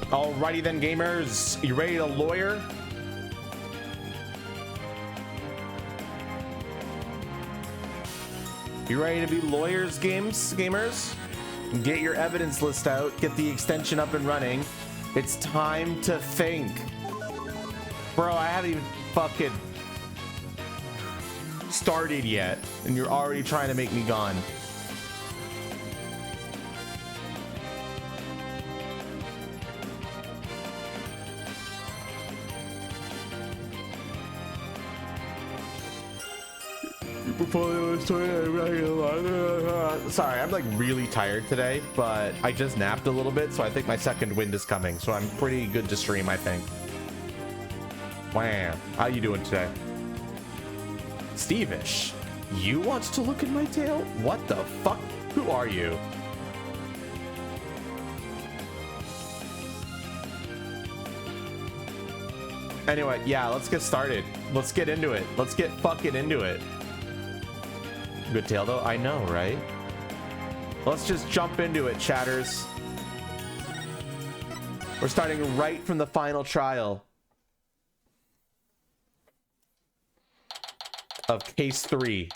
Alrighty then, gamers. You ready to lawyer? You ready to be lawyers, gamers? Get your evidence list out. Get the extension up and running. It's time to think. Bro, I haven't even fucking started yet, and you're already trying to make me gone. Sorry, I'm like really tired today, but I just napped a little bit, so I think my second wind is coming, so I'm pretty good to stream, I think. Wow, how you doing today? Steve-ish, you want to look at my tail? What the fuck? Who are you? Anyway, yeah, let's get started. Let's get into it. Let's get fucking into it. Good tail though, I know, right? Let's just jump into it, chatters. We're starting right from the final trial of case 3.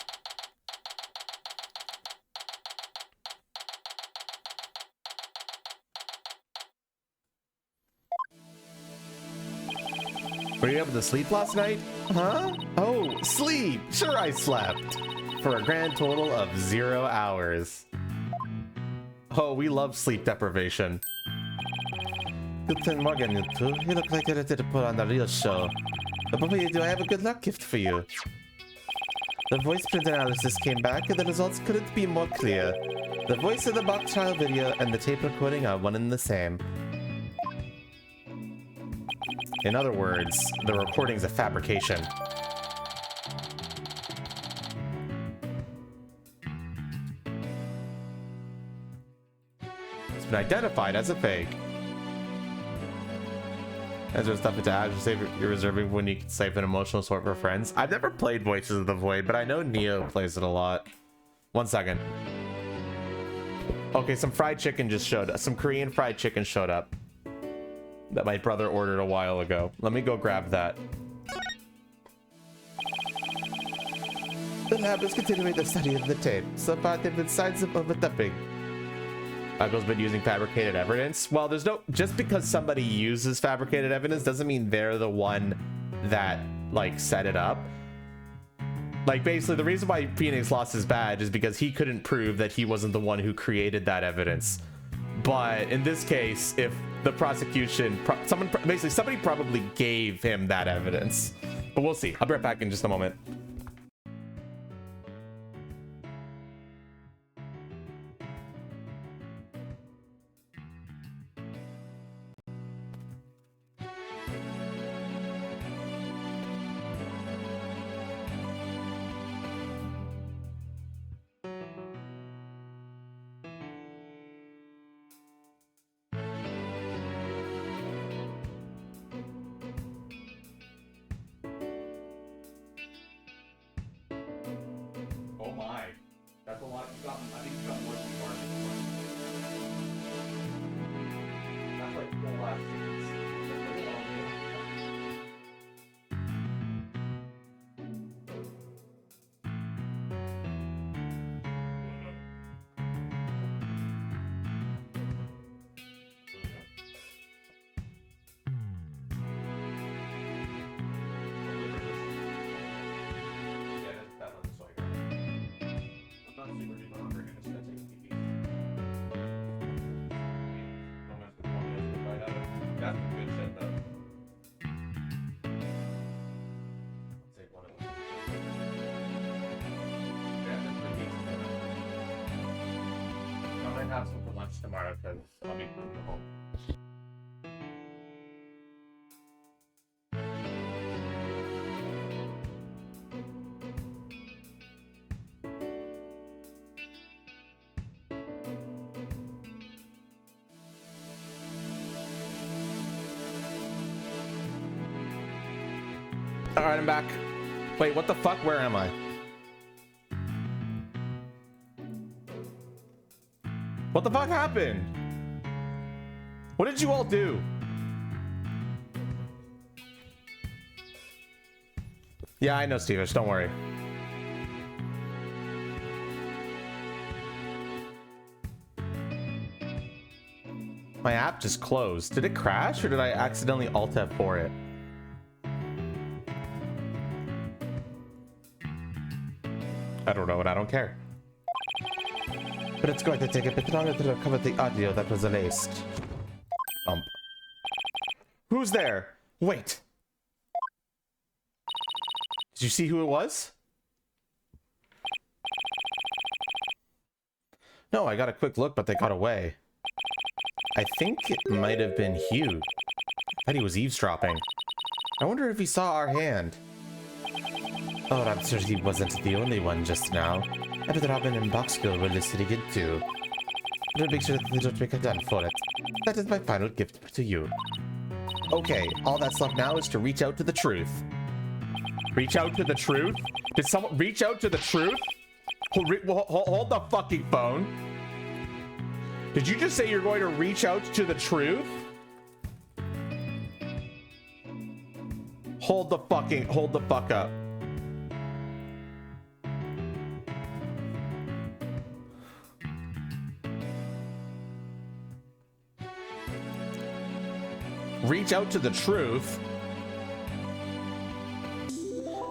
Were you able to sleep last night? Huh? Oh, sleep! Sure, I slept. For a grand total of 0 hours. Oh, we love sleep deprivation. Guten Morgen, you two. You look like you're ready to put on the real show. But before you do, I have a good luck gift for you. The voice print analysis came back and the results couldn't be more clear. The voice of the mock trial video and the tape recording are one and the same. In other words, the recording's a fabrication. It's been identified as a fake. As there's stuff into Azure save you're reserving when you can save an emotional sort for friends. I've never played Voices of the Void, but I know Neo plays it a lot. 1 second. Okay, some fried chicken just showed up. Some Korean fried chicken showed up that my brother ordered a while ago. Let me go grab that. The lab is continuing the study of the tape. So far, there have been signs of overdubbing. Michael's been using fabricated evidence. Well, there's no... Just because somebody uses fabricated evidence doesn't mean they're the one that, like, set it up. Like, basically, the reason why Phoenix lost his badge is because he couldn't prove that he wasn't the one who created that evidence. But in this case, if the prosecution... Basically, somebody probably gave him that evidence. But we'll see. I'll be right back in just a moment. Have some for lunch tomorrow because I'll be home. All right, I'm back. Wait, what the fuck? Where am I? What the fuck happened? What did you all do? Yeah, I know, Stevish. Don't worry. My app just closed. Did it crash or did I accidentally Alt F4 it? I don't know and I don't care. But it's going to take a bit longer to recover the audio that was erased. Who's there? Wait. Did you see who it was? No, I got a quick look, but they got away. I think it might have been Hugh. Bet he was eavesdropping. I wonder if he saw our hand. Oh, I'm sure he wasn't the only one just now. I bet Robin and Boxgill were listening in too. But make sure that they don't make a run for it. That is my final gift to you. Okay, all that's left now is to reach out to the truth. Reach out to the truth? Did someone reach out to the truth? Hold the fucking phone. Did you just say you're going to reach out to the truth? Hold the fuck up. Reach out to the truth.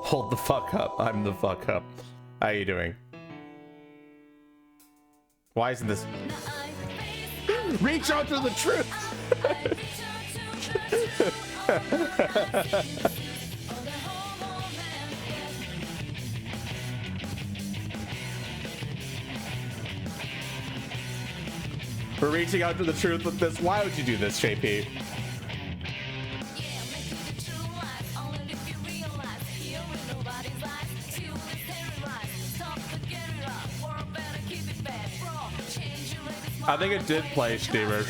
Hold the fuck up. I'm the fuck up. How you doing? Why isn't this? Reach out to the truth. We're reaching out to the truth with this. Why would you do this, JP? I think it did play, Steamer.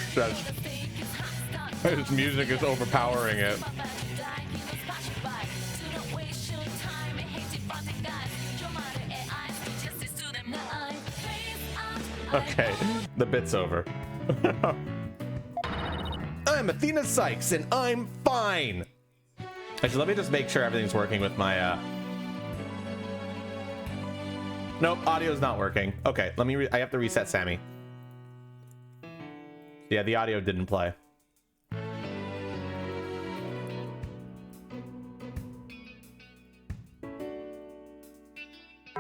His music is overpowering it. Okay, the bit's over. I'm Athena Sykes, and I'm fine. Actually, let me just make sure everything's working with my, Nope, audio's not working. Okay, let me, I have to reset Sammy. Yeah, the audio didn't play.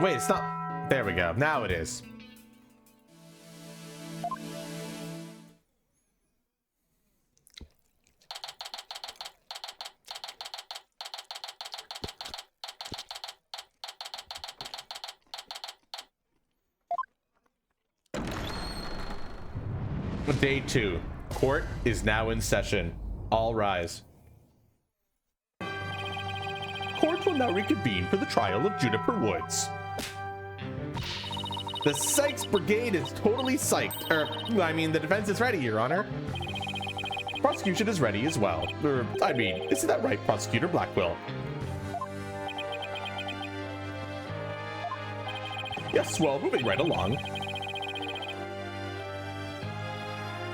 Wait, it's not. There we go. Now it is. Day 2. Court is now in session. All rise. Court will now reconvene for the trial of Juniper Woods. The Sykes Brigade is totally psyched. I mean, the defense is ready, Your Honor. Prosecution is ready as well. I mean, isn't that right, Prosecutor Blackwell? Yes, well, moving right along.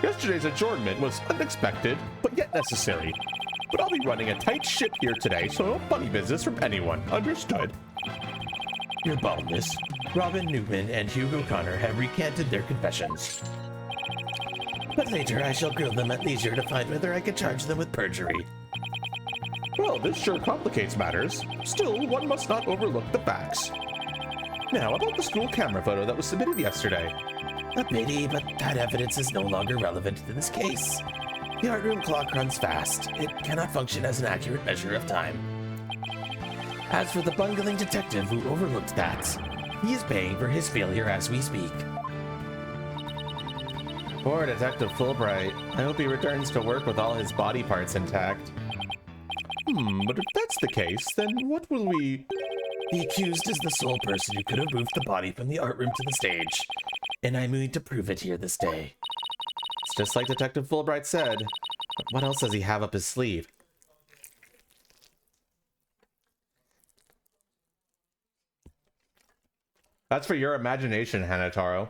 Yesterday's adjournment was unexpected, but yet necessary. But I'll be running a tight ship here today, so no funny business from anyone. Understood? Your boldness. Robin Newman and Hugo Connor have recanted their confessions. But later I shall grill them at leisure to find whether I can charge them with perjury. Well, this sure complicates matters. Still, one must not overlook the facts. Now, about the school camera photo that was submitted yesterday. A pity, but that evidence is no longer relevant to this case. The art room clock runs fast. It cannot function as an accurate measure of time. As for the bungling detective who overlooked that, he is paying for his failure as we speak. Poor Detective Fulbright. I hope he returns to work with all his body parts intact. But if that's the case, then what will we... The accused is the sole person who could have moved the body from the art room to the stage. And I'm going to prove it here this day. It's just like Detective Fulbright said. But what else does he have up his sleeve? That's for your imagination, Hanataro.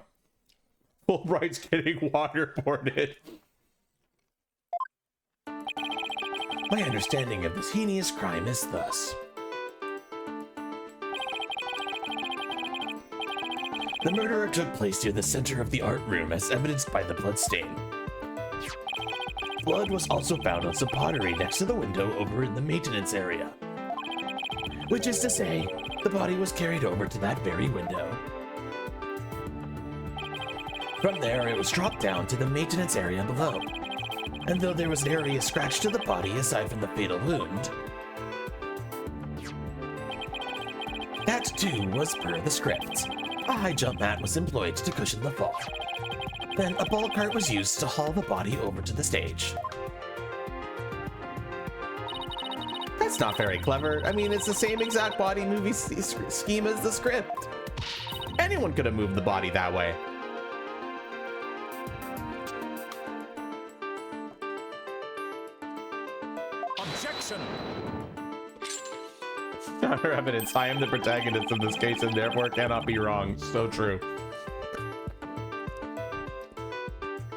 Fulbright's getting waterboarded. My understanding of this heinous crime is thus. The murder took place near the center of the art room, as evidenced by the blood stain. Blood was also found on some pottery next to the window over in the maintenance area. Which is to say, the body was carried over to that very window. From there, it was dropped down to the maintenance area below. And though there was an area scratched to the body aside from the fatal wound, that too was per the script. A high jump mat was employed to cushion the fall. Then a ball cart was used to haul the body over to the stage. That's not very clever. I mean, it's the same exact body movie scheme as the script. Anyone could have moved the body that way. Objection! Counter evidence. I am the protagonist of this case and therefore cannot be wrong. So true.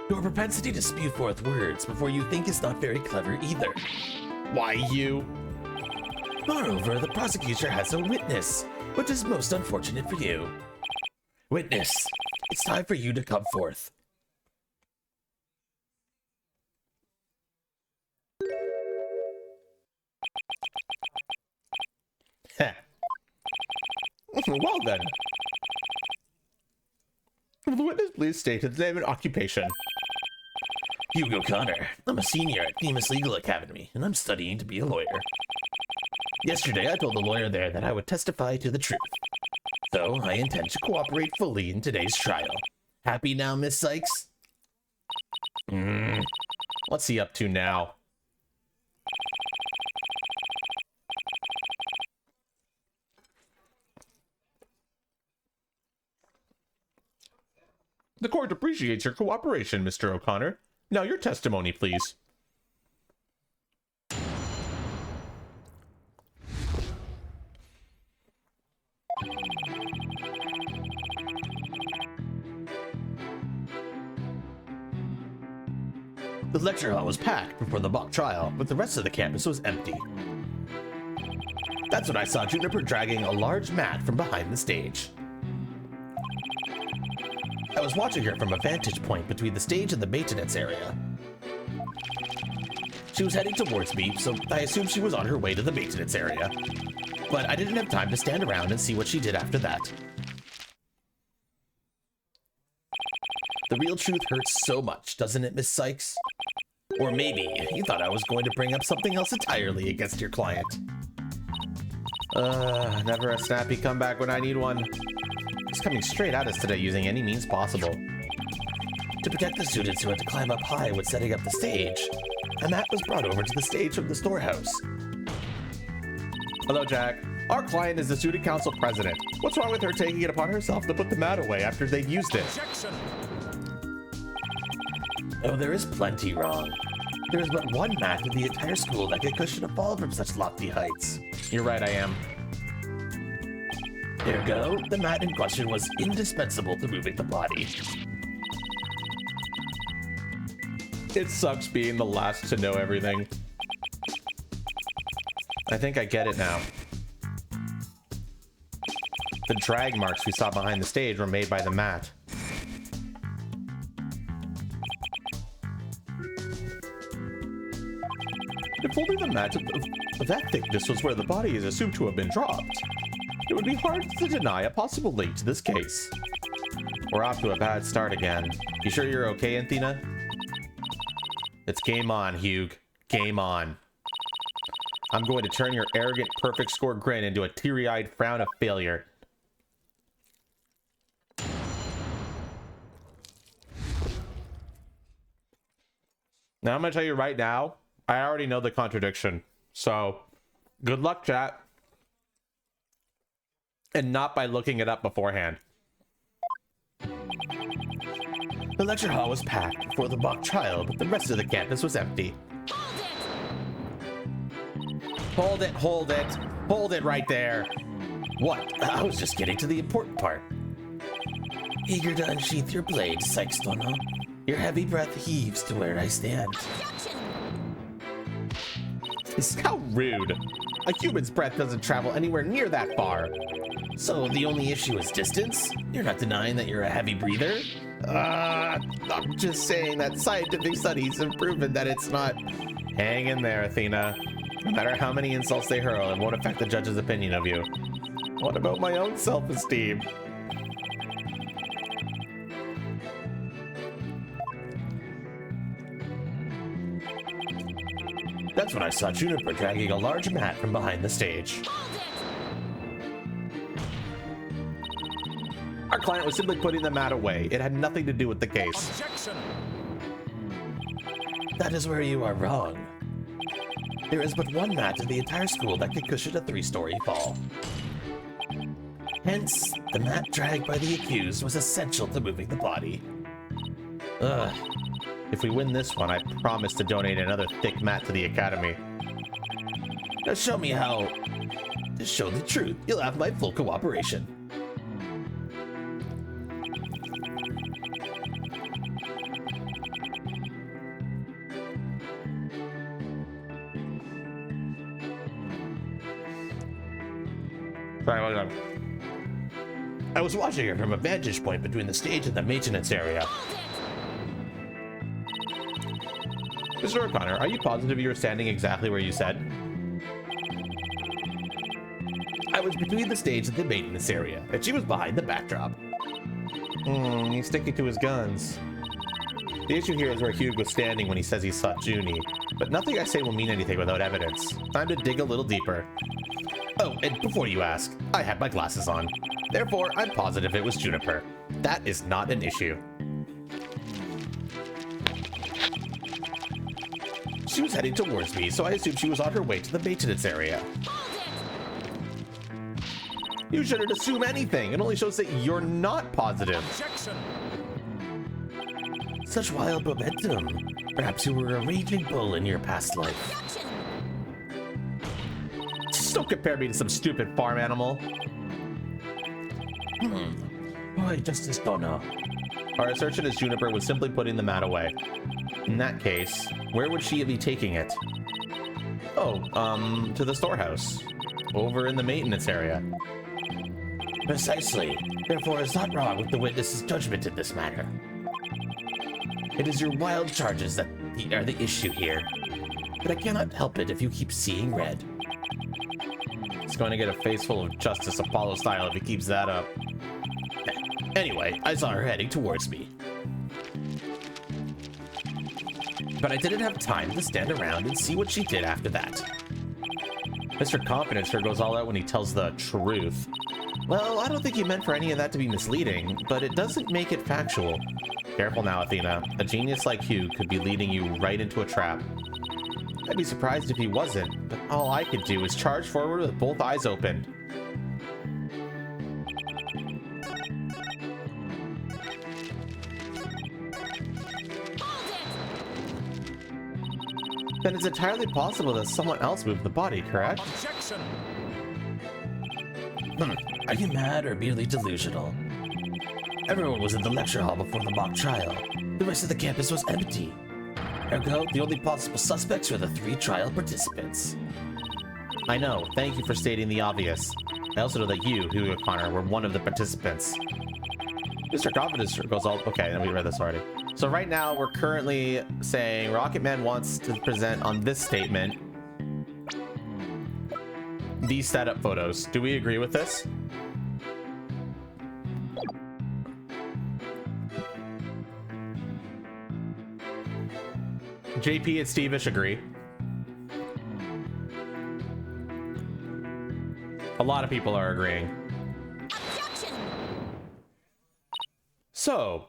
Your propensity to spew forth words before you think is not very clever either. Why you? Moreover, the prosecutor has a witness, which is most unfortunate for you. Witness, it's time for you to come forth. Heh. Well then. Will the witness please state his name and occupation? Hugo Connor. I'm a senior at Themis Legal Academy, and I'm studying to be a lawyer. Yesterday, I told the lawyer there that I would testify to the truth. So, I intend to cooperate fully in today's trial. Happy now, Miss Sykes? What's he up to now? The court appreciates your cooperation, Mr. O'Connor. Now your testimony, please. The lecture hall was packed before the mock trial, but the rest of the campus was empty. That's when I saw Juniper dragging a large mat from behind the stage. I was watching her from a vantage point between the stage and the maintenance area. She was heading towards me, so I assumed she was on her way to the maintenance area. But I didn't have time to stand around and see what she did after that. The real truth hurts so much, doesn't it, Miss Sykes? Or maybe you thought I was going to bring up something else entirely against your client. Never a snappy comeback when I need one. He's coming straight at us today using any means possible. To protect the students who had to climb up high when setting up the stage, a mat was brought over to the stage from the storehouse. Hello, Jack. Our client is the student council president. What's wrong with her taking it upon herself to put the mat away after they've used it? Objection! Oh, there is plenty wrong. There is but one mat in the entire school that could cushion a fall from such lofty heights. You're right, I am. Ergo, the mat in question was indispensable to moving the body. It sucks being the last to know everything. I think I get it now. The drag marks we saw behind the stage were made by the mat. If only the mat of that thickness was where the body is assumed to have been dropped, it would be hard to deny a possible link to this case. We're off to a bad start again. You sure you're okay, Athena? It's game on, Hugh. Game on. I'm going to turn your arrogant perfect score grin into a teary-eyed frown of failure. Now I'm going to tell you right now, I already know the contradiction. So, good luck, chat. And not by looking it up beforehand. The lecture hall was packed before the mock trial, but the rest of the campus was empty. Hold it, hold it. Hold it right there. What? I was just getting to the important part. Eager to unsheath your blade, Sykes Dono. Your heavy breath heaves to where I stand. How rude. A human's breath doesn't travel anywhere near that far. So the only issue is distance? You're not denying that you're a heavy breather? I'm just saying that scientific studies have proven that it's not. Hang in there, Athena. No matter how many insults they hurl, it won't affect the judge's opinion of you. What about my own self-esteem? That's when I saw Juniper dragging a large mat from behind the stage. Our client was simply putting the mat away. It had nothing to do with the case. Objection! That is where you are wrong. There is but one mat in the entire school that can cushion a 3-story fall. Hence, the mat dragged by the accused was essential to moving the body. Ugh. If we win this one, I promise to donate another thick mat to the academy. Now show me how. To show the truth, you'll have my full cooperation. Sorry, hold on. I was watching her from a vantage point between the stage and the maintenance area. Mr. O'Connor, are you positive you were standing exactly where you said? I was between the stage and the maintenance area, and she was behind the backdrop. He's sticking to his guns. The issue here is where Hugh was standing when he says he saw Junie, but nothing I say will mean anything without evidence. Time to dig a little deeper. Oh, and before you ask, I had my glasses on. Therefore, I'm positive it was Juniper. That is not an issue. She was heading towards me, so I assumed she was on her way to the maintenance area. You shouldn't assume anything. It only shows that you're not positive. Objection! Such wild momentum. Perhaps you were a raging bull in your past life. Just don't compare me to some stupid farm animal. I just don't know. Our assertion is Juniper was simply putting the mat away. In that case, where would she be taking it? Oh, to the storehouse. Over in the maintenance area. Precisely. Therefore, it's not wrong with the witness's judgment in this matter. It is your wild charges that are the issue here. But I cannot help it if you keep seeing red. He's going to get a face full of Justice Apollo style if he keeps that up. Anyway, I saw her heading towards me. But I didn't have time to stand around and see what she did after that. Mr. Confidence sure goes all out when he tells the truth. Well, I don't think he meant for any of that to be misleading, but it doesn't make it factual. Careful now, Athena. A genius like Hugh could be leading you right into a trap. I'd be surprised if he wasn't, but all I could do is charge forward with both eyes open. Then it's entirely possible that someone else moved the body, correct? Objection! Are you mad or merely delusional? Everyone was in the lecture hall before the mock trial. The rest of the campus was empty. Ergo, the only possible suspects were the 3 trial participants. I know. Thank you for stating the obvious. I also know that you, Hugh O'Connor, were one of the participants. Mr. Confidence goes all... Okay, we read this already. So right now, we're currently saying Rocketman wants to present on this statement these setup photos. Do we agree with this? JP and Steve-ish agree. A lot of people are agreeing. So,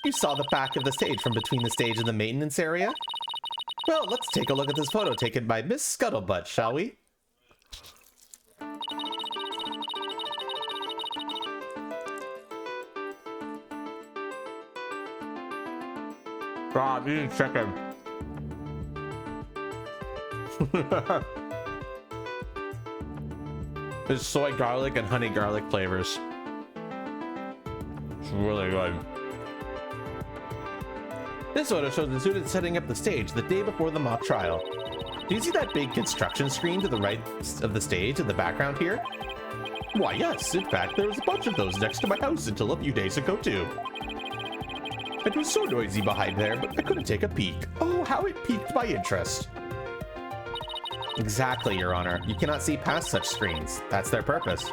you saw the back of the stage from between the stage and the maintenance area? Well, let's take a look at this photo taken by Miss Scuttlebutt, shall we? God, you chicken. There's soy garlic and honey garlic flavors. It's really good. This photo shows the students setting up the stage the day before the mock trial. Do you see that big construction screen to the right of the stage in the background here? Why, yes. In fact, there was a bunch of those next to my house until a few days ago, too. It was so noisy behind there, but I couldn't take a peek. Oh, how it piqued my interest. Exactly, Your Honor. You cannot see past such screens. That's their purpose.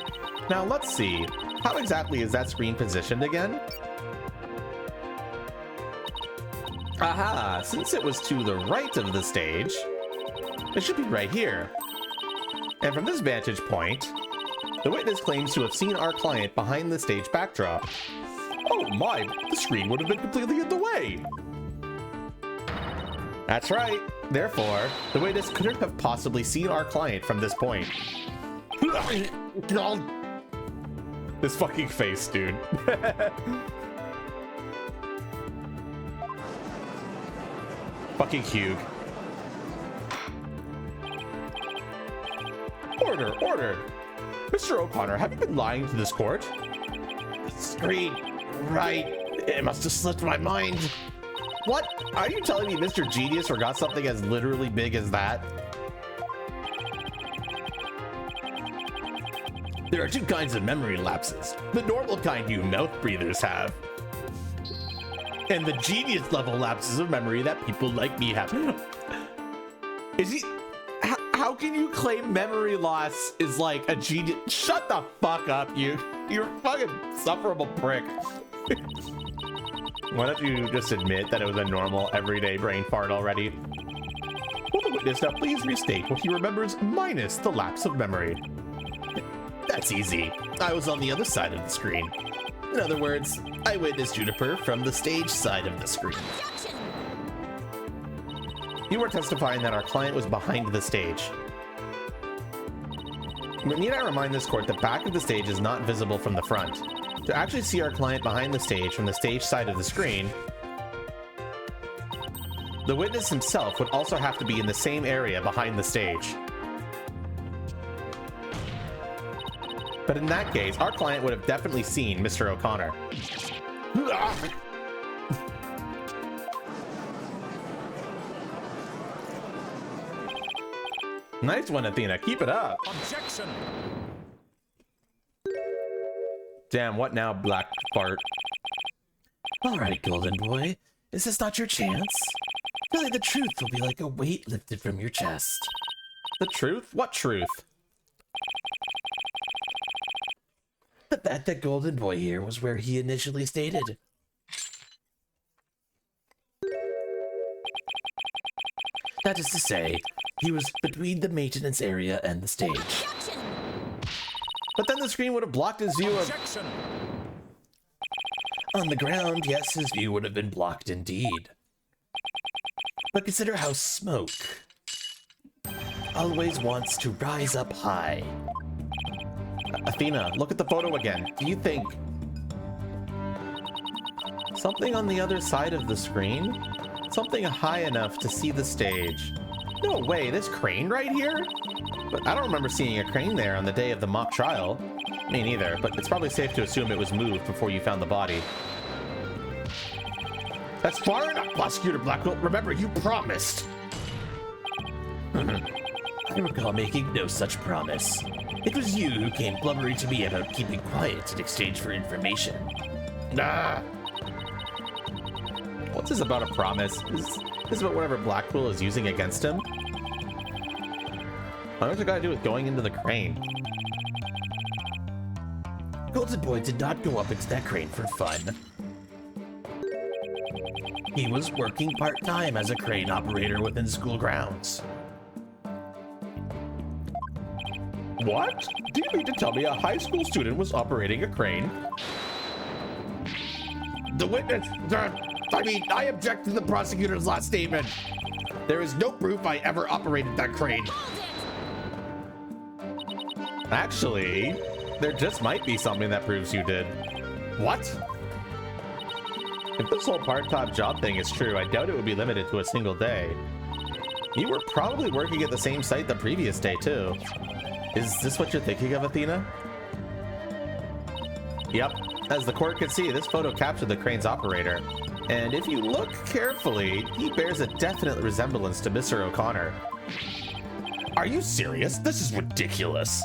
Now, let's see. How exactly is that screen positioned again? Aha! Since it was to the right of the stage, it should be right here. And from this vantage point, the witness claims to have seen our client behind the stage backdrop. Oh my, the screen would have been completely in the way. That's right. Therefore, the witness couldn't have possibly seen our client from this point. This fucking face, dude. Fucking Hugh. Order, order. Mr. O'Connor, have you been lying to this court? Screen, right. It must have slipped my mind. What? Are you telling me Mr. Genius forgot something as literally big as that? There are two kinds of memory lapses. The normal kind you mouth breathers have, and the genius level lapses of memory that people like me have. Is he... How can you claim memory loss is like a genius? Shut the fuck up, you're a fucking sufferable prick. Why don't you just admit that it was a normal, everyday brain fart already? Will the witness now please restate what he remembers minus the lapse of memory? That's easy. I was on the other side of the screen. In other words, I witnessed Juniper from the stage side of the screen. You were testifying that our client was behind the stage. But need I remind this court that back of the stage is not visible from the front. To actually see our client behind the stage from the stage side of the screen, the witness himself would also have to be in the same area behind the stage. But in that case, our client would have definitely seen Mr. O'Connor. Nice one, Athena. Keep it up. Objection! Damn, what now, Black Fart? All right, Golden Boy. Is this not your chance? Really, the truth will be like a weight lifted from your chest. The truth? What truth? The fact that Golden Boy here was where he initially stated. That is to say, he was between the maintenance area and the stage. But then the screen would have blocked his view of... Objection! On the ground, yes, his view would have been blocked indeed. But consider how smoke always wants to rise up high. Athena, look at the photo again. Do you think... something on the other side of the screen? Something high enough to see the stage. No way, this crane right here? But I don't remember seeing a crane there on the day of the mock trial. Me neither, but it's probably safe to assume it was moved before you found the body. That's far enough, Prosecutor Blackwell. Remember, you promised. I recall making no such promise. It was you who came blubbering to me about keeping quiet in exchange for information. Nah. What's this about a promise? Is this about whatever Blackwell is using against him? What's it got to do with going into the crane? Golden Boy did not go up into that crane for fun. He was working part-time as a crane operator within school grounds. What? Do you mean to tell me a high school student was operating a crane? The witness... I object to the prosecutor's last statement. There is no proof I ever operated that crane. Actually, there just might be something that proves you did. What? If this whole part-time job thing is true, I doubt it would be limited to a single day. You were probably working at the same site the previous day, too. Is this what you're thinking of, Athena? Yep. As the court can see, this photo captured the crane's operator. And if you look carefully, he bears a definite resemblance to Mr. O'Connor. Are you serious? This is ridiculous.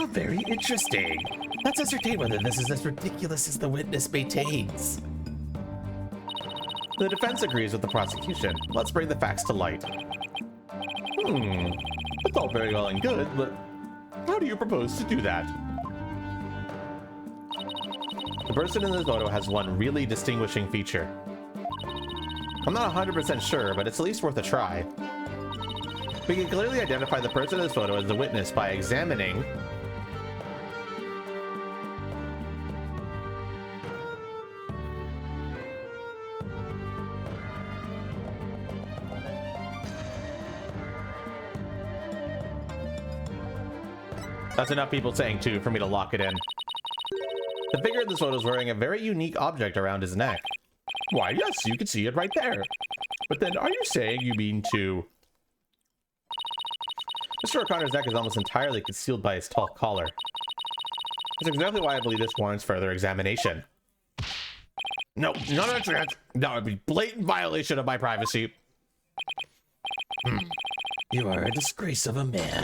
Ah, very interesting. Let's ascertain whether this is as ridiculous as the witness maintains. The defense agrees with the prosecution. Let's bring the facts to light. It's all very well and good, but how do you propose to do that? The person in the photo has one really distinguishing feature. I'm not 100% sure, but it's at least worth a try. We can clearly identify the person in this photo as the witness by examining That's enough people saying two for me to lock it in. The figure in this photo is wearing a very unique object around his neck. Why, yes, you can see it right there. But then, are you saying you mean to... Mr. O'Connor's neck is almost entirely concealed by his tall collar. That's exactly why I believe this warrants further examination. No, not a chance. That would be blatant violation of my privacy. You are a disgrace of a man.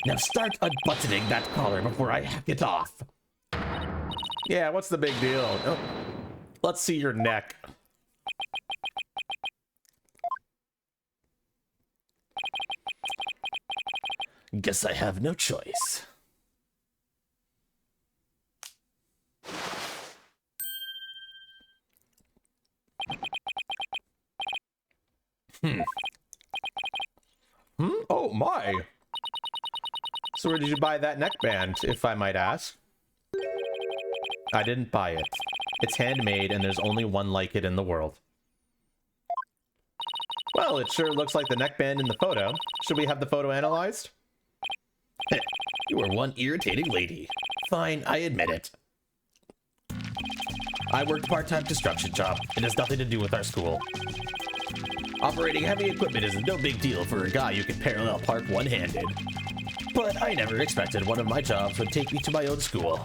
Now start unbuttoning that collar before I hack it off. Yeah, what's the big deal? Oh, let's see your neck. Guess I have no choice. Oh my. So where did you buy that neckband, if I might ask? I didn't buy it. It's handmade and there's only one like it in the world. Well, it sure looks like the neckband in the photo. Should we have the photo analyzed? You are one irritating lady. Fine, I admit it. I worked a part-time construction job. It has nothing to do with our school. Operating heavy equipment is no big deal for a guy who can parallel park one-handed. But I never expected one of my jobs would take me to my own school.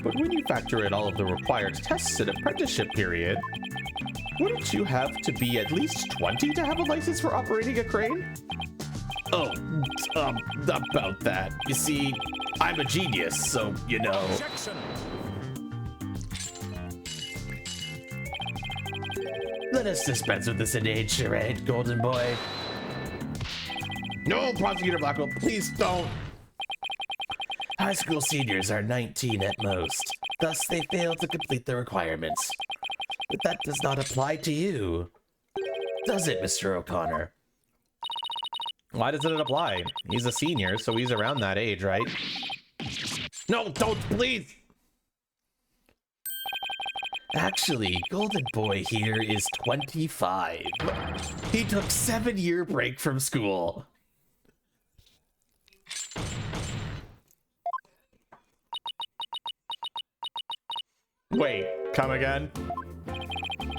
But when you factor in all of the required tests and apprenticeship period, wouldn't you have to be at least 20 to have a license for operating a crane? Oh, about that. You see, I'm a genius, so, you know. Objection. Let us dispense with this innate charade, golden boy. No, Prosecutor Blackwell, please don't. High school seniors are 19 at most. Thus, they fail to complete the requirements. But that does not apply to you. Does it, Mr. O'Connor? Why doesn't it apply? He's a senior, so he's around that age, right? No, don't, please! Actually, Golden Boy here is 25. He took 7-year break from school. Wait, come again?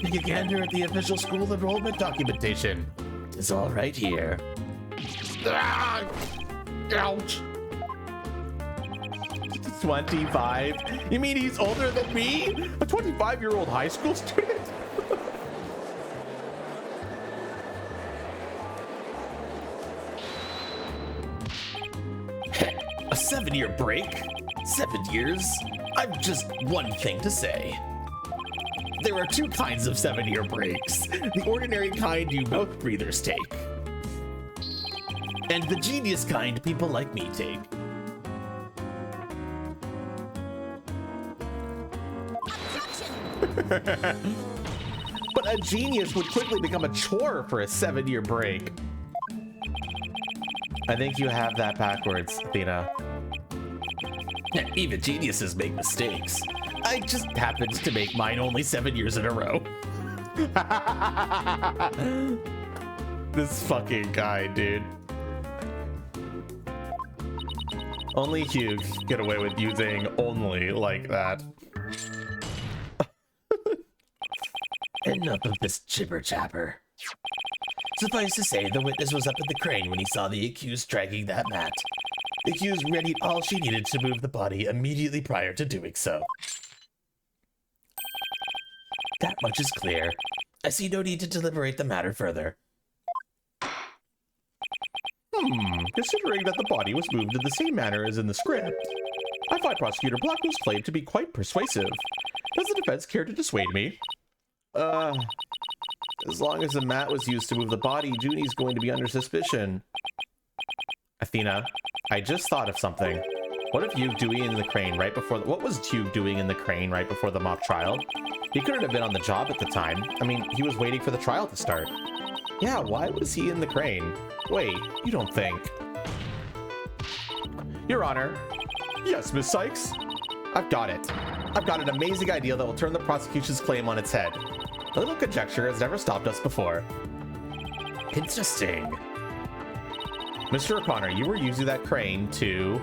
Take a gander at the official school enrollment documentation. It's all right here. Ah! Ouch! 25? You mean he's older than me? A 25-year-old high school student? A 7-year break? 7 years? I've just one thing to say. There are two kinds of 7-year breaks. The ordinary kind you mouth breathers take. And the genius kind people like me take. But a genius would quickly become a chore for a 7-year break. I think you have that backwards, Athena. Even geniuses make mistakes. I just happened to make mine only 7 years in a row. This fucking guy, dude. Only Hugh can get away with using only like that. Enough of this jibber-jabber. Suffice to say, the witness was up at the crane when he saw the accused dragging that mat. The accused readied all she needed to move the body immediately prior to doing so. That much is clear. I see no need to deliberate the matter further. Considering that the body was moved in the same manner as in the script, I find Prosecutor Blackwell's claim to be quite persuasive. Does the defense care to dissuade me? As long as a mat was used to move the body, Junie's going to be under suspicion. Athena, I just thought of something. What if you doing in the crane right before what was you doing in the crane right before the mock trial? He couldn't have been on the job at the time. I mean, he was waiting for the trial to start. Yeah, why was he in the crane? Wait, you don't think? Your Honor. Yes, Miss Sykes? I've got it. I've got an amazing idea that will turn the prosecution's claim on its head. A little conjecture has never stopped us before. Interesting. Mr. O'Connor, you were using that crane to...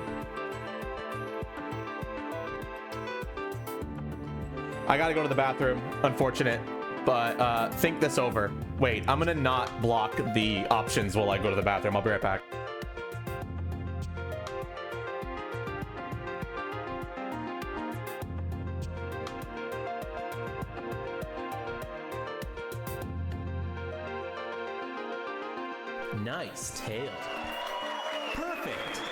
I gotta go to the bathroom. Unfortunate. But think this over. Wait, I'm gonna not block the options while I go to the bathroom. I'll be right back. Nice tail. Perfect.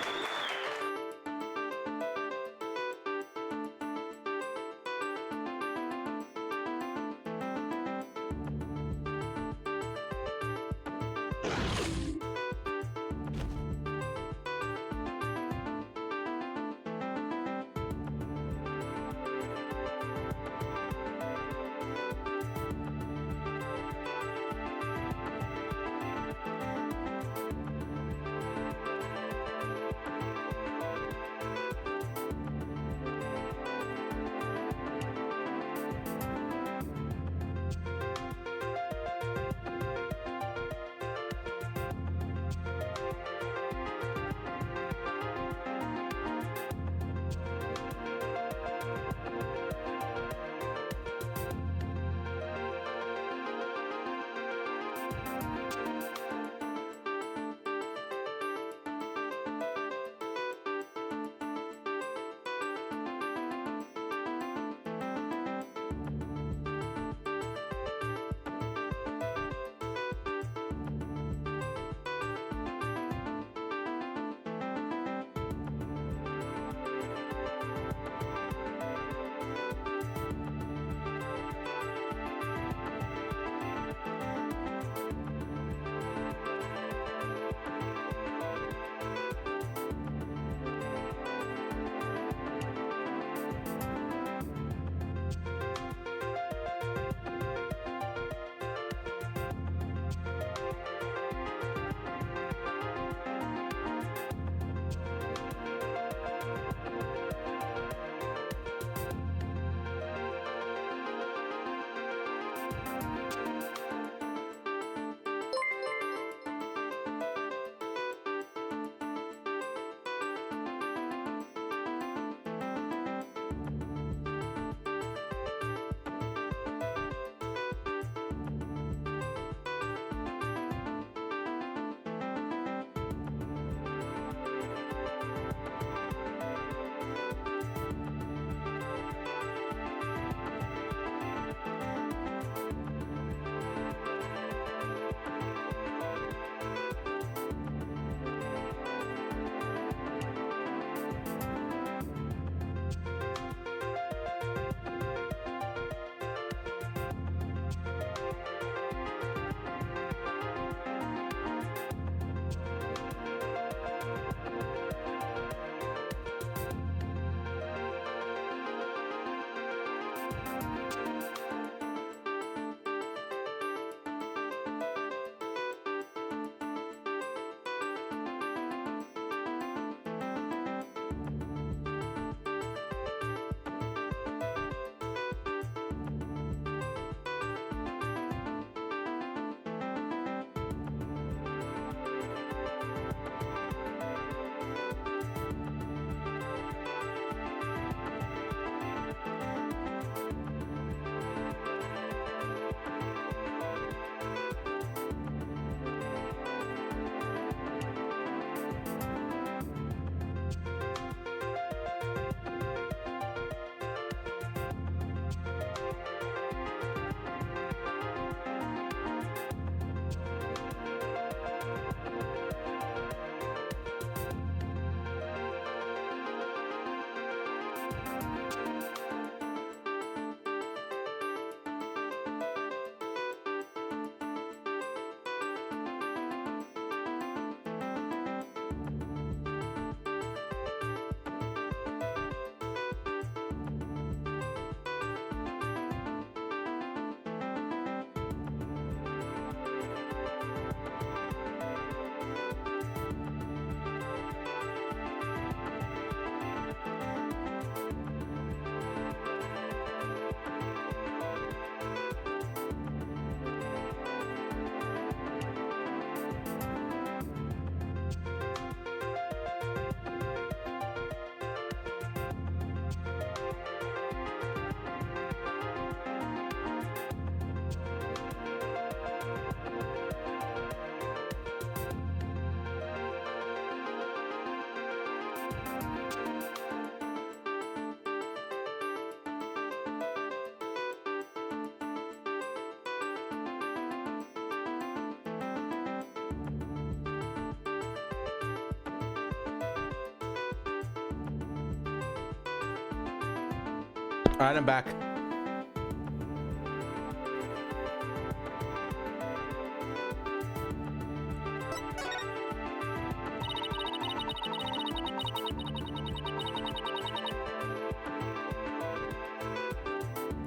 All right, I'm back.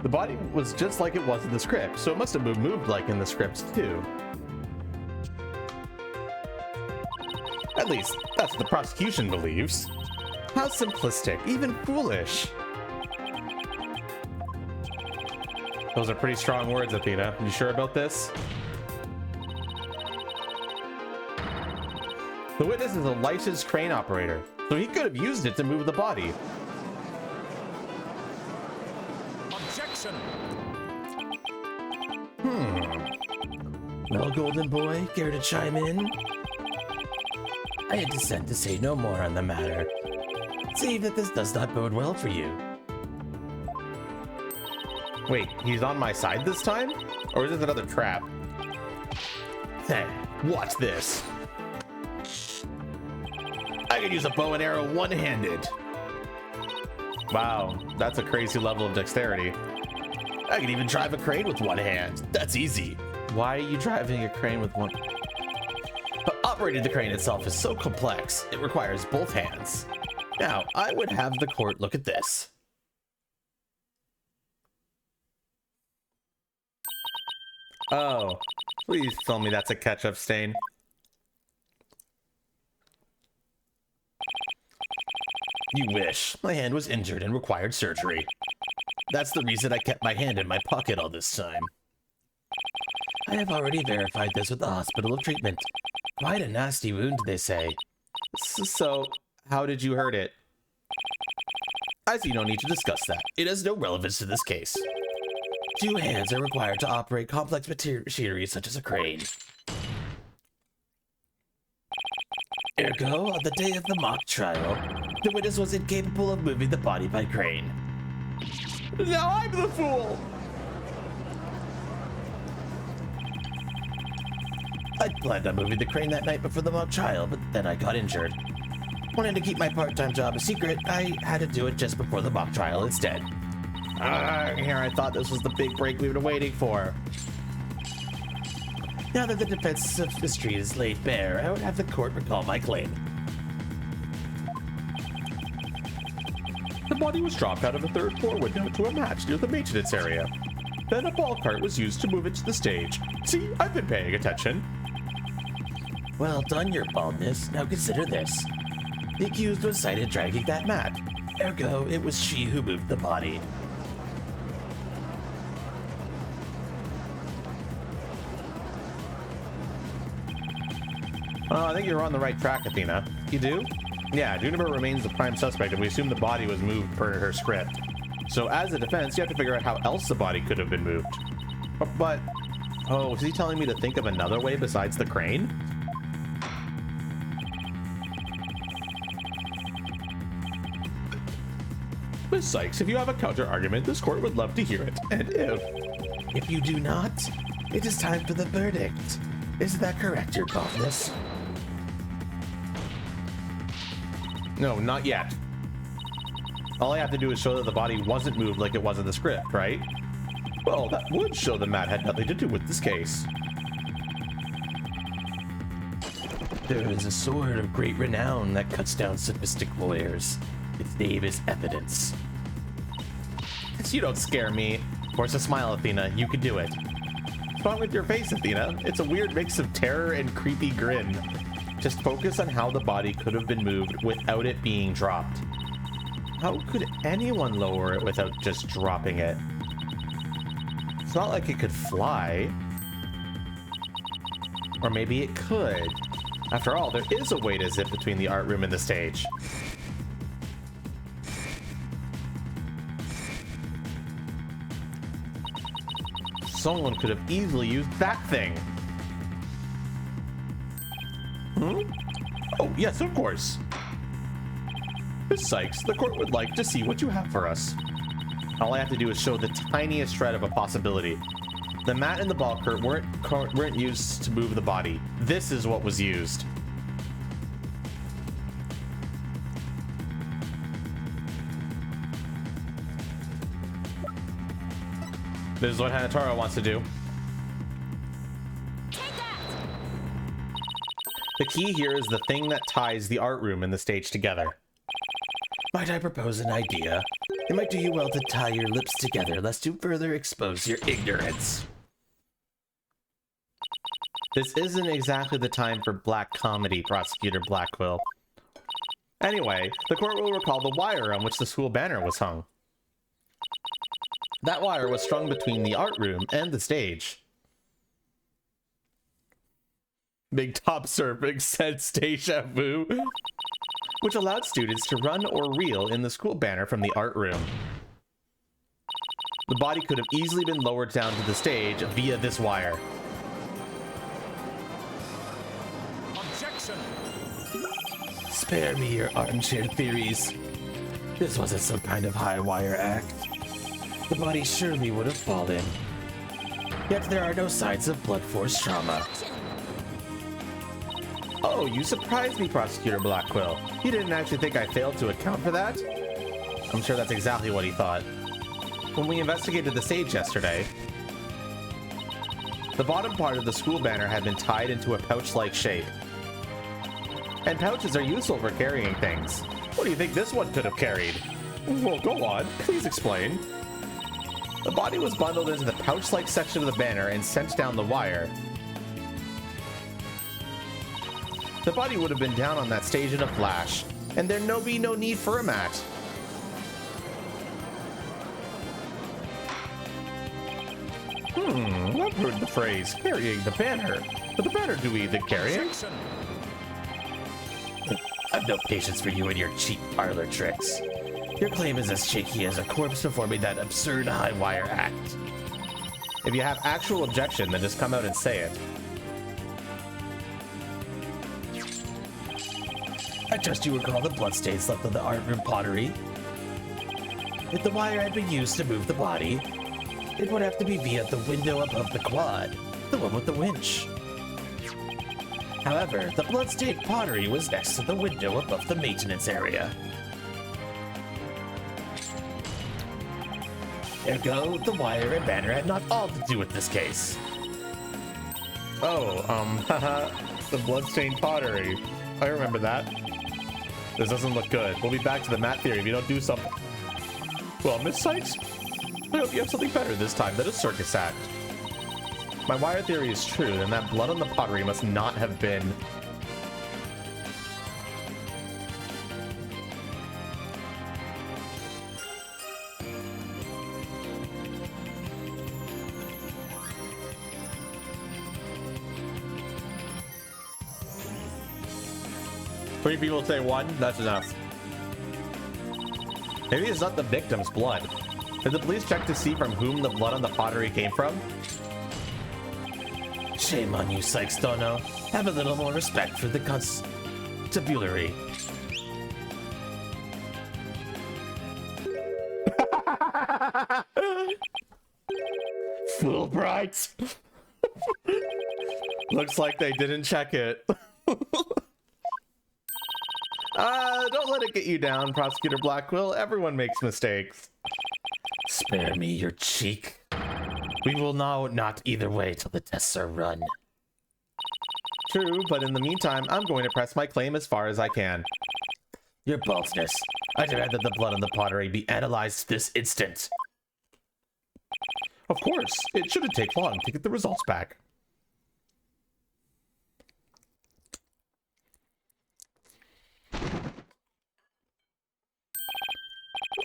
The body was just like it was in the script, so it must have been moved like in the script too. At least, that's what the prosecution believes. How simplistic, even foolish. Those are pretty strong words, Athena. You sure about this? The witness is a licensed crane operator, so he could have used it to move the body. Objection. Well, Golden Boy, care to chime in? I had dissent to say no more on the matter, save that this does not bode well for you. Wait, he's on my side this time? Or is this another trap? Hey, watch this. I could use a bow and arrow one-handed. Wow, that's a crazy level of dexterity. I can even drive a crane with one hand. That's easy. Why are you driving a crane with one? But operating the crane itself is so complex, it requires both hands. Now, I would have the court look at this. Oh, please tell me that's a ketchup stain. You wish. My hand was injured and required surgery. That's the reason I kept my hand in my pocket all this time. I have already verified this with the hospital of treatment. Quite a nasty wound, they say. So, how did you hurt it? I see no need to discuss that. It has no relevance to this case. 2 hands are required to operate complex machinery such as a crane. Ergo, on the day of the mock trial, the witness was incapable of moving the body by crane. Now I'm the fool! I'd planned on moving the crane that night before the mock trial, but then I got injured. Wanting to keep my part-time job a secret, I had to do it just before the mock trial instead. Here, I thought this was the big break we've been waiting for. Now that the defense of history is laid bare, I would have the court recall my claim. The body was dropped out of a third-floor window to a match near the maintenance area. Then a ball cart was used to move it to the stage. See, I've been paying attention. Well done, your baldness. Now consider this. The accused was sighted dragging that mat. Ergo, it was she who moved the body. I think you're on the right track, Athena. You do? Yeah, Juniper remains the prime suspect, and we assume the body was moved per her script. So as a defense, you have to figure out how else the body could have been moved. But, oh, is he telling me to think of another way besides the crane? Miss Sykes, if you have a counter-argument, this court would love to hear it. And if you do not, it is time for the verdict. Is that correct, your baldness? No, not yet. All I have to do is show that the body wasn't moved like it was in the script, right? Well, that would show the mat had nothing to do with this case. There is a sword of great renown that cuts down sophistic lawyers. Its name is evidence. You don't scare me. Force a smile, Athena. You can do it. What's wrong with your face, Athena? It's a weird mix of terror and creepy grin. Just focus on how the body could have been moved without it being dropped. How could anyone lower it without just dropping it? It's not like it could fly. Or maybe it could. After all, there is a way to zip between the art room and the stage. Someone could have easily used that thing. Oh, yes, of course. Miss Sykes, the court would like to see what you have for us. All I have to do is show the tiniest shred of a possibility. The mat and the ball cart weren't used to move the body. This is what was used. This is what Hanatoro wants to do. The key here is the thing that ties the art room and the stage together. Might I propose an idea? It might do you well to tie your lips together, lest you further expose your ignorance. This isn't exactly the time for black comedy, Prosecutor Blackquill. Anyway, the court will recall the wire on which the school banner was hung. That wire was strung between the art room and the stage. Big top surfing said deja vu, which allowed students to run or reel in the school banner from the art room. The body could have easily been lowered down to the stage via this wire. Objection! Spare me your armchair theories. This wasn't some kind of high wire act. The body surely would have fallen. Yet there are no signs of blood force trauma. Oh, you surprised me, Prosecutor Blackquill. You didn't actually think I failed to account for that? I'm sure that's exactly what he thought. When we investigated the stage yesterday, the bottom part of the school banner had been tied into a pouch-like shape. And pouches are useful for carrying things. What do you think this one could have carried? Well, go on. Please explain. The body was bundled into the pouch-like section of the banner and sent down the wire. The body would have been down on that stage in a flash, and there'd be no need for a mat. I've heard the phrase, carrying the banner. But the banner do we the carrying? Objection! I've no patience for you and your cheap parlor tricks. Your claim is as shaky as a corpse performing that absurd high wire act. If you have actual objection, then just come out and say it. I trust you recall the bloodstains left on the art room pottery. If the wire had been used to move the body, it would have to be via the window above the quad, the one with the winch. However, the bloodstained pottery was next to the window above the maintenance area. Ergo, the wire and banner had not all to do with this case. Oh, haha, the bloodstained pottery. I remember that. This doesn't look good. We'll be back to the mat theory if you don't do something. Well, Miss Sykes, I hope you have something better this time than a circus act. My wire theory is true, then that blood on the pottery must not have been... Three people say one, that's enough. Maybe it's not the victim's blood. Did the police check to see from whom the blood on the pottery came from? Shame on you, Sykes Dono. Have a little more respect for the constabulary. Fulbright! Looks like they didn't check it. Don't let it get you down, Prosecutor Blackquill. Everyone makes mistakes. Spare me your cheek. We will know not either way till the tests are run. True, but in the meantime, I'm going to press my claim as far as I can. Your baldness. I demand that the blood on the pottery be analyzed this instant. Of course, it shouldn't take long to get the results back.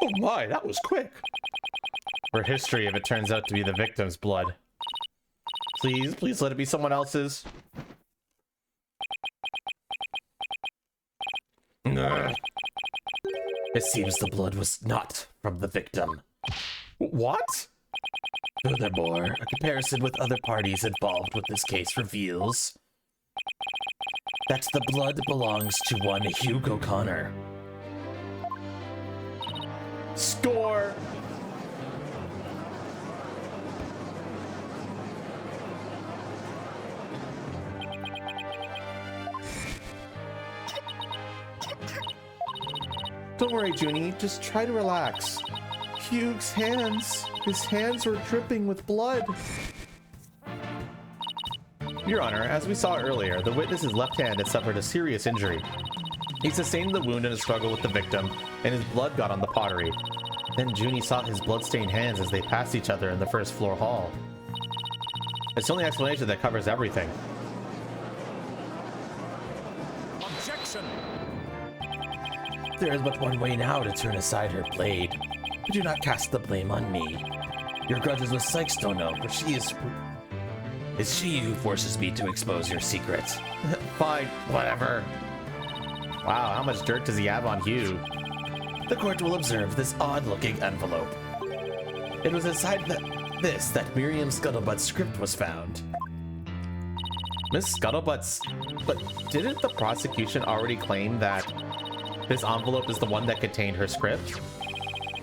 Oh my, that was quick. For history, if it turns out to be the victim's blood. Please let it be someone else's. It seems the blood was not from the victim. What? Furthermore, a comparison with other parties involved with this case reveals that the blood belongs to one Hugo Connor. Score! Don't worry, Junie. Just try to relax. Hugh's hands. His hands were dripping with blood. Your Honor, as we saw earlier, the witness's left hand had suffered a serious injury. He sustained the wound in a struggle with the victim, and his blood got on the pottery. Then Junie saw his blood-stained hands as they passed each other in the first floor hall. It's the only explanation that covers everything. Objection! There is but one way now to turn aside her blade. But do not cast the blame on me. Your grudges with Sykes don't know, but she is... It's she who forces me to expose your secret. Fine, whatever. Wow, how much dirt does he have on Hugh? The court will observe this odd-looking envelope. It was inside this that Miriam Scuttlebutt's script was found. Miss Scuttlebutt's... But didn't the prosecution already claim that this envelope is the one that contained her script?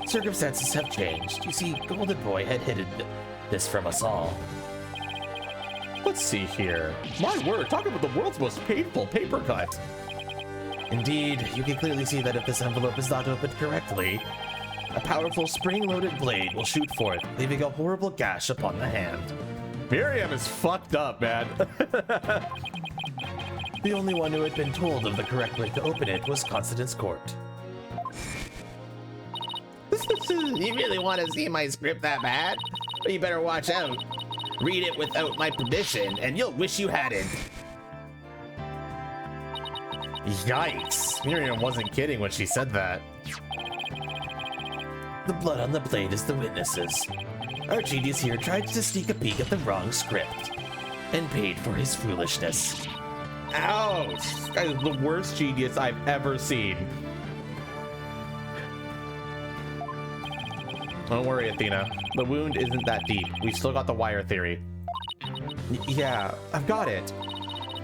Circumstances have changed. You see, Golden Boy had hidden this from us all. Let's see here. My word, talk about the world's most painful paper cut. Indeed, you can clearly see that if this envelope is not opened correctly, a powerful spring-loaded blade will shoot forth, leaving a horrible gash upon the hand. Miriam is fucked up, man. The only one who had been told of the correct way to open it was Constance Court. You really want to see my script that bad? Well, you better watch out. Read it without my permission, and you'll wish you hadn't. Yikes. Miriam wasn't kidding when she said that. The blood on the blade is the witness's. Our genius here tried to sneak a peek at the wrong script, and paid for his foolishness. Ouch! This guy is the worst genius I've ever seen. Don't worry, Athena. The wound isn't that deep. We've still got the wire theory. Yeah, I've got it.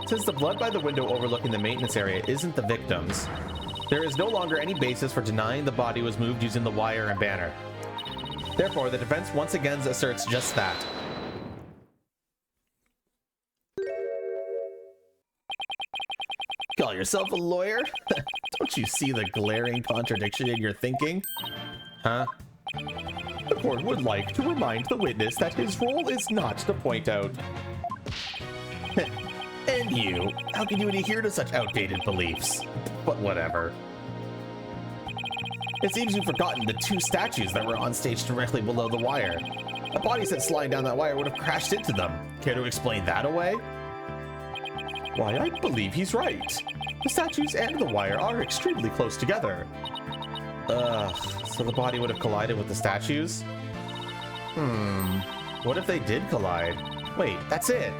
Since the blood by the window overlooking the maintenance area isn't the victim's, there is no longer any basis for denying the body was moved using the wire and banner. Therefore, the defense once again asserts just that. Call yourself a lawyer? Don't you see the glaring contradiction in your thinking? Huh? The court would like to remind the witness that his role is not to point out. And you? How can you adhere to such outdated beliefs? But whatever. It seems you've forgotten the two statues that were on stage directly below the wire. A body set sliding down that wire would have crashed into them. Care to explain that away? Why, I believe he's right. The statues and the wire are extremely close together. So the body would have collided with the statues? What if they did collide? Wait, that's it.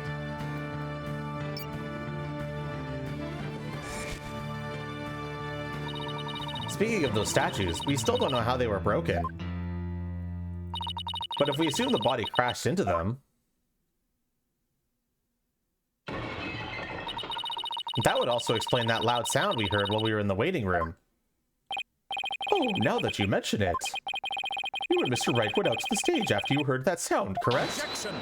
Speaking of those statues, we still don't know how they were broken. But if we assume the body crashed into them, that would also explain that loud sound we heard while we were in the waiting room. Oh, now that you mention it. You and Mr. Wright went out to the stage after you heard that sound, correct? Objection!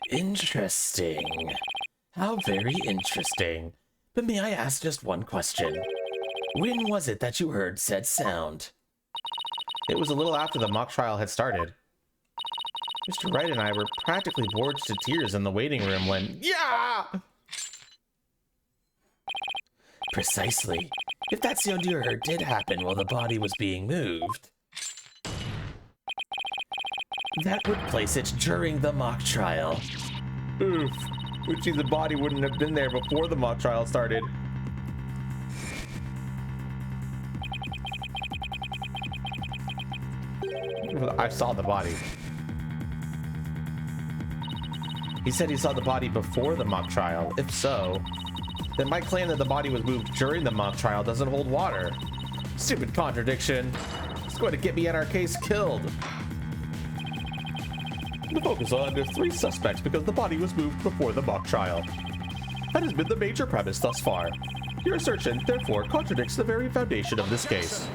Interesting. How very interesting. But may I ask just one question? When was it that you heard said sound? It was a little after the mock trial had started. Mr. Wright and I were practically bored to tears in the waiting room when... Yeah! Precisely. If that sound you heard did happen while the body was being moved, that would place it during the mock trial. Oof. Which means the body wouldn't have been there before the mock trial started. I saw the body. He said he saw the body before the mock trial. If so, then my claim that the body was moved during the mock trial doesn't hold water. Stupid contradiction. It's going to get me and our case killed. The focus on the 3 suspects because the body was moved before the mock trial. That has been the major premise thus far. Your assertion, therefore, contradicts the very foundation of this case.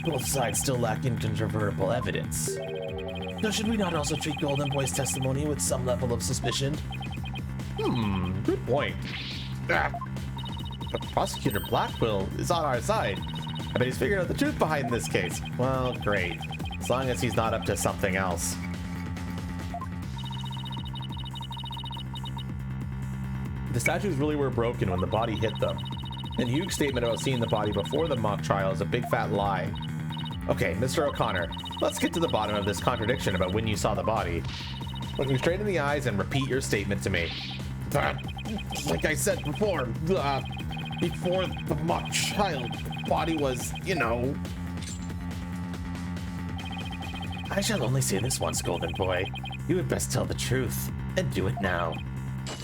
Both sides still lack incontrovertible evidence. Now, should we not also treat Golden Boy's testimony with some level of suspicion? Good point. but Prosecutor Blackwell is on our side. I bet he's figured out the truth behind this case. Well, great. As long as he's not up to something else. The statues really were broken when the body hit them. And Hugh's statement about seeing the body before the mock trial is a big fat lie. Okay, Mr. O'Connor, let's get to the bottom of this contradiction about when you saw the body. Look me straight in the eyes and repeat your statement to me. Like I said before, before the mock trial, the body was, you know... I shall only say this once, Golden Boy. You had best tell the truth, and do it now.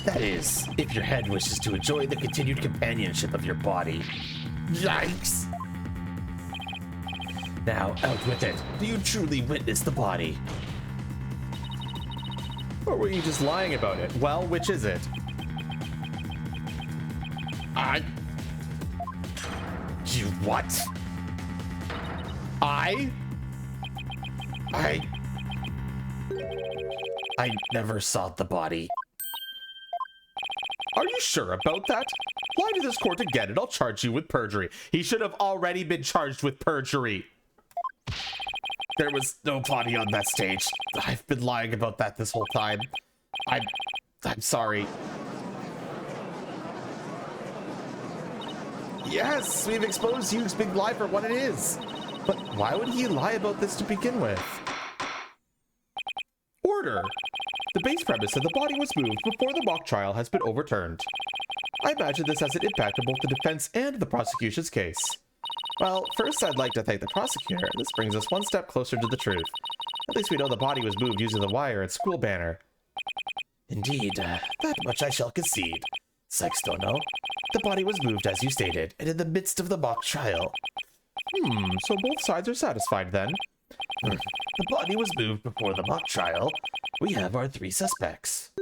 That is, if your head wishes to enjoy the continued companionship of your body. Yikes! Now, out with it. Do you truly witness the body? Or were you just lying about it? Well, which is it? You what? I never saw the body. Are you sure about that? Fly to this court to get it. I'll charge you with perjury. He should have already been charged with perjury. There was no body on that stage. I've been lying about that this whole time. I'm sorry. Yes, we've exposed Hugh's big lie for what it is. But why would he lie about this to begin with? Order! The base premise that the body was moved before the mock trial has been overturned. I imagine this has an impact on both the defense and the prosecution's case. Well, first I'd like to thank the prosecutor. This brings us one step closer to the truth. At least we know the body was moved using the wire and school banner. Indeed, that much I shall concede. Sykes don't know. The body was moved as you stated, and in the midst of the mock trial. So both sides are satisfied then. The body was moved before the mock trial. We have our 3 suspects.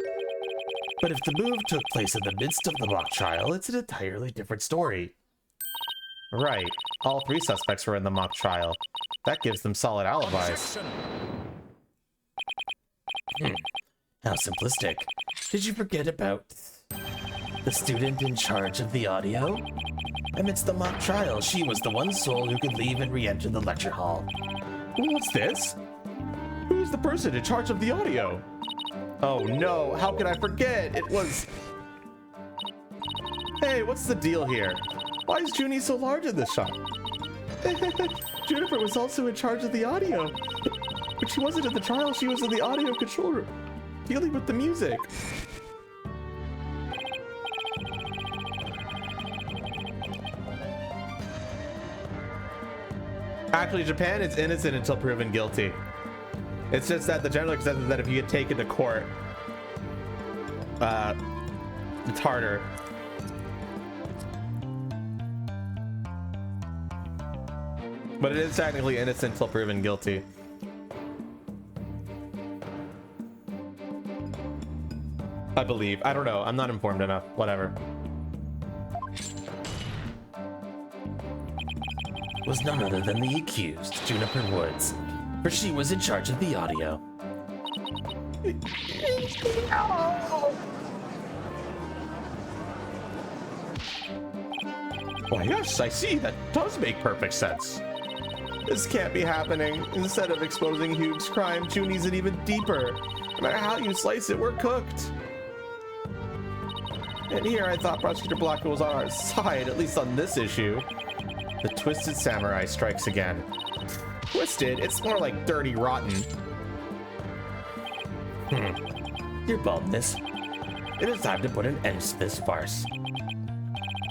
But if the move took place in the midst of the mock trial, it's an entirely different story. Right. All 3 suspects were in the mock trial. That gives them solid alibis. How simplistic. Did you forget about the student in charge of the audio? Amidst the mock trial, she was the one soul who could leave and re-enter the lecture hall. What's this? Who's the person in charge of the audio? Oh no, how could I forget? It was... Hey, what's the deal here? Why is Junie so large in this shot? Juniper was also in charge of the audio. But she wasn't in the trial, she was in the audio control room, dealing with the music. Actually, Japan is innocent until proven guilty. It's just that the general consensus is that if you get taken to court, it's harder. But it is technically innocent until proven guilty. I believe. I don't know. I'm not informed enough. Whatever. Was none other than the accused, Juniper Woods, for she was in charge of the audio. Why, yes, I see. That does make perfect sense. This can't be happening. Instead of exposing Hugh's crime, Junie's in even deeper. No matter how you slice it, we're cooked. And here I thought Prosecutor Blackwell was on our side, at least on this issue. The Twisted Samurai strikes again. Twisted? It's more like dirty rotten. Your baldness. It is time to put an end to this farce.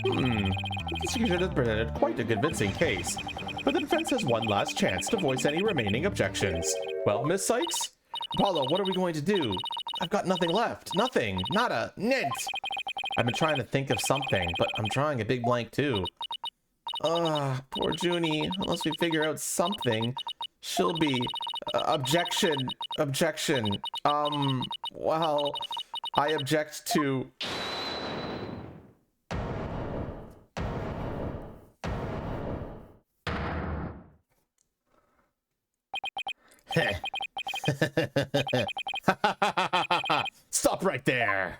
The prosecution has presented quite a convincing case, but the defense has one last chance to voice any remaining objections. Well, Miss Sykes? Apollo, what are we going to do? I've got nothing left. Nothing. Nada. Nint. I've been trying to think of something, but I'm drawing a big blank too. Poor Junie. Unless we figure out something, she'll be... objection. Objection. Well, I object to... Stop right there.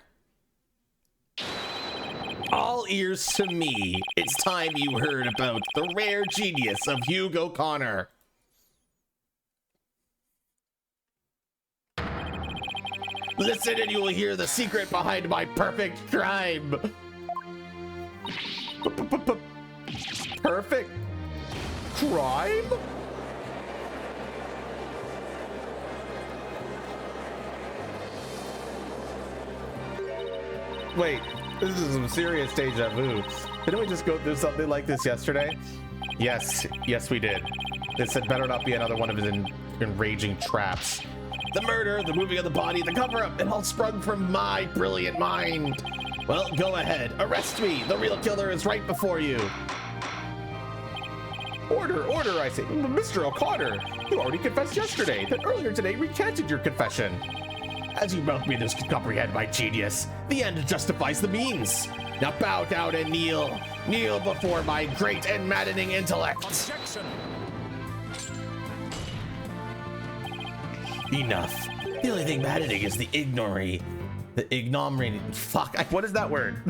all ears to me. It's time you heard about the rare genius of Hugo Connor. Listen and you will hear the secret behind my perfect crime. Perfect crime? Wait, this is some serious deja vu. Didn't we just go through something like this yesterday? Yes, we did. It said better not be another one of his enraging traps. The murder, the moving of the body, the cover-up, it all sprung from my brilliant mind. Well, go ahead. Arrest me. The real killer is right before you. Order, I say. Mr. O'Connor, you already confessed yesterday, then earlier today recanted your confession. As you mount me this to comprehend my genius, the end justifies the means. Now bow down and kneel. Kneel before my great and maddening intellect. Objection! Enough. The only thing maddening is the ignominy. Fuck, what is that word?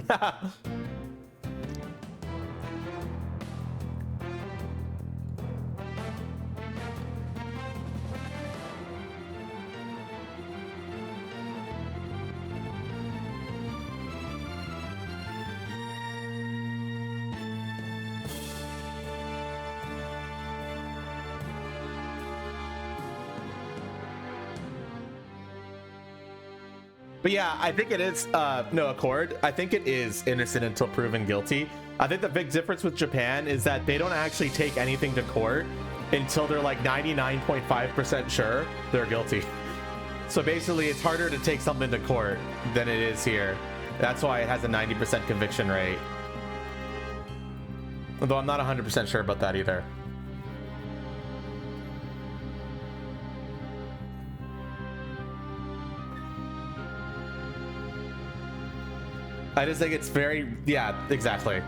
But yeah, I think it is, no, Accord, I think it is innocent until proven guilty. I think the big difference with Japan is that they don't actually take anything to court until they're like 99.5% sure they're guilty. So basically, it's harder to take something to court than it is here. That's why it has a 90% conviction rate. Although I'm not 100% sure about that either. I just think it's very, yeah, exactly.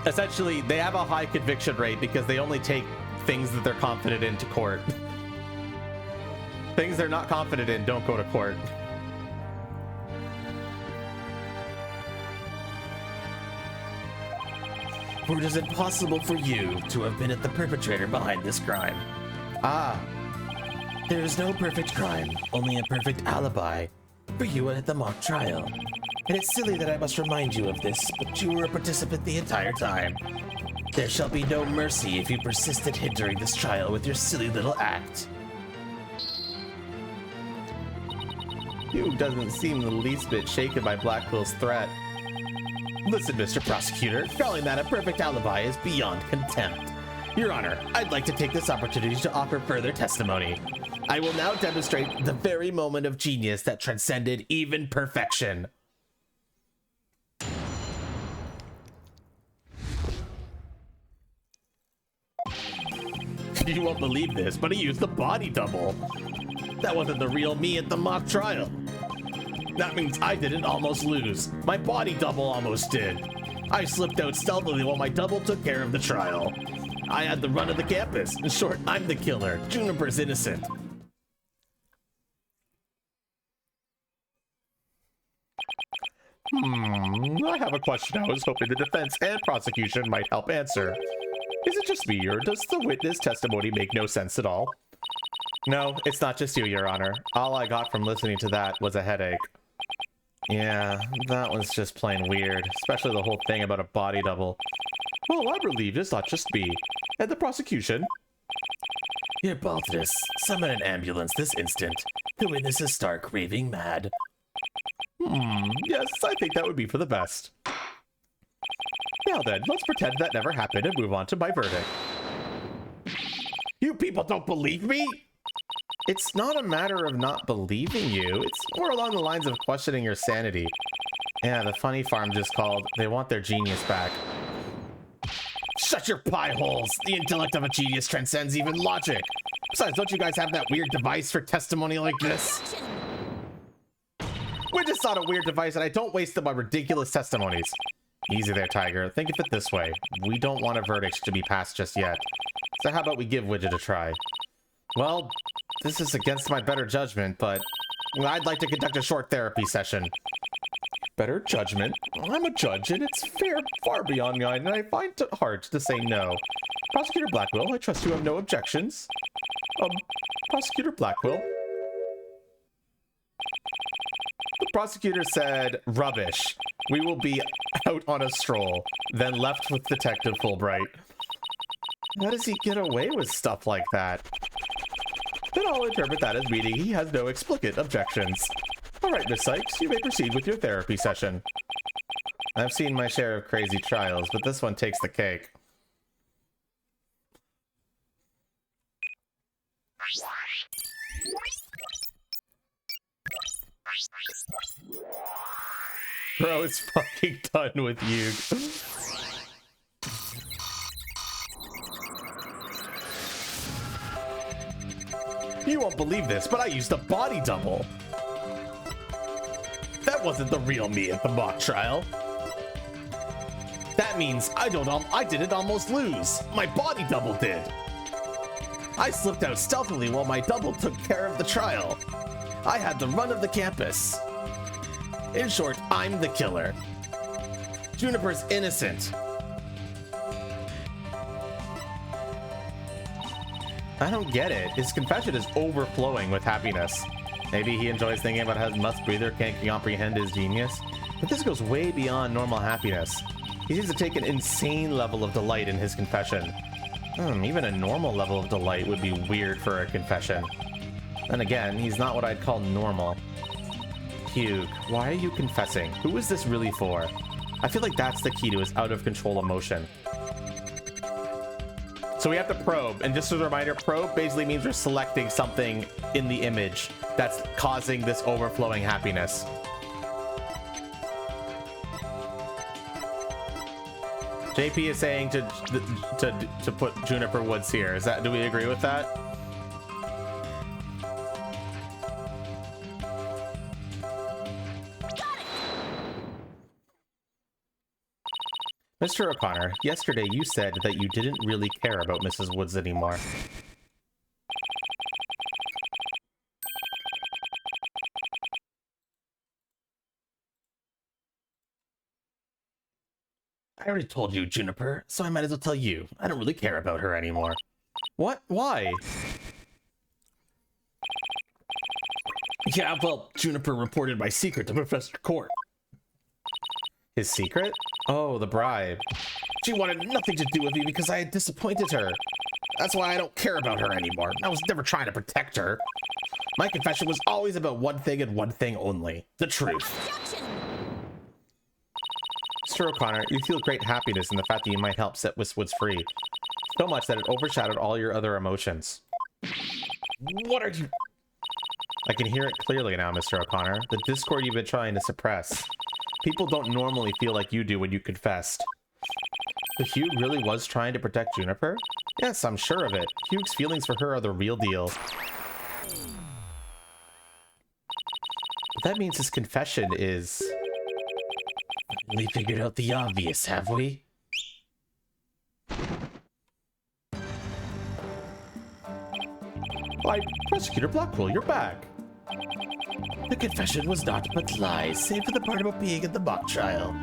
Essentially, they have a high conviction rate because they only take things that they're confident in to court. Things they're not confident in don't go to court. For it is impossible for you to have been the perpetrator behind this crime. Ah, There is no perfect crime, only a perfect alibi for you at the mock trial. And it's silly that I must remind you of this, but you were a participant the entire time. There shall be no mercy if you persist at hindering this trial with your silly little act. you doesn't seem the least bit shaken by Blackwell's threat. Listen, Mr. Prosecutor, calling that a perfect alibi is beyond contempt. Your Honor, I'd like to take this opportunity to offer further testimony. I will now demonstrate the very moment of genius that transcended even perfection. You won't believe this, but he used the body double. That wasn't the real me at the mock trial. That means I didn't almost lose. My body double almost did. I slipped out stealthily while my double took care of the trial. I had the run of the campus. In short, I'm the killer. Juniper's innocent. I have a question I was hoping the defense and prosecution might help answer. Is it just me, or does the witness testimony make no sense at all? No, it's not just you, Your Honor. All I got from listening to that was a headache. Yeah, that was just plain weird, especially the whole thing about a body double. Well, I'm relieved it's not just me. And the prosecution? Your Baltus, summon an ambulance this instant. The witness is stark raving mad. Yes, I think that would be for the best. Now then, let's pretend that never happened and move on to my verdict. You people don't believe me? It's not a matter of not believing you. It's more along the lines of questioning your sanity. Yeah, the funny farm just called. They want their genius back. Shut your pie holes. The intellect of a genius transcends even logic. Besides, don't you guys have that weird device for testimony like this? We just sought a weird device and I don't waste them on ridiculous testimonies. Easy there, Tiger. Think of it this way. We don't want a verdict to be passed just yet. So how about we give Widget a try? Well, this is against my better judgment, but I'd like to conduct a short therapy session. Better judgment. I'm a judge, and it's far beyond mine, and I find it hard to say no. Prosecutor Blackwell, I trust you have no objections. Prosecutor Blackwell? The prosecutor said, rubbish. We will be out on a stroll, then left with Detective Fulbright. How does he get away with stuff like that? Then I'll interpret that as meaning he has no explicit objections. All right, Miss Sykes, you may proceed with your therapy session. I've seen my share of crazy trials, but this one takes the cake. Bro, it's fucking done with you. You won't believe this, but I used a body double. That wasn't the real me at the mock trial. That means I didn't almost lose. My body double did. I slipped out stealthily while my double took care of the trial. I had the run of the campus. In short, I'm the killer. Juniper's innocent. I don't get it. His confession is overflowing with happiness. Maybe he enjoys thinking about how his musk-breather can't comprehend his genius. But this goes way beyond normal happiness. He seems to take an insane level of delight in his confession. Even a normal level of delight would be weird for a confession. Then again, he's not what I'd call normal. Hugh, why are you confessing? Who is this really for? I feel like that's the key to his out-of-control emotion. So we have to probe, and just as a reminder, probe basically means we're selecting something in the image that's causing this overflowing happiness. JP is saying to put Juniper Woods here. Do we agree with that? Mr. O'Connor, yesterday you said that you didn't really care about Mrs. Woods anymore. I already told you, Juniper, so I might as well tell you. I don't really care about her anymore. What? Why? Yeah, well, Juniper reported my secret to Professor Court. His secret? Oh, the bribe. She wanted nothing to do with me because I had disappointed her. That's why I don't care about her anymore. I was never trying to protect her. My confession was always about one thing and one thing only. The truth. Mr. O'Connor, you feel great happiness in the fact that you might help set Miss Woods free. So much that it overshadowed all your other emotions. What are you... I can hear it clearly now, Mr. O'Connor. The discord you've been trying to suppress. People don't normally feel like you do when you confessed. So Hugh really was trying to protect Juniper? Yes, I'm sure of it. Hugh's feelings for her are the real deal. But that means his confession is... We figured out the obvious, have we? Why, Prosecutor Blackwell, you're back. The confession was naught but lies, save for the part about being in the mock trial.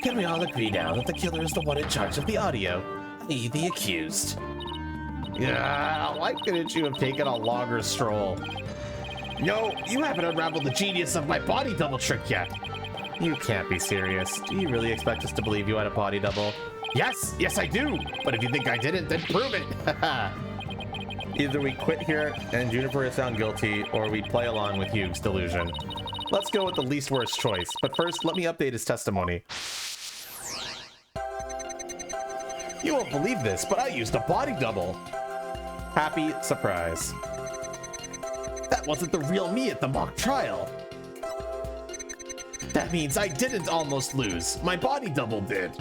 Can we all agree now that the killer is the one in charge of the audio, i.e. the accused? Yeah, why couldn't you have taken a longer stroll? No, you haven't unraveled the genius of my body double trick yet. You can't be serious. Do you really expect us to believe you had a body double? Yes, I do. But if you think I didn't, then prove it. Either we quit here and Juniper is found guilty, or we play along with Hugh's delusion. Let's go with the least worst choice, but first, let me update his testimony. You won't believe this, but I used a body double. Happy surprise. That wasn't the real me at the mock trial. That means I didn't almost lose. My body double did.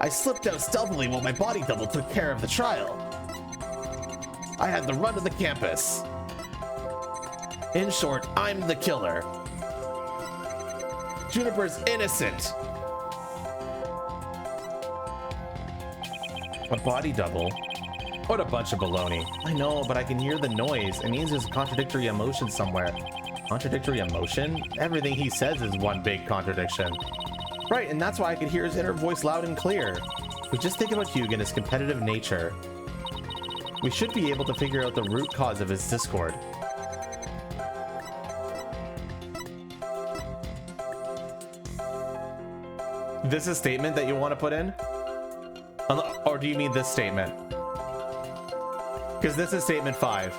I slipped out stealthily while my body double took care of the trial. I had the run of the campus. In short, I'm the killer. Juniper's innocent. A body double? What a bunch of baloney. I know, but I can hear the noise. It means there's a contradictory emotion somewhere. Contradictory emotion? Everything he says is one big contradiction. Right, and that's why I could hear his inner voice loud and clear. But just think about Hugh and his competitive nature. We should be able to figure out the root cause of his discord. This is a statement that you want to put in? Or do you mean this statement? Because this is statement 5.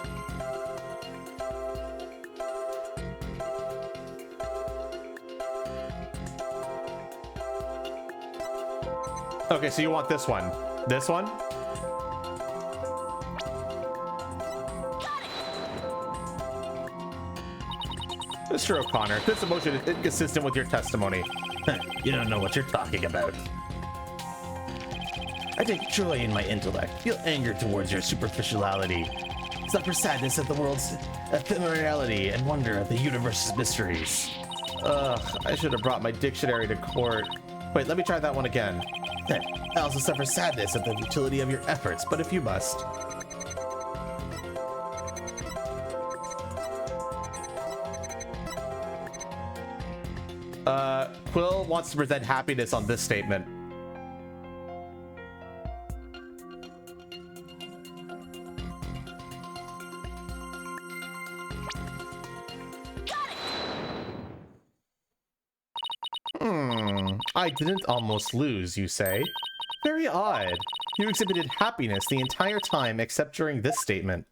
Okay, so you want this one. This one? Mr. O'Connor, this emotion is inconsistent with your testimony. You don't know what you're talking about. I take joy in my intellect, feel anger towards your superficiality, suffer sadness at the world's ephemerality, and wonder at the universe's mysteries. Ugh, I should have brought my dictionary to court. Wait, let me try that one again. I also suffer sadness at the futility of your efforts, but if you must. Quill wants to present happiness on this statement. I didn't almost lose, you say? Very odd. You exhibited happiness the entire time except during this statement.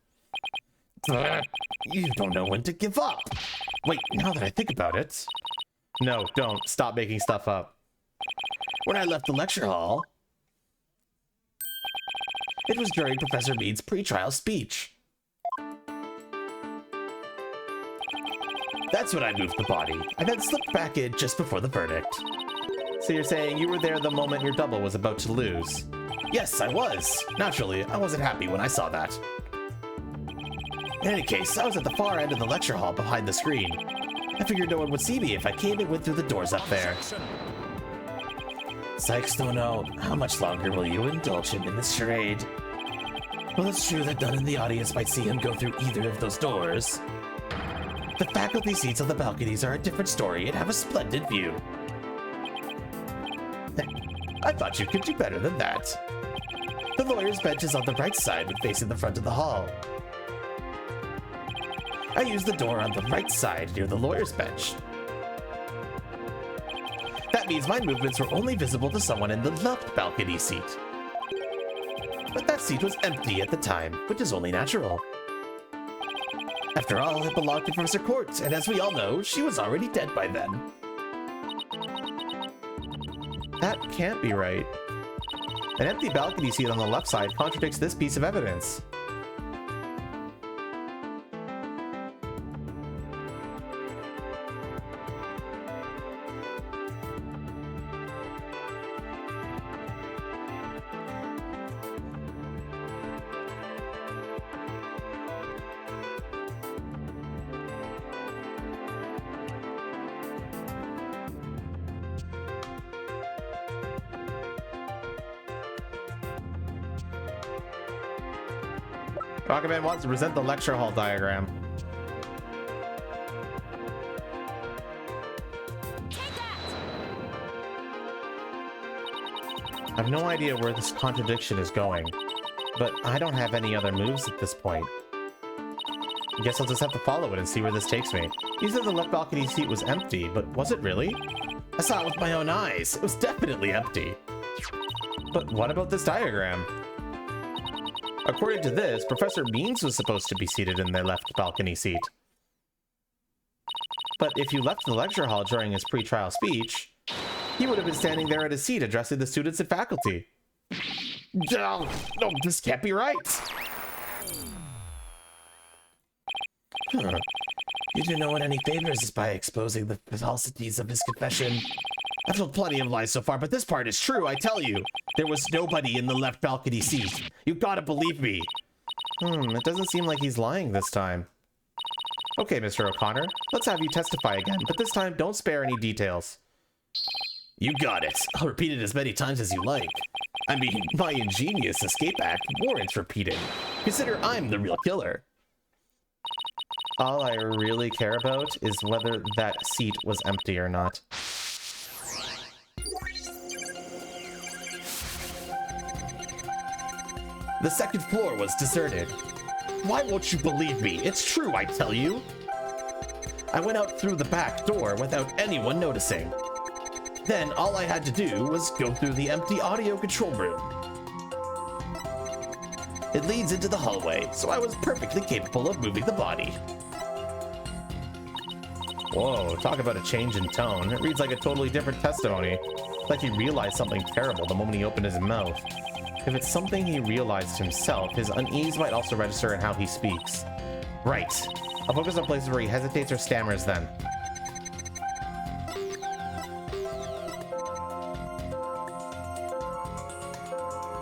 You don't know when to give up. Wait, now that I think about it... No, don't. Stop making stuff up. When I left the lecture hall, it was during Professor Mead's pre-trial speech. That's when I moved the body. I then slipped back in just before the verdict. So you're saying you were there the moment your double was about to lose? Yes, I was. Naturally, I wasn't happy when I saw that. In any case, I was at the far end of the lecture hall behind the screen. I figured no one would see me if I came and went through the doors up there. Sykes don't know. How much longer will you indulge him in this charade? Well, it's true that none in the audience might see him go through either of those doors. The faculty seats on the balconies are a different story and have a splendid view. I thought you could do better than that. The lawyer's bench is on the right side, facing the front of the hall. I used the door on the right side near the lawyer's bench. That means my movements were only visible to someone in the left balcony seat. But that seat was empty at the time, which is only natural. After all, it belonged to Professor Court, and as we all know, she was already dead by then. That can't be right. An empty balcony seat on the left side contradicts this piece of evidence. Rocketman wants to present the lecture hall diagram. I have no idea where this contradiction is going, but I don't have any other moves at this point. I guess I'll just have to follow it and see where this takes me. You said the left balcony seat was empty, but was it really? I saw it with my own eyes. It was definitely empty. But what about this diagram? According to this, Professor Means was supposed to be seated in the left balcony seat. But if you left the lecture hall during his pre-trial speech, he would have been standing there at his seat addressing the students and faculty. No, this can't be right. You do no one any favors by exposing the falsities of his confession. I've told plenty of lies so far, but this part is true, I tell you. There was nobody in the left balcony seat. You gotta believe me. It doesn't seem like he's lying this time. Okay, Mr. O'Connor, let's have you testify again, but this time don't spare any details. You got it. I'll repeat it as many times as you like. I mean, my ingenious escape act warrants repeating. Consider I'm the real killer. All I really care about is whether that seat was empty or not. The second floor was deserted. Why won't you believe me? It's true, I tell you. I went out through the back door without anyone noticing. Then all I had to do was go through the empty audio control room. It leads into the hallway, so I was perfectly capable of moving the body. Whoa, talk about a change in tone. It reads like a totally different testimony. Like he realized something terrible the moment he opened his mouth. If it's something he realized himself, his unease might also register in how he speaks. Right. I'll focus on places where he hesitates or stammers then.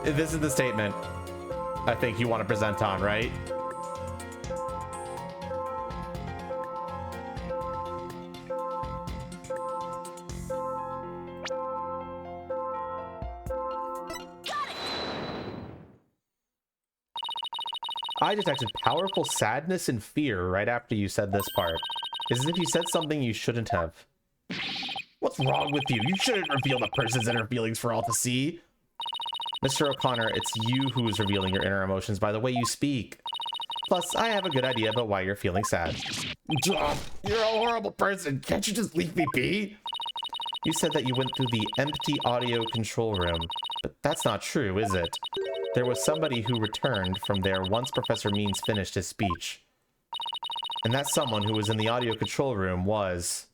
This is the statement I think you want to present on, right? I detected powerful sadness and fear right after you said this part. It's as if you said something you shouldn't have. What's wrong with you? You shouldn't reveal the person's inner feelings for all to see. Mr. O'Connor, it's you who is revealing your inner emotions by the way you speak. Plus, I have a good idea about why you're feeling sad. You're a horrible person. Can't you just leave me be? You said that you went through the empty audio control room, but that's not true, is it? There was somebody who returned from there once Professor Means finished his speech. And that someone who was in the audio control room was...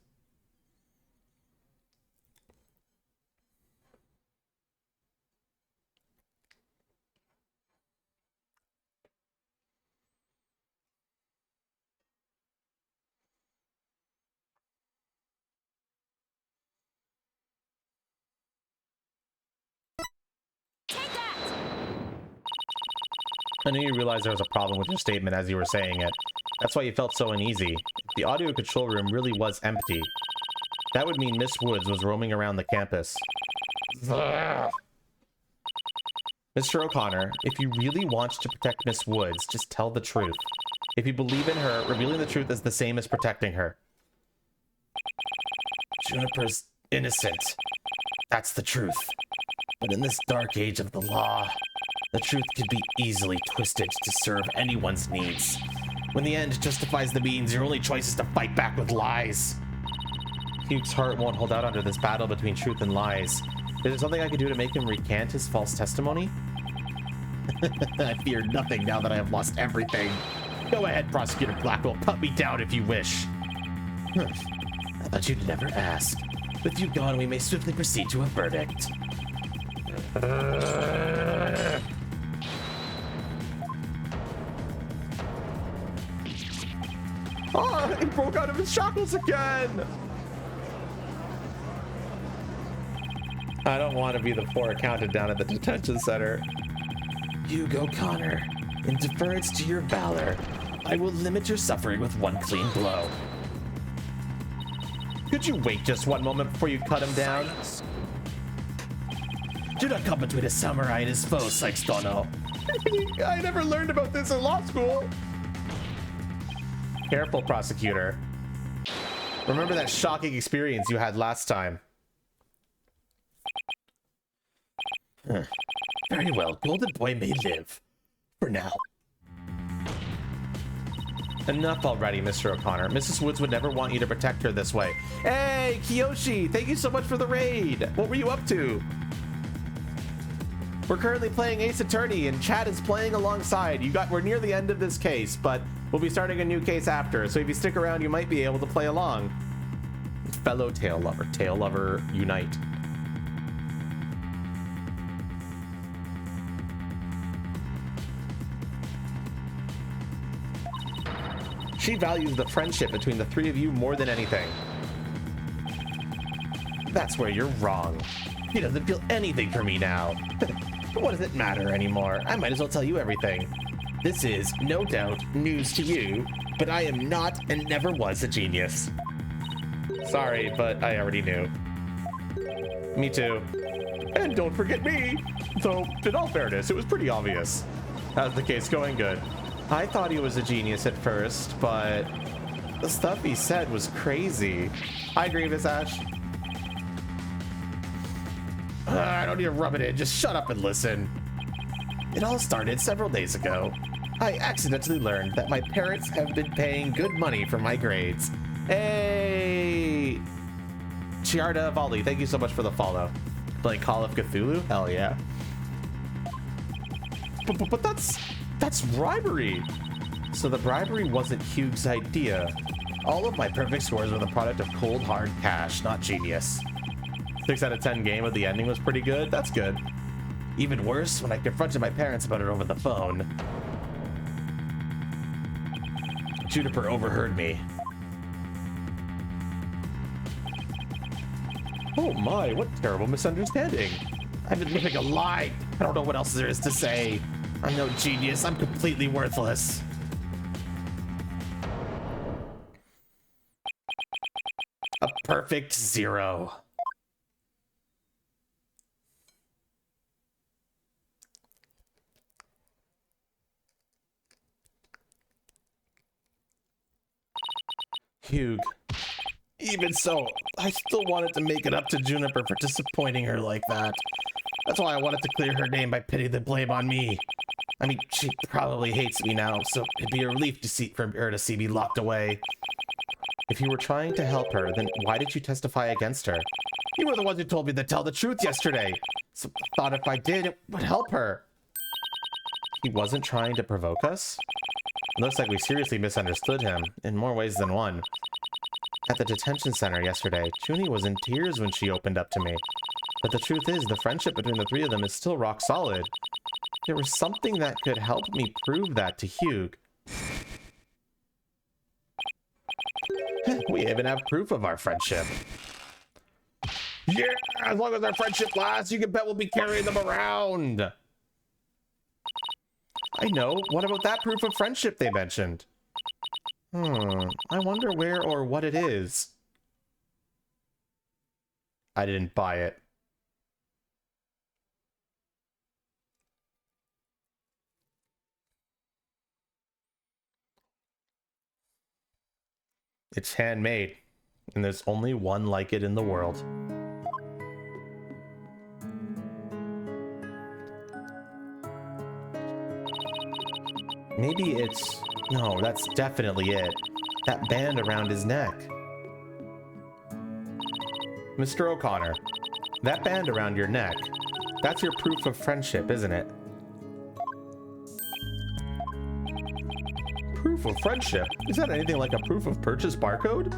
I knew you realized there was a problem with your statement as you were saying it. That's why you felt so uneasy. If the audio control room really was empty, that would mean Miss Woods was roaming around the campus. Mr. O'Connor, if you really want to protect Miss Woods, just tell the truth. If you believe in her, revealing the truth is the same as protecting her. Juniper's innocent. That's the truth. But in this dark age of the law, the truth could be easily twisted to serve anyone's needs. When the end justifies the means, your only choice is to fight back with lies. Hugh's heart won't hold out under this battle between truth and lies. Is there something I could do to make him recant his false testimony? I fear nothing now that I have lost everything. Go ahead, Prosecutor Blackwell. Cut me down if you wish. I thought you'd never ask. With you gone, we may swiftly proceed to a verdict. Oh, he broke out of his shackles again! I don't want to be the poor accountant down at the detention center. Hugo Connor, in deference to your valor, I will limit your suffering with one clean blow. Could you wait just one moment before you cut him down? Do not come between a samurai and his foe, Sykes Dono. I never learned about this in law school. Careful, prosecutor. Remember that shocking experience you had last time. Very well, Golden Boy may live. For now. Enough already, Mr. O'Connor. Mrs. Woods would never want you to protect her this way. Hey, Kiyoshi, thank you so much for the raid. What were you up to? We're currently playing Ace Attorney, and Chad is playing alongside. We're near the end of this case, but we'll be starting a new case after. So if you stick around, you might be able to play along. Fellow tail lover, unite. She values the friendship between the three of you more than anything. That's where you're wrong. He doesn't feel anything for me now. What does it matter anymore? I might as well tell you everything. This is, no doubt, news to you, but I am not and never was a genius. Sorry, but I already knew. Me too. And don't forget me! Though, in all fairness, it was pretty obvious. How's the case going? Good. I thought he was a genius at first, but The stuff he said was crazy. I agree, Miss Ash. I don't need to rub it in. Just shut up and listen. It all started several days ago. I accidentally learned that my parents have been paying good money for my grades. Hey! Chiarda Volley, thank you so much for the follow. Playing Call of Cthulhu? Hell yeah. But that's bribery. So the bribery wasn't Hugh's idea. All of my perfect scores were the product of cold hard cash, not genius. 6 out of 10 game of the ending was pretty good. That's good. Even worse when I confronted my parents about it over the phone. Juniper overheard me. Oh my, what terrible misunderstanding. I've been living a lie. I don't know what else there is to say. I'm no genius. I'm completely worthless. A perfect 0. Hugh. Even so, I still wanted to make it up to Juniper for disappointing her like that. That's why I wanted to clear her name by pinning the blame on me. I mean, she probably hates me now, so it'd be a relief for her to see me locked away. If you were trying to help her, then why did you testify against her? You were the ones who told me to tell the truth yesterday. So I thought if I did, it would help her. He wasn't trying to provoke us? It looks like we seriously misunderstood him, in more ways than one. At the detention center yesterday, Junie was in tears when she opened up to me. But the truth is, the friendship between the three of them is still rock solid. There was something that could help me prove that to Hugh. We even have proof of our friendship. Yeah, as long as our friendship lasts, you can bet we'll be carrying them around. I know. What about that proof of friendship they mentioned? I wonder where or what it is. I didn't buy it. It's handmade, and there's only one like it in the world. Maybe it's... No, that's definitely it. That band around his neck. Mr. O'Connor, that band around your neck, that's your proof of friendship, isn't it? Proof of friendship? Is that anything like a proof of purchase barcode?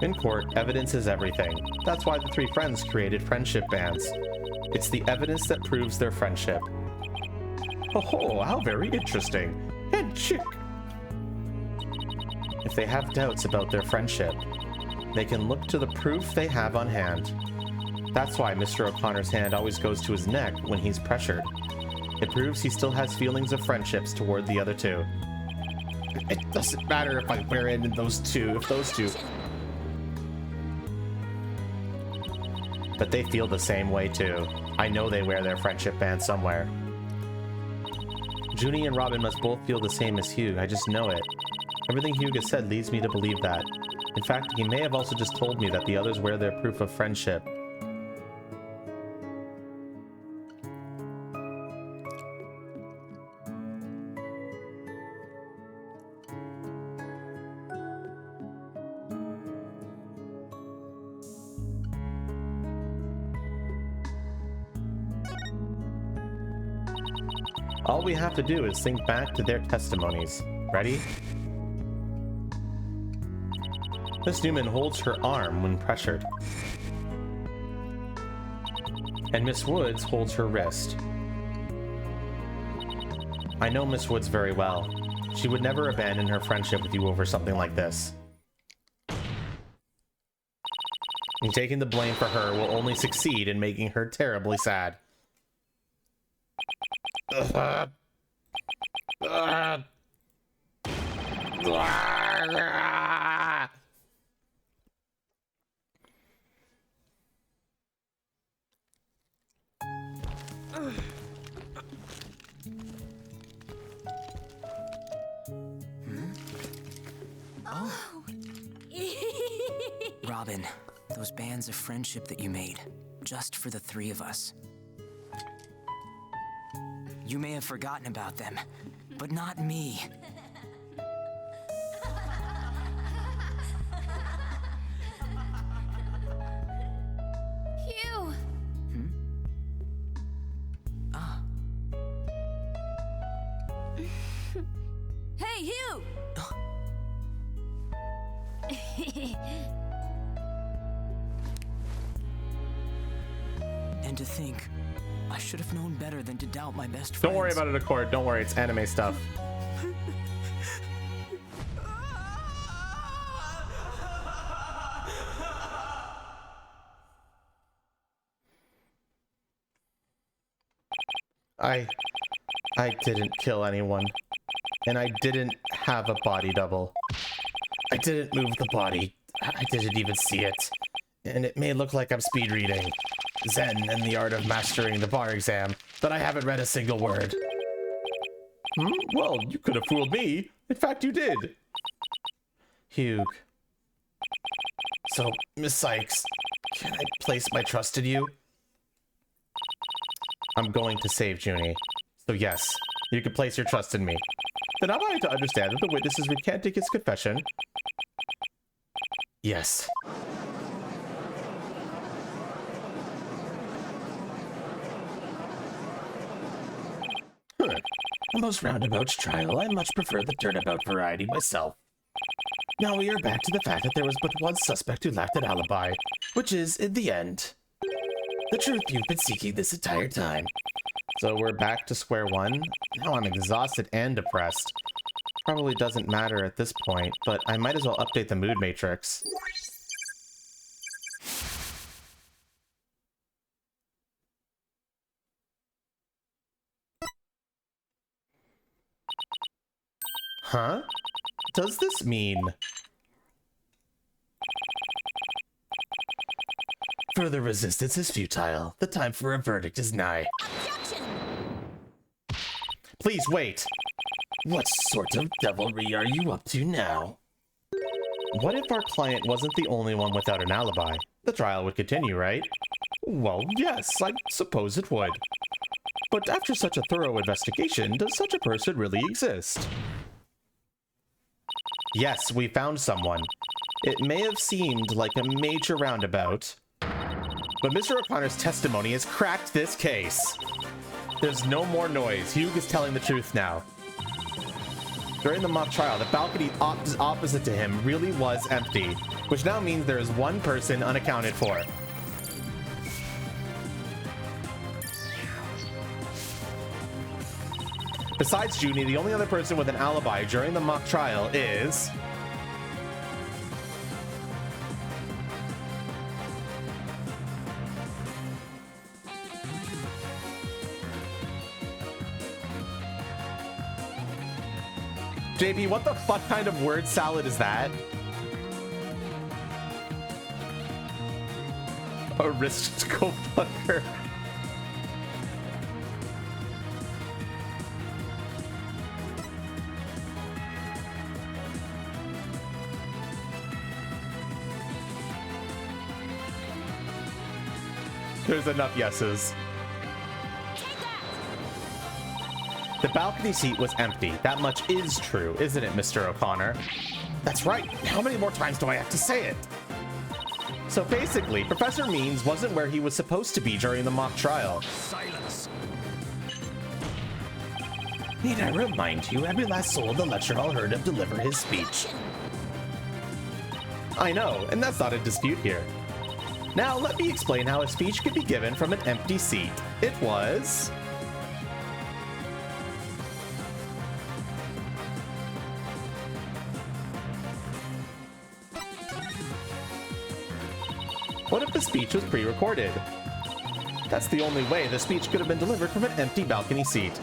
In court, evidence is everything. That's why the three friends created friendship bands. It's the evidence that proves their friendship. Oh, how very interesting. And chick. If they have doubts about their friendship, they can look to the proof they have on hand. That's why Mr. O'Connor's hand always goes to his neck when he's pressured. It proves he still has feelings of friendships toward the other two. It doesn't matter if I wear in those two, if those two... But they feel the same way too. I know they wear their friendship band somewhere. Junie and Robin must both feel the same as Hugh, I just know it. Everything Hugh has said leads me to believe that. In fact, he may have also just told me that the others wear their proof of friendship. All we have to do is think back to their testimonies. Ready? Miss Newman holds her arm when pressured. And Miss Woods holds her wrist. I know Miss Woods very well. She would never abandon her friendship with you over something like this. And taking the blame for her will only succeed in making her terribly sad. Robin, those bands of friendship that you made, just for the three of us. You may have forgotten about them, but not me. Hugh! Hey, Hugh! And to think, I should have known better than to doubt my best friends. Don't worry about it, Accord. Don't worry. It's anime stuff. I didn't kill anyone. And I didn't have a body double. I didn't move the body. I didn't even see it. And it may look like I'm speed reading Zen and the art of mastering the bar exam, but I haven't read a single word. Well, you could have fooled me. In fact, you did. Hugh. So, Miss Sykes, can I place my trust in you? I'm going to save Junie. So yes, you can place your trust in me. Then am I to understand that the witness is recanting his confession? Yes. A most roundabout trial. I much prefer the turnabout variety myself. Now we are back to the fact that there was but one suspect who lacked an alibi, which is, in the end, the truth you've been seeking this entire time. So we're back to square one. Now I'm exhausted and depressed. Probably doesn't matter at this point, but I might as well update the mood matrix. Huh? Does this mean... Further resistance is futile. The time for a verdict is nigh. Objection! Please wait! What sort of devilry are you up to now? What if our client wasn't the only one without an alibi? The trial would continue, right? Well, yes, I suppose it would. But after such a thorough investigation, does such a person really exist? Yes, we found someone. It may have seemed like a major roundabout, but Mr. O'Connor's testimony has cracked this case. There's no more noise. Hugh is telling the truth now. During the mock trial, the balcony opposite to him really was empty, which now means there is one person unaccounted for. Besides Junie, the only other person with an alibi during the mock trial is... JB, what the fuck kind of word salad is that? A wrist go fucker. There's enough yeses. The balcony seat was empty. That much is true, isn't it, Mr. O'Connor? That's right. How many more times do I have to say it? So basically, Professor Means wasn't where he was supposed to be during the mock trial. Silence. Need I remind you, every last soul in the lecture hall heard him deliver his speech. I know, and that's not a dispute here. Now, let me explain how a speech could be given from an empty seat. It was... What if the speech was pre-recorded? That's the only way the speech could have been delivered from an empty balcony seat.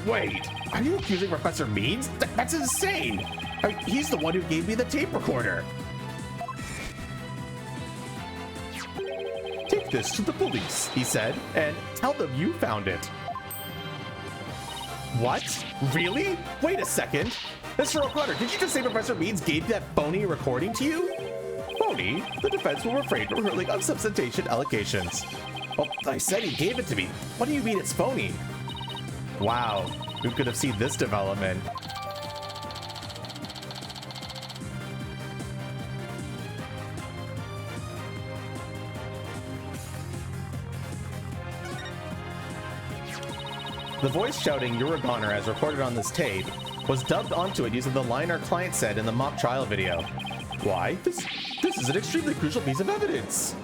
Wait, are you accusing Professor Means? That's insane! I mean, he's the one who gave me the tape recorder. Take this to the police, he said, and tell them you found it. What? Really? Wait a second. Mr. O'Connor, did you just say Professor Beans gave that phony recording to you? Phony? The defense will refrain from hurling unsubstantiated allegations. Well, I said he gave it to me. What do you mean it's phony? Wow, who could have seen this development? The voice shouting "You're a goner" as recorded on this tape was dubbed onto it using the line our client said in the mock trial video. Why? This is an extremely crucial piece of evidence.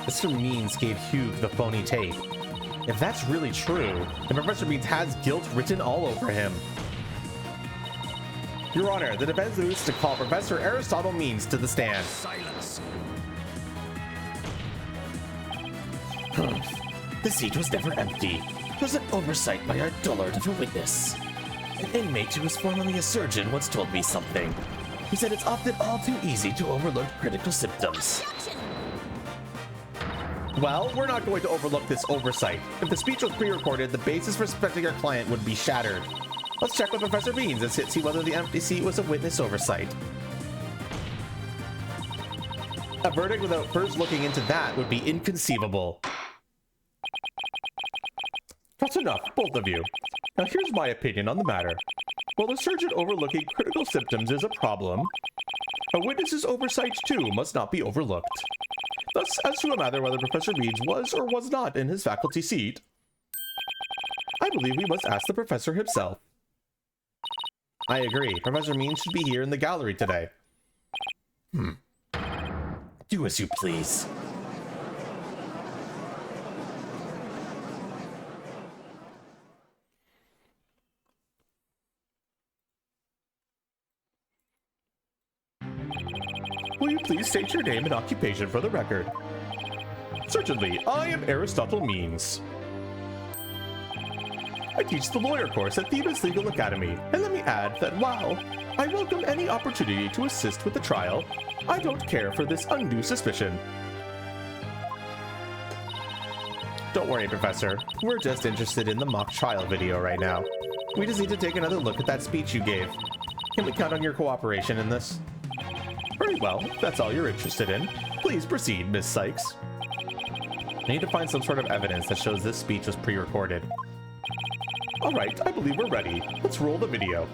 Mr. Means gave Hugh the phony tape. If that's really true, then Professor Means has guilt written all over him. Your Honor, the defense moves to call Professor Aristotle Means to the stand. Silence. The seat was never empty. It was an oversight by our dullard of a witness. An inmate who was formerly a surgeon once told me something. He said it's often all too easy to overlook critical symptoms. Objection! Well, we're not going to overlook this oversight. If the speech was pre-recorded, the basis for suspecting our client would be shattered. Let's check with Professor Beans and see whether the empty seat was a witness oversight. A verdict without first looking into that would be inconceivable. That's enough, both of you. Now here's my opinion on the matter. While the surgeon overlooking critical symptoms is a problem, a witness's oversight too must not be overlooked. Thus, as to a matter whether Professor Beans was or was not in his faculty seat, I believe we must ask the professor himself. I agree. Professor Means should be here in the gallery today. Do as you please. Will you please state your name and occupation for the record? Certainly, I am Aristotle Means. I teach the lawyer course at Thebes Legal Academy, and let me add that while I welcome any opportunity to assist with the trial, I don't care for this undue suspicion. Don't worry, Professor. We're just interested in the mock trial video right now. We just need to take another look at that speech you gave. Can we count on your cooperation in this? Very well, if that's all you're interested in. Please proceed, Miss Sykes. I need to find some sort of evidence that shows this speech was pre-recorded. Alright, I believe we're ready. Let's roll the video.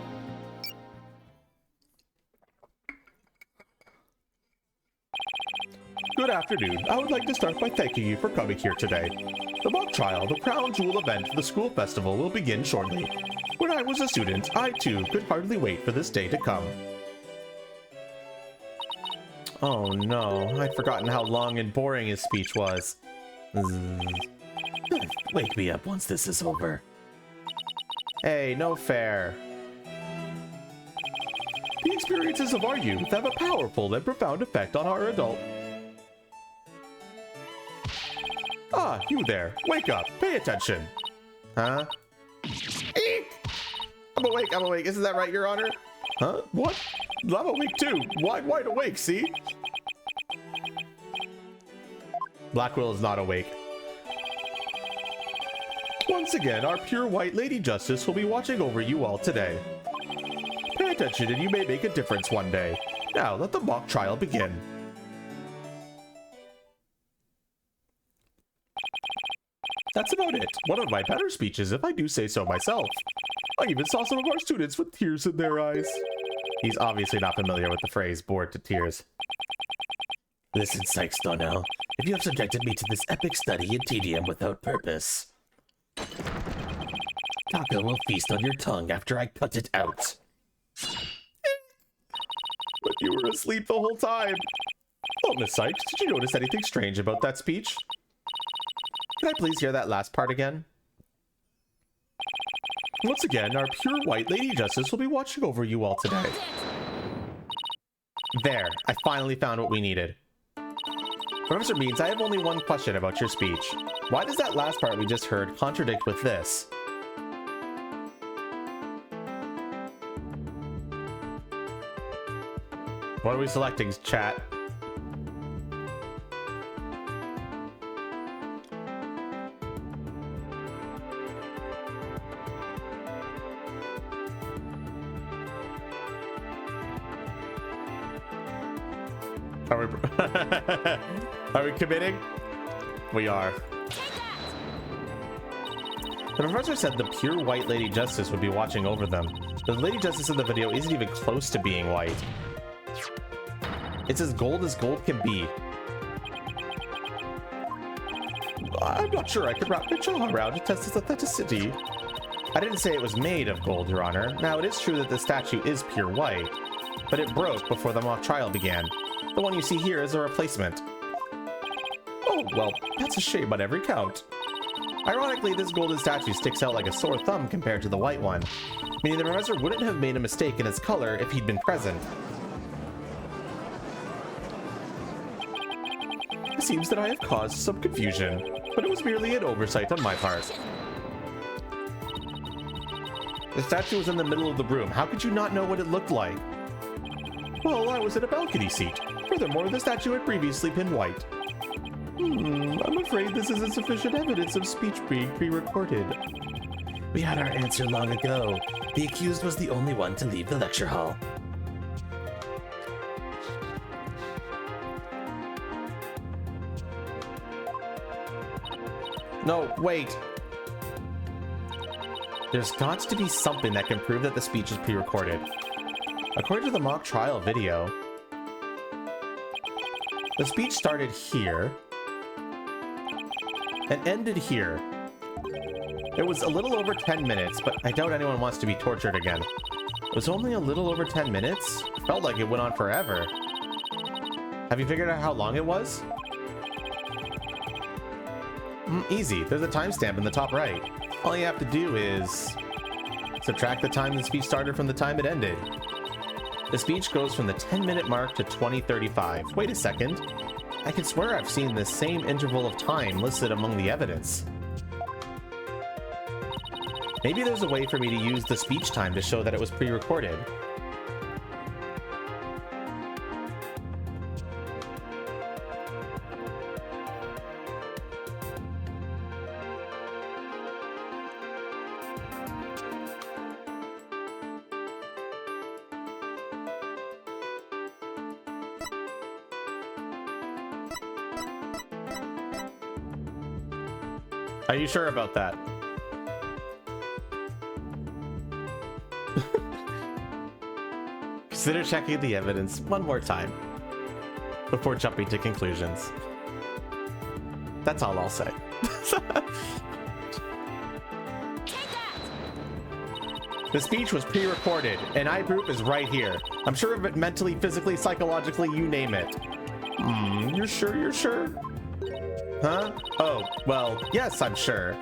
Good afternoon. I would like to start by thanking you for coming here today. The mock trial, the crown jewel event for the school festival, will begin shortly. When I was a student, I too could hardly wait for this day to come. Oh no, I'd forgotten how long and boring his speech was. Wake me up once this is over. Hey, no fair. The experiences of our youth have a powerful and profound effect on our adult. Ah, you there. Wake up. Pay attention. Huh? Eek! I'm awake. Isn't that right, Your Honor? Huh? What? I'm awake too. Wide awake, see? Blackwell is not awake. Once again, our pure white Lady Justice will be watching over you all today. Pay attention and you may make a difference one day. Now, let the mock trial begin. That's about it. One of my better speeches, if I do say so myself. I even saw some of our students with tears in their eyes. He's obviously not familiar with the phrase bored to tears. Listen, Sykes Donnell, if you have subjected me to this epic study in tedium without purpose, Taco will feast on your tongue after I cut it out. But you were asleep the whole time. Oh, Miss Sykes, did you notice anything strange about that speech? Can I please hear that last part again? Once again, our pure white Lady Justice will be watching over you all today. There, I finally found what we needed. Professor Beans, I have only one question about your speech. Why does that last part we just heard contradict with this? What are we selecting, chat? Are we are we committing? We are. The professor said the pure white Lady Justice would be watching over them. The Lady Justice in the video isn't even close to being white. It's as gold can be. I'm not sure I could wrap my jaw around to test its authenticity. I didn't say it was made of gold, Your Honor. Now, it is true that the statue is pure white, but it broke before the mock trial began. The one you see here is a replacement. Oh, well, that's a shame on every count. Ironically, this golden statue sticks out like a sore thumb compared to the white one, meaning the professor wouldn't have made a mistake in its color if he'd been present. It seems that I have caused some confusion, but it was merely an oversight on my part. The statue was in the middle of the room. How could you not know what it looked like? Well, I was in a balcony seat. Furthermore, the statue had previously been white. I'm afraid this isn't sufficient evidence of speech being pre-recorded. We had our answer long ago. The accused was the only one to leave the lecture hall. No, wait. There's got to be something that can prove that the speech is pre-recorded. According to the mock trial video, the speech started here and ended here. It was a little over 10 minutes, but I doubt anyone wants to be tortured again. It was only a little over 10 minutes? It felt like it went on forever. Have you figured out how long it was? Easy. There's a timestamp in the top right. All you have to do is subtract the time the speech started from the time it ended. The speech goes from the 10-minute mark to 20:35. Wait a second. I can swear I've seen this same interval of time listed among the evidence. Maybe there's a way for me to use the speech time to show that it was pre-recorded. Are you sure about that? Consider checking the evidence one more time before jumping to conclusions. That's all I'll say. The speech was pre-recorded, and iProof is right here. I'm sure of it mentally, physically, psychologically, you name it. You're sure you're sure? Huh? Oh, well, yes, I'm sure.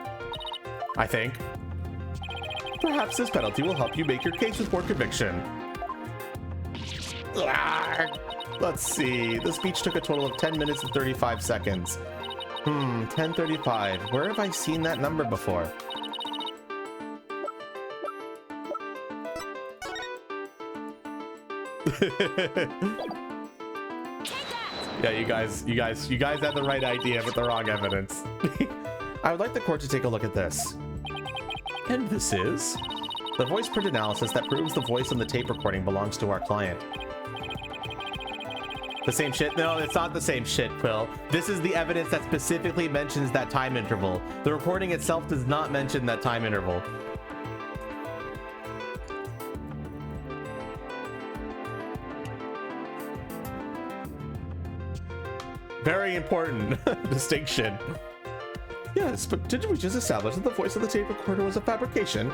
I think. Perhaps this penalty will help you make your case with more conviction. Let's see. The speech took a total of 10 minutes and 35 seconds. 10:35. Where have I seen that number before? Yeah, you guys had the right idea, but the wrong evidence. I would like the court to take a look at this. And this is the voice print analysis that proves the voice on the tape recording belongs to our client. The same shit? No, it's not the same shit, Quill. This is the evidence that specifically mentions that time interval. The recording itself does not mention that time interval. Very important distinction. Yes, but didn't we just establish that the voice of the tape recorder was a fabrication?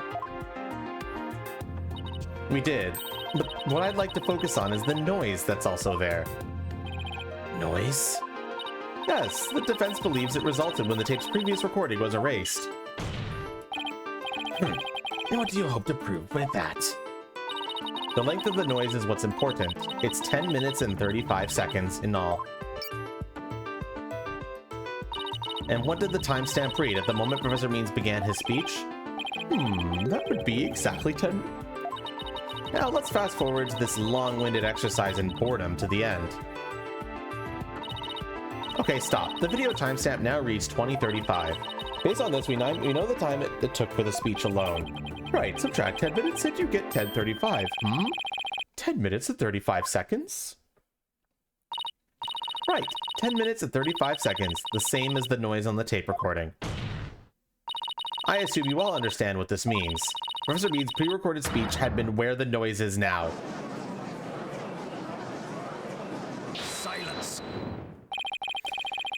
We did, but what I'd like to focus on is the noise that's also there. Noise? Yes, the defense believes it resulted when the tape's previous recording was erased. And what do you hope to prove with that? The length of the noise is what's important. It's 10 minutes and 35 seconds in all. And what did the timestamp read at the moment Professor Means began his speech? That would be exactly 10. Now let's fast forward to this long-winded exercise in boredom to the end. Okay, stop. The video timestamp now reads 20:35. Based on this, we know the time it took for the speech alone. Right, subtract 10 minutes and you get 10:35. 10 minutes and 35 seconds? Right, 10 minutes and 35 seconds, the same as the noise on the tape recording. I assume you all understand what this means. Professor Bean's pre-recorded speech had been where the noise is now. Silence.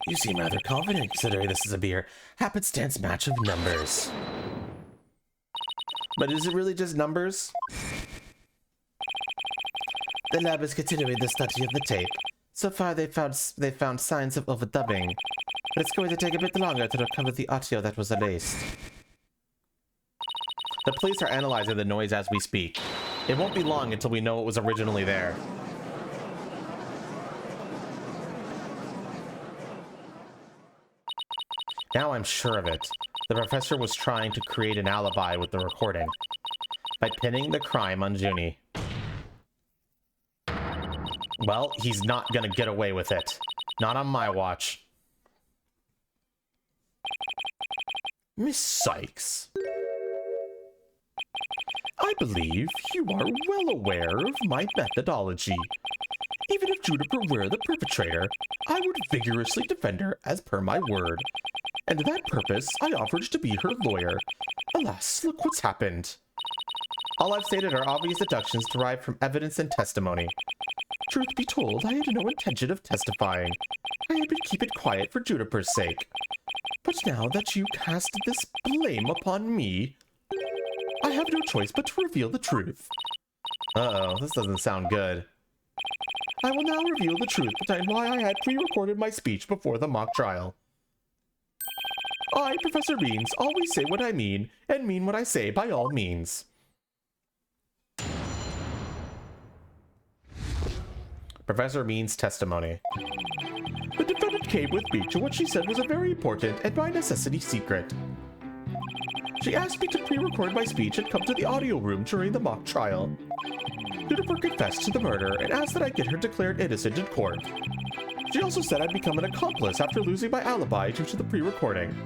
You seem rather confident considering this is a mere happenstance match of numbers. But is it really just numbers? The lab is continuing the study of the tape. So far they found signs of overdubbing, but it's going to take a bit longer to recover the audio that was erased. The police are analyzing the noise as we speak. It won't be long until we know what was originally there. Now I'm sure of it. The professor was trying to create an alibi with the recording by pinning the crime on Junie. Well, he's not gonna get away with it. Not on my watch. Miss Sykes, I believe you are well aware of my methodology. Even if Juniper were the perpetrator, I would vigorously defend her as per my word. And to that purpose, I offered to be her lawyer. Alas, look what's happened. All I've stated are obvious deductions derived from evidence and testimony. Truth be told, I had no intention of testifying. I had been keep it quiet for Juniper's sake. But now that you cast this blame upon me, I have no choice but to reveal the truth. Uh-oh, this doesn't sound good. I will now reveal the truth behind why I had pre-recorded my speech before the mock trial. I, Professor Beans, always say what I mean, and mean what I say by all means. Professor Bean's testimony. The defendant came with me to what she said was a very important and by necessity secret. She asked me to pre-record my speech and come to the audio room during the mock trial. Juniper confessed to the murder and asked that I get her declared innocent in court. She also said I'd become an accomplice after losing my alibi due to the pre-recording.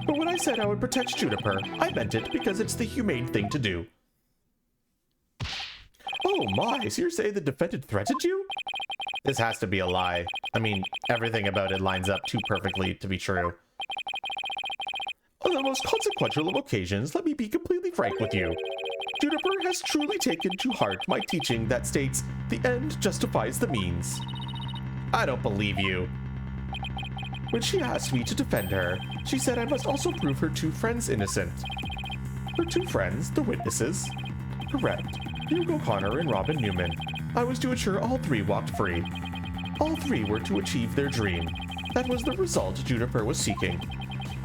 But when I said I would protect Juniper, I meant it because it's the humane thing to do. Oh my, so you're saying the defendant threatened you? This has to be a lie. I mean, everything about it lines up too perfectly to be true. On the most consequential of occasions, let me be completely frank with you. Juniper has truly taken to heart my teaching that states the end justifies the means. I don't believe you. When she asked me to defend her, she said I must also prove her two friends innocent. Her two friends, the witnesses? Correct. Hugo Connor and Robin Newman. I was to ensure all three walked free. All three were to achieve their dream. That was the result Juniper was seeking.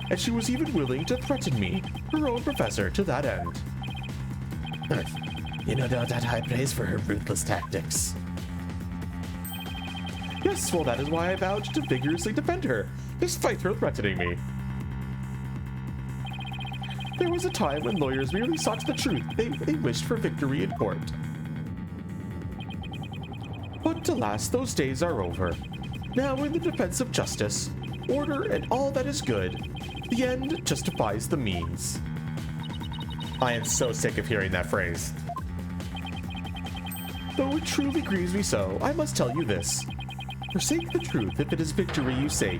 And she was even willing to threaten me, her own professor, to that end. You no doubt had high praise for her ruthless tactics. Yes, well, that is why I vowed to vigorously defend her, despite her threatening me. There was a time when lawyers merely sought the truth. They wished for victory in court. But alas, those days are over. Now in the defense of justice, order and all that is good, the end justifies the means. I am so sick of hearing that phrase. Though it truly grieves me so, I must tell you this. Forsake the truth if it is victory you seek.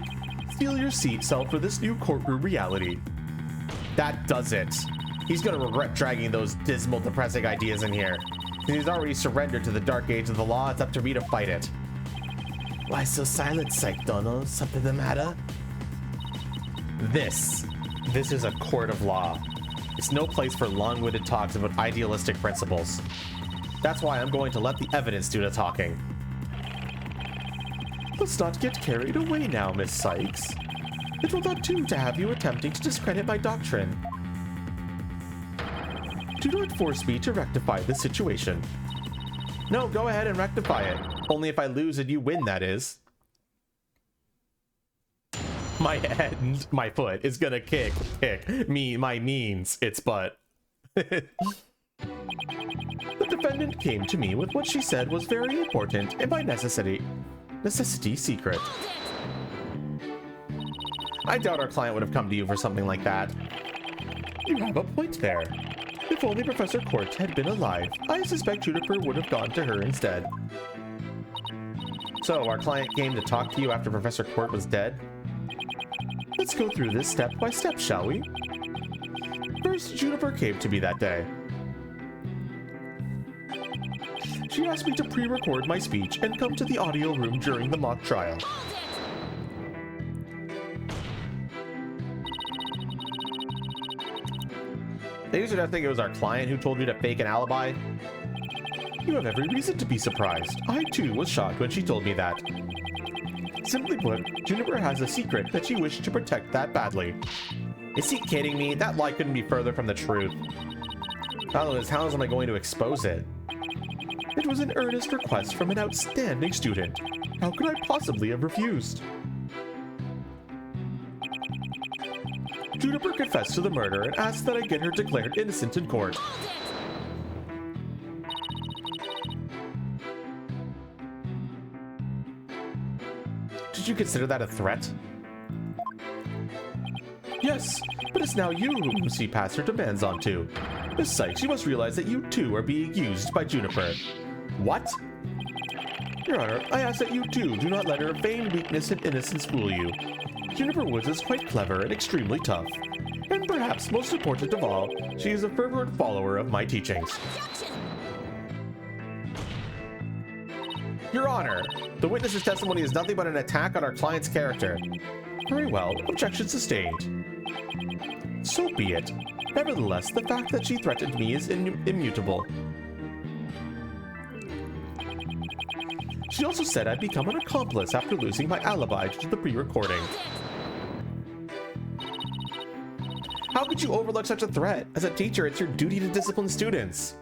Steal your self for this new courtroom reality. That does it. He's gonna regret dragging those dismal, depressing ideas in here. He's already surrendered to the dark age of the law. It's up to me to fight it. Why so silent, Psych Donald? Something the matter? This is a court of law. It's no place for long-winded talks about idealistic principles. That's why I'm going to let the evidence do the talking. Let's not get carried away now, Miss Sykes. It will not do to have you attempting to discredit my doctrine. Do not force me to rectify the situation. No, go ahead and rectify it. Only if I lose and you win, that is. My head, my foot is gonna kick my means its butt. The defendant came to me with what she said was very important and by necessity secret. I doubt our client would have come to you for something like that. You have a point there. If only Professor Court had been alive, I suspect Juniper would have gone to her instead. So, our client came to talk to you after Professor Court was dead? Let's go through this step by step, shall we? First, Juniper came to me that day. She asked me to pre-record my speech and come to the audio room during the mock trial. They used to think it was our client who told you to fake an alibi. You have every reason to be surprised. I too was shocked when she told me that. Simply put, Juniper has a secret that she wished to protect that badly. Is he kidding me? That lie couldn't be further from the truth. How else am I going to expose it? It was an earnest request from an outstanding student. How could I possibly have refused? Juniper confessed to the murder and asked that I get her declared innocent in court. Did you consider that a threat? Yes, but it's now you whom she passed her demands on to. Miss Sykes, you must realize that you too are being used by Juniper. What? Your Honor, I ask that you too do not let her vain weakness and innocence fool you. Juniper Woods is quite clever and extremely tough. And perhaps most important of all, she is a fervent follower of my teachings. Your Honor, the witness's testimony is nothing but an attack on our client's character. Very well, objection sustained. So be it. Nevertheless, the fact that she threatened me is immutable. She also said I'd become an accomplice after losing my alibi to the pre-recording. How could you overlook such a threat? As a teacher, it's your duty to discipline students.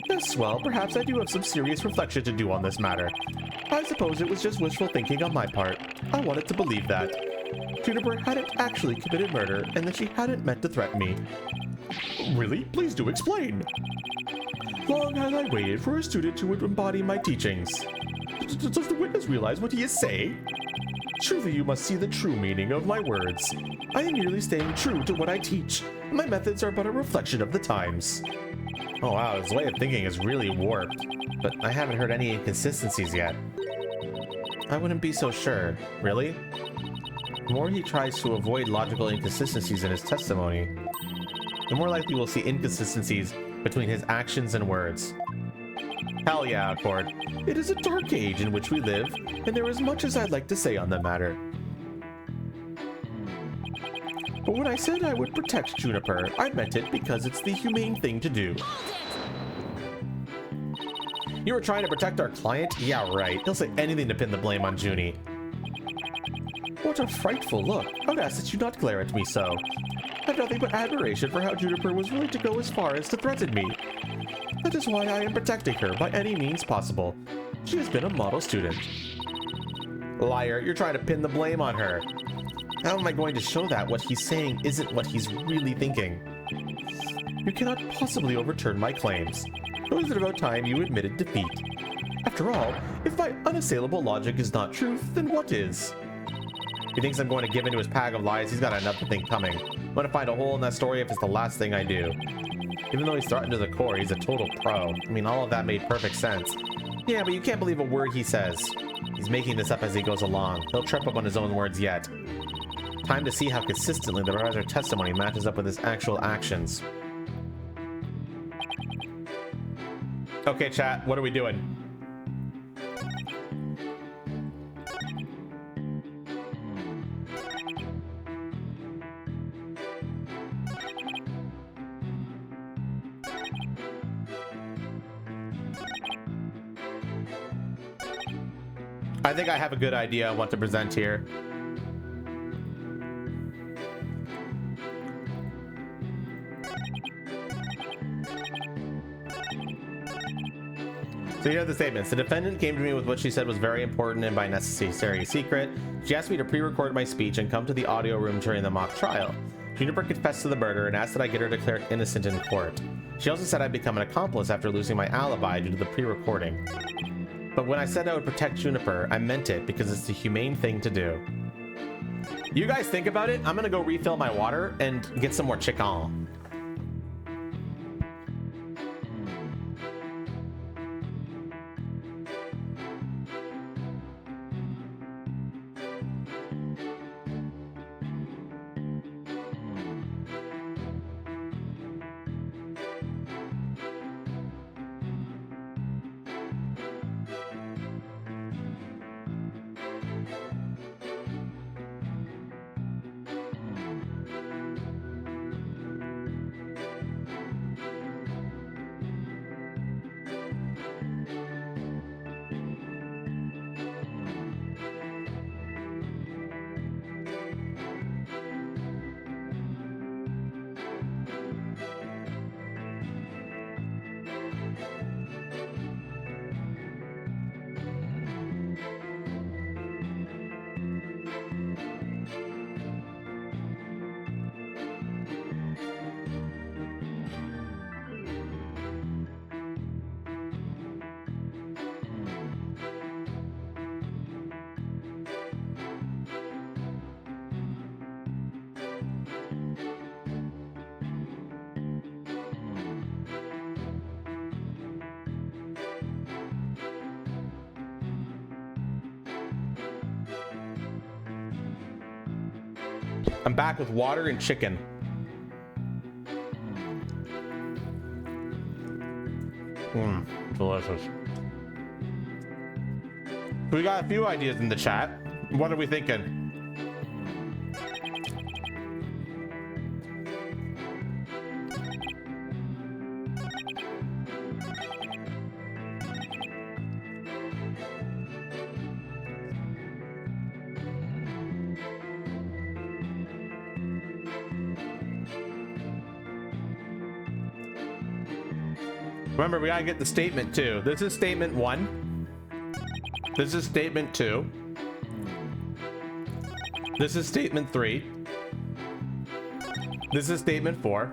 Yes, well, perhaps I do have some serious reflection to do on this matter. I suppose it was just wishful thinking on my part. I wanted to believe that Juniper hadn't actually committed murder and that she hadn't meant to threaten me. Really? Please do explain. Long had I waited for a student who would embody my teachings. Does the witness realize what he is saying? Surely you must see the true meaning of my words. I am merely staying true to what I teach. My methods are but a reflection of the times. Oh wow, his way of thinking is really warped. But I haven't heard any inconsistencies yet. I wouldn't be so sure. Really? The more he tries to avoid logical inconsistencies in his testimony, the more likely we'll see inconsistencies between his actions and words. Hell yeah, Accord. It is a dark age in which we live, and there is much as I'd like to say on the matter. But when I said I would protect Juniper, I meant it because it's the humane thing to do. You were trying to protect our client? Yeah, right. He'll say anything to pin the blame on Junie. What a frightful look. I would ask that you not glare at me so. I have nothing but admiration for how Juniper was willing to go as far as to threaten me. That is why I am protecting her by any means possible. She has been a model student. Liar, you're trying to pin the blame on her. How am I going to show that what he's saying isn't what he's really thinking? You cannot possibly overturn my claims. Nor is it about time you admitted defeat. After all, if my unassailable logic is not truth, then what is? He thinks I'm going to give in to his pack of lies. He's got another thing coming. I'm going to find a hole in that story if it's the last thing I do. Even though he's threatened to the core, he's a total pro. I mean, all of that made perfect sense. Yeah, but you can't believe a word he says. He's making this up as he goes along. He'll trip up on his own words yet. Time to see how consistently the professor's testimony matches up with his actual actions. Okay, chat, what are we doing? I think I have a good idea on what to present here. So here are the statements. The defendant came to me with what she said was very important and by necessary secret. She asked me to pre-record my speech and come to the audio room during the mock trial. Juniper confessed to the murder and asked that I get her declared innocent in court. She also said I'd become an accomplice after losing my alibi due to the pre-recording. But when I said I would protect Juniper, I meant it because it's the humane thing to do. You guys think about it? I'm gonna go refill my water and get some more chicken. I'm back with water and chicken. Delicious. We got a few ideas in the chat. What are we thinking? Remember, we gotta get the statement too. This is statement 1. This is statement 2. This is statement 3. This is statement 4.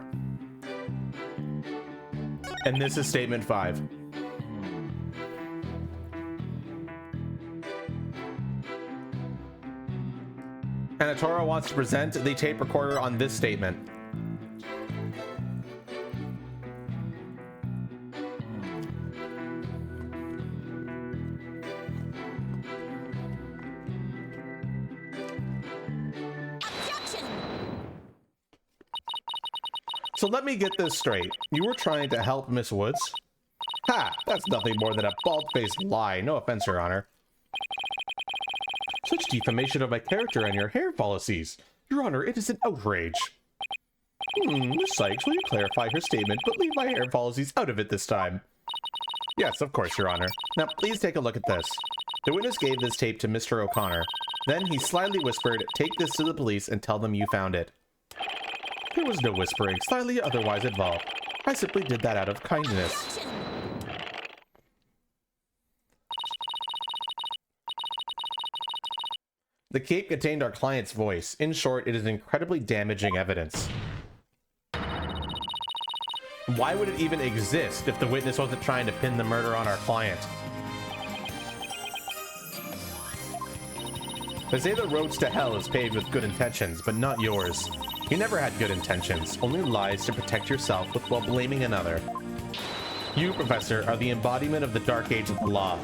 And this is statement 5. Anatora wants to present the tape recorder on this statement. So let me get this straight. You were trying to help Miss Woods? Ha! That's nothing more than a bald-faced lie. No offense, Your Honor. Such defamation of my character and your hair policies. Your Honor, it is an outrage. Miss Sykes, will you clarify her statement, but leave my hair policies out of it this time? Yes, of course, Your Honor. Now, please take a look at this. The witness gave this tape to Mr. O'Connor. Then he slyly whispered, "Take this to the police and tell them you found it." There was no whispering, slightly otherwise involved. I simply did that out of kindness. The tape contained our client's voice. In short, it is incredibly damaging evidence. Why would it even exist if the witness wasn't trying to pin the murder on our client? They say the roads to hell is paved with good intentions, but not yours. You never had good intentions, only lies to protect yourself while blaming another. You, Professor, are the embodiment of the dark age of the law.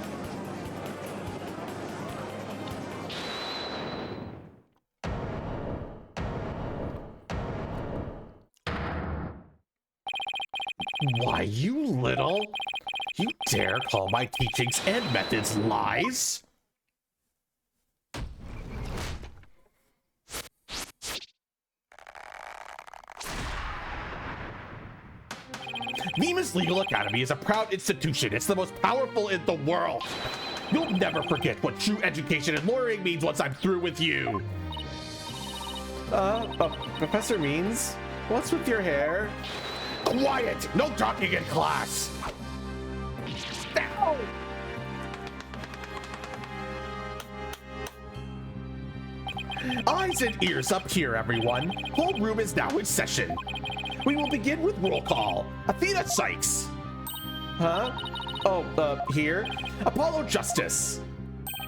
Why, you little... You dare call my teachings and methods lies? Nemus Legal Academy is a proud institution. It's the most powerful in the world. You'll never forget what true education and lawyering means once I'm through with you. Professor Means, what's with your hair? Quiet! No talking in class! Ow! Eyes and ears up here, everyone. Whole room is now in session. We will begin with roll call. Athena Sykes. Huh? Oh, here? Apollo Justice.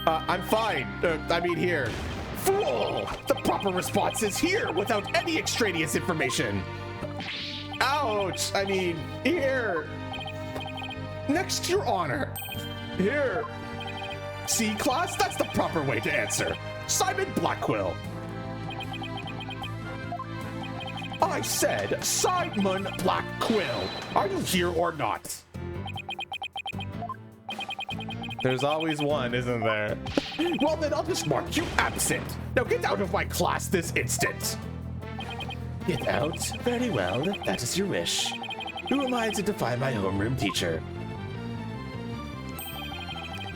I'm fine. I mean here. Fool! The proper response is here without any extraneous information. Ouch! I mean, here. Next, Your Honor. Here. See, class? That's the proper way to answer. Simon Blackquill. I said Simon Blackquill. Are you here or not? There's always one, isn't there? Well, then I'll just mark you absent. Now get out of my class this instant. Get out? Very well, if that is your wish. Who am I to defy my homeroom teacher?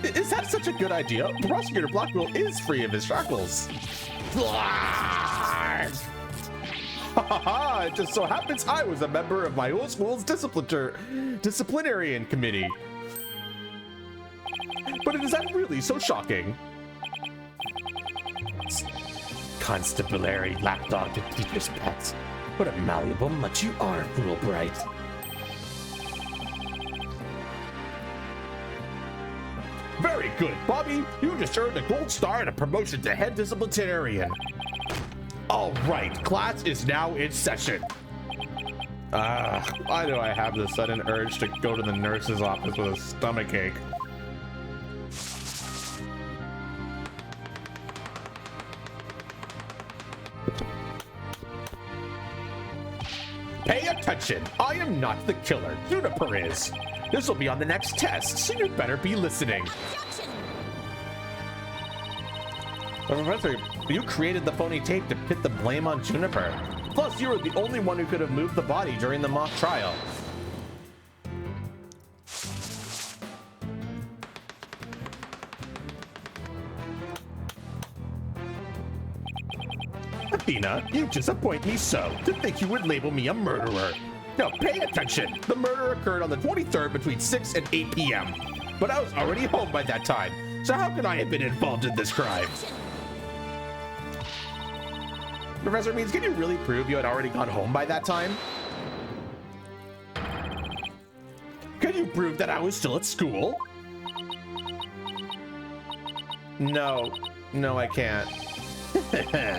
Is that such a good idea? Prosecutor Blackquill is free of his shackles. It just so happens I was a member of my old school's disciplinarian committee. But is that really so shocking? Constabulary lapdog to teacher's pets. What a malleable much you are, Fool Bright. Very good, Bobby. You just earned a gold star and a promotion to head disciplinarian. All right, class is now in session. Why do I have this sudden urge to go to the nurse's office with a stomachache? Pay attention. I am not the killer. Juniper is. This will be on the next test, so you better be listening. Objection! Professor, you created the phony tape to put the blame on Juniper. Plus, you were the only one who could have moved the body during the mock trial. Athena, you disappoint me so. To think you would label me a murderer. Now pay attention. The murder occurred on the 23rd between 6 and 8 p.m. But I was already home by that time. So how could I have been involved in this crime? Professor Means, can you really prove you had already gone home by that time? Can you prove that I was still at school? No, I can't.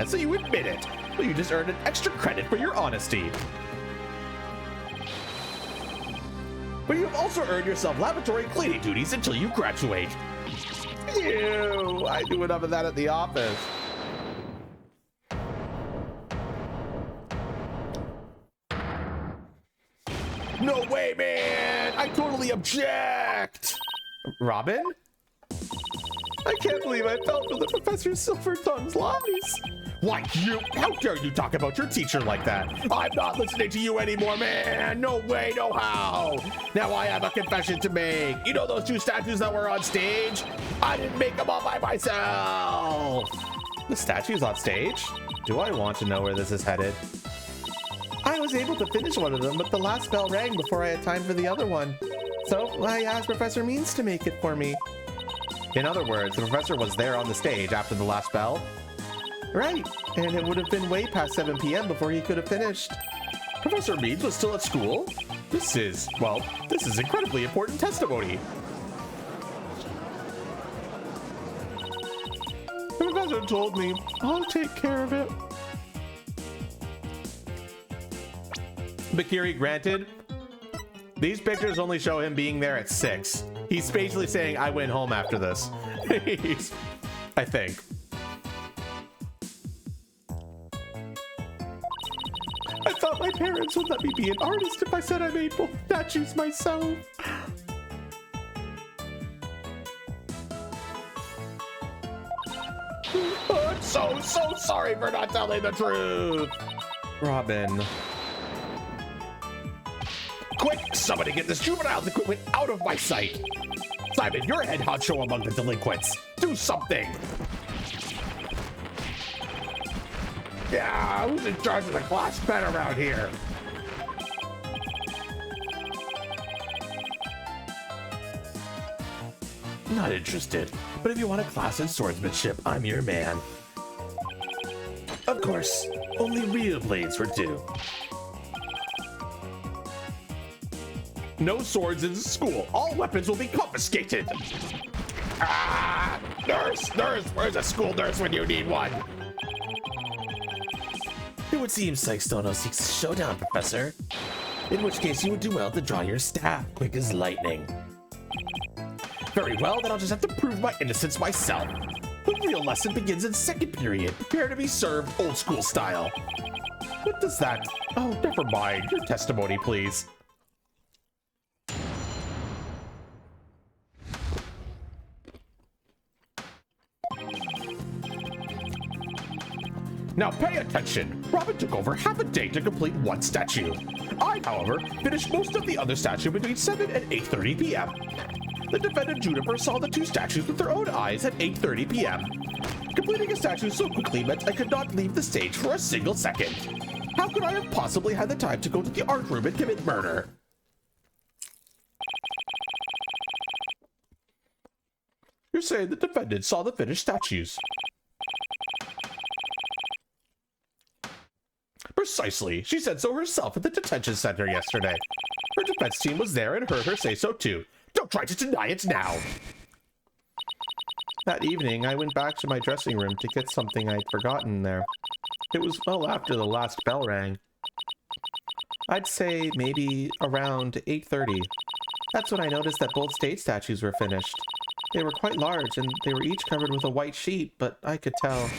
So you admit it. Well, you just earned an extra credit for your honesty. But you've also earned yourself laboratory cleaning duties until you graduate. Ew, I do enough of that at the office. No way, man! I totally object! Robin? I can't believe I fell for the Professor Silvertongue's lies. Why, you? How dare you talk about your teacher like that? I'm not listening to you anymore, man! No way, no how! Now I have a confession to make. You know those two statues that were on stage? I didn't make them all by myself! The statues on stage? Do I want to know where this is headed? I was able to finish one of them, but the last bell rang before I had time for the other one. So I asked Professor Means to make it for me. In other words, the professor was there on the stage after the last bell? Right, and it would have been way past 7 p.m. before he could have finished. Professor Means was still at school? This is incredibly important testimony. The professor told me, I'll take care of it. Bakiri granted. These pictures only show him being there at 6. He's basically saying, I went home after this. I think. I thought my parents would let me be an artist if I said I made both statues myself. Oh, I'm so sorry for not telling the truth. Robin. Quick, somebody get this juvenile equipment out of my sight. Simon, you're a head honcho among the delinquents. Do something. Yeah, who's in charge of the class pen around here? Not interested, but if you want a class in swordsmanship, I'm your man. Of course, only real blades were due. No swords in school. All weapons will be confiscated. Ah! Nurse! Where's a school nurse when you need one? It would seem Sykes-Stono seeks a showdown, Professor. In which case you would do well to draw your staff quick as lightning. Very well, then I'll just have to prove my innocence myself. The real lesson begins in second period. Prepare to be served old school style. What does that? Oh, never mind. Your testimony, please. Now pay attention. Robin took over half a day to complete one statue. I, however, finished most of the other statue between 7 and 8:30 p.m. The defendant Juniper saw the two statues with their own eyes at 8:30 p.m. Completing a statue so quickly meant I could not leave the stage for a single second. How could I have possibly had the time to go to the art room and commit murder? You're saying the defendant saw the finished statues. Precisely. She said so herself at the detention center yesterday. Her defense team was there and heard her say so too. Don't try to deny it now. That evening, I went back to my dressing room to get something I'd forgotten there. It was well after the last bell rang. I'd say maybe around 8:30. That's when I noticed that both state statues were finished. They were quite large and they were each covered with a white sheet, but I could tell.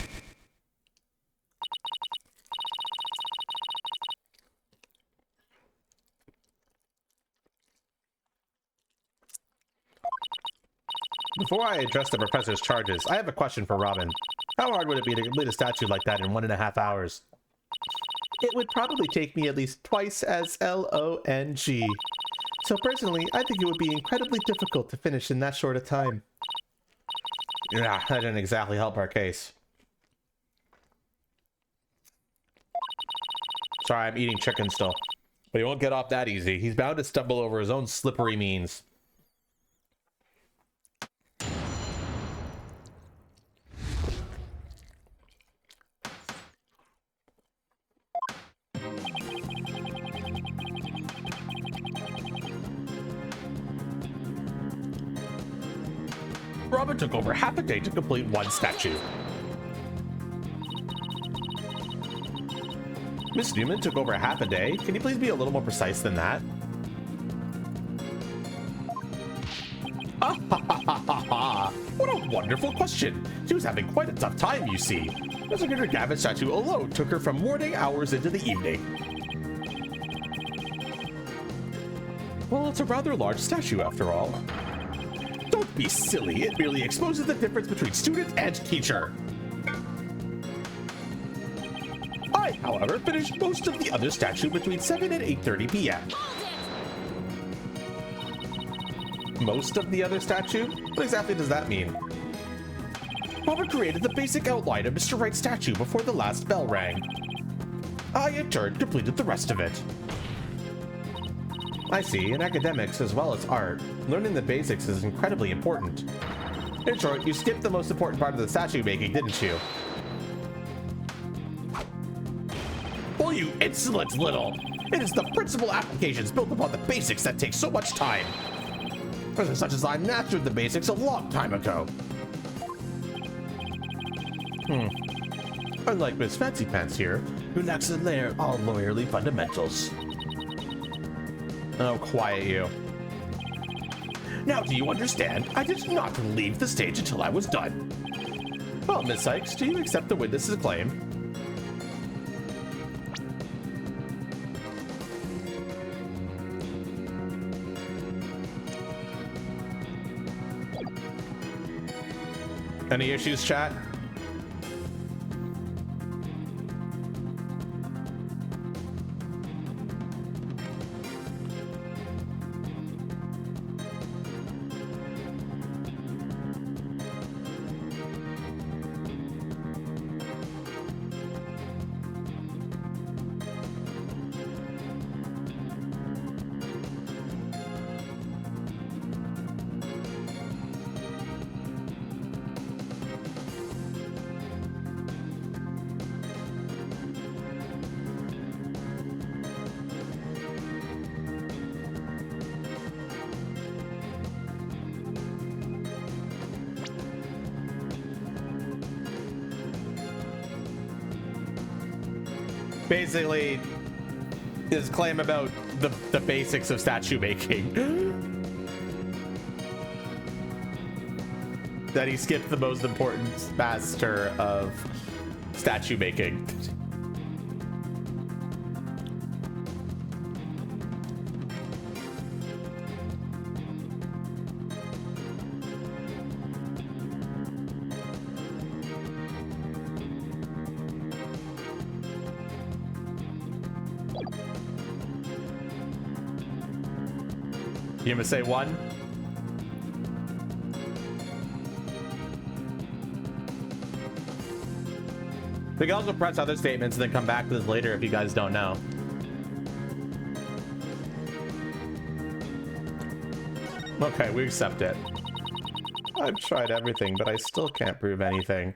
Before I address the professor's charges, I have a question for Robin. How hard would it be to complete a statue like that in 1.5 hours? It would probably take me at least twice as long. So personally, I think it would be incredibly difficult to finish in that short a time. Yeah, that didn't exactly help our case. Sorry, I'm eating chicken still. But he won't get off that easy. He's bound to stumble over his own slippery means. Robin took over half a day to complete one statue. Miss Newman took over half a day? Can you please be a little more precise than that? What a wonderful question. She was having quite a tough time, you see. The Secretary Gavin statue alone took her from morning hours into the evening. Well, it's a rather large statue after all. Don't be silly, it merely exposes the difference between student and teacher. I, however, finished most of the other statue between 7 and 8:30 p.m. Most of the other statue? What exactly does that mean? Robert created the basic outline of Mr. Wright's statue before the last bell rang. I, in turn, completed the rest of it. I see, in academics as well as art, learning the basics is incredibly important. In short, you skipped the most important part of the statue making, didn't you? Well, you insolent little! It is the principal applications built upon the basics that take so much time. Person such as I mastered the basics a long time ago. Unlike Miss Fancy Pants here, who lacks a layer all lawyerly fundamentals. Oh, quiet you. Now do you understand? I did not leave the stage until I was done. Well, Miss Sykes, do you accept the witness's claim? Any issues, chat? Basically, his claim about the basics of statue making. That he skipped the most important master of statue making. You gonna say one? We can also press other statements and then come back to this later if you guys don't know. Okay, we accept it. I've tried everything, but I still can't prove anything.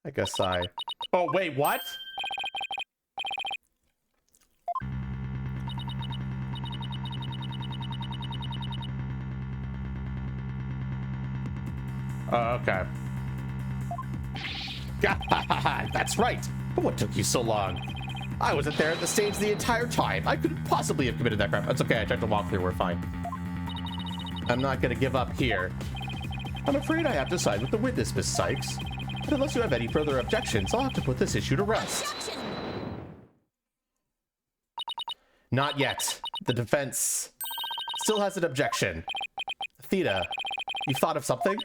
I guess I... Oh, wait, what? Oh, okay. That's right. But what took you so long? I wasn't there at the stage the entire time. I couldn't possibly have committed that crime. It's okay. I checked the walkthrough. We're fine. I'm not going to give up here. I'm afraid I have to side with the witness, Miss Sykes. But unless you have any further objections, I'll have to put this issue to rest. Objection! Not yet. The defense still has an objection. Theta, You thought of something?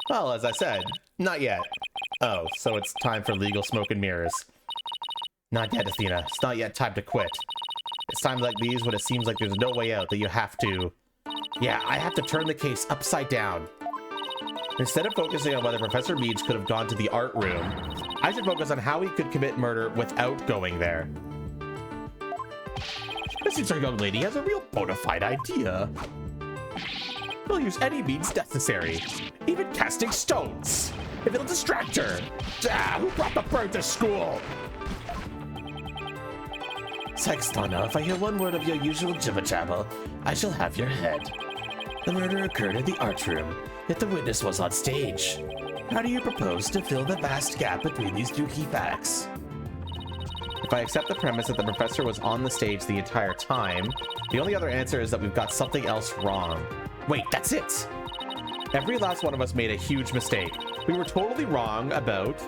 Well, as I said, not yet. Oh, so it's time for legal smoke and mirrors. Not yet, Athena. It's not yet time to quit. It's times like these when it seems like there's no way out that you have to... Yeah, I have to turn the case upside down. Instead of focusing on whether Professor Meads could have gone to the art room, I should focus on how he could commit murder without going there. This seems our young lady has a real bona fide idea. We'll use any means necessary, even casting stones, if it'll distract her. Ah, who brought the bird to school? Sextana, if I hear one word of your usual jibber-jabber, I shall have your head. The murder occurred in the art room, yet the witness was on stage. How do you propose to fill the vast gap between these two key facts? If I accept the premise that the professor was on the stage the entire time, the only other answer is that we've got something else wrong. Wait, that's it! Every last one of us made a huge mistake. We were totally wrong about...